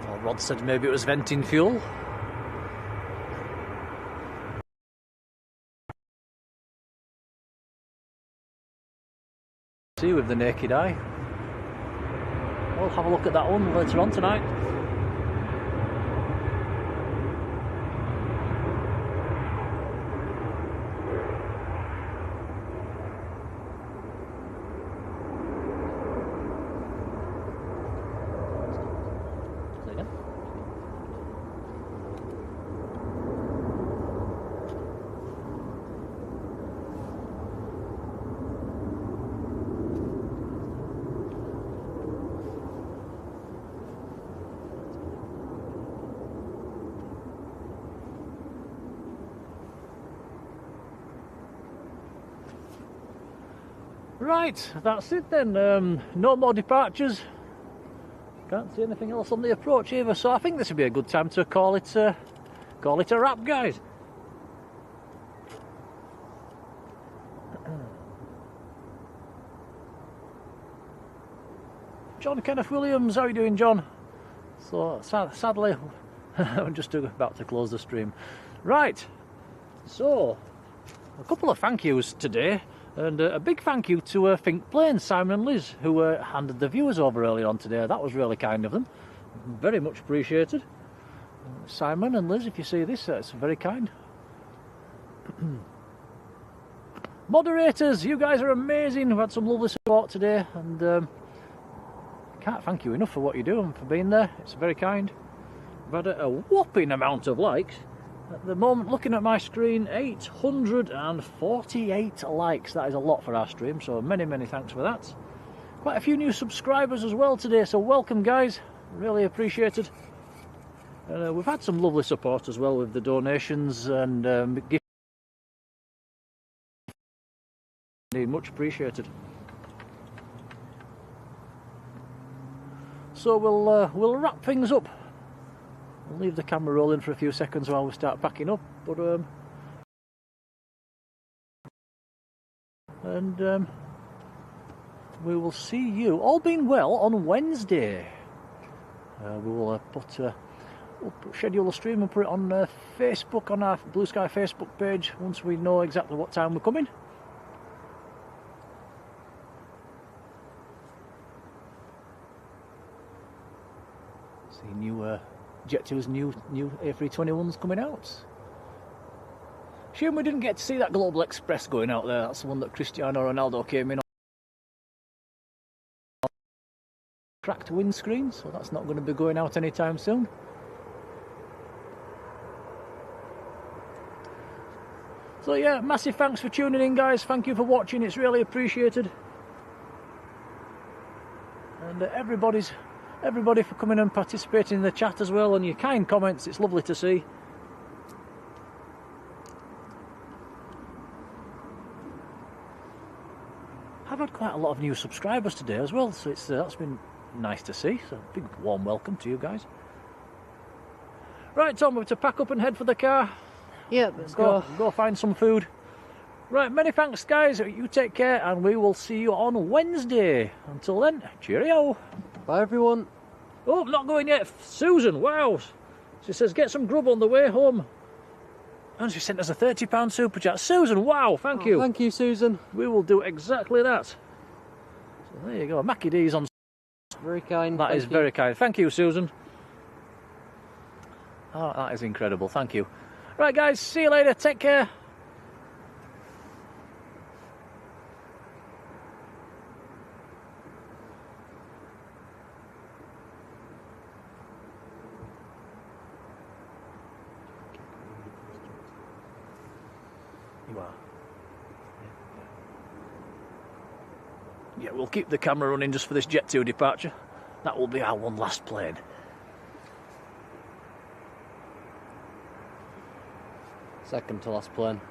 [SPEAKER 1] Well, Rod said maybe it was venting fuel. With the naked eye. We'll have a look at that one later on tonight. Right, that's it then. No more departures. Can't see anything else on the approach either, so I think this would be a good time to call it a wrap, guys. John Kenneth Williams, how are you doing, John? So sadly, I'm just about to close the stream. Right, so a couple of thank yous today. And a big thank you to Think Planes, Simon and Liz, who handed the viewers over earlier on today. That was really kind of them. Very much appreciated. Simon and Liz, if you see this, that's very kind. Moderators, you guys are amazing. We've had some lovely support today, and can't thank you enough for what you do and for being there. It's very kind. We've had a whopping amount of likes. At the moment, looking at my screen, 848 likes. That is a lot for our stream, so many thanks for that. Quite a few new subscribers as well today, so welcome, guys. Really appreciated. We've had some lovely support as well with the donations and gifts. Much appreciated. So we'll wrap things up We'll leave the camera rolling for a few seconds while we start packing up, but we will see you, all being well, on Wednesday. We will we'll schedule a stream and put it on Facebook, on our Blue Sky Facebook page, once we know exactly what time we're coming. See new Jet2's new A321s coming out. Shame we didn't get to see that Global Express going out there. That's the one that Cristiano Ronaldo came in on. Cracked windscreen, so that's not going to be going out anytime soon. So yeah, massive thanks for tuning in, guys. Thank you for watching, it's really appreciated. And everybody for coming and participating in the chat as well, and your kind comments, it's lovely to see. I've had quite a lot of new subscribers today as well, so that's been nice to see. So big warm welcome to you guys. Right, Tom, we're to pack up and head for the car.
[SPEAKER 2] Yeah, let's go.
[SPEAKER 1] Go find some food. Right, many thanks, guys. You take care, and we will see you on Wednesday. Until then, cheerio.
[SPEAKER 2] Bye, everyone.
[SPEAKER 1] Oh, not going yet. Susan, wow. She says, get some grub on the way home. And she sent us a £30 super chat. Susan, wow, thank you.
[SPEAKER 2] Thank you, Susan.
[SPEAKER 1] We will do exactly that. So there you go. Mackie D's on.
[SPEAKER 2] Very kind.
[SPEAKER 1] That is very kind. Thank you, Susan. Oh, that is incredible. Thank you. Right, guys. See you later. Take care. You are. Yeah, we'll keep the camera running just for this Jet2 departure. That will be our one last plane.
[SPEAKER 2] Second to last plane.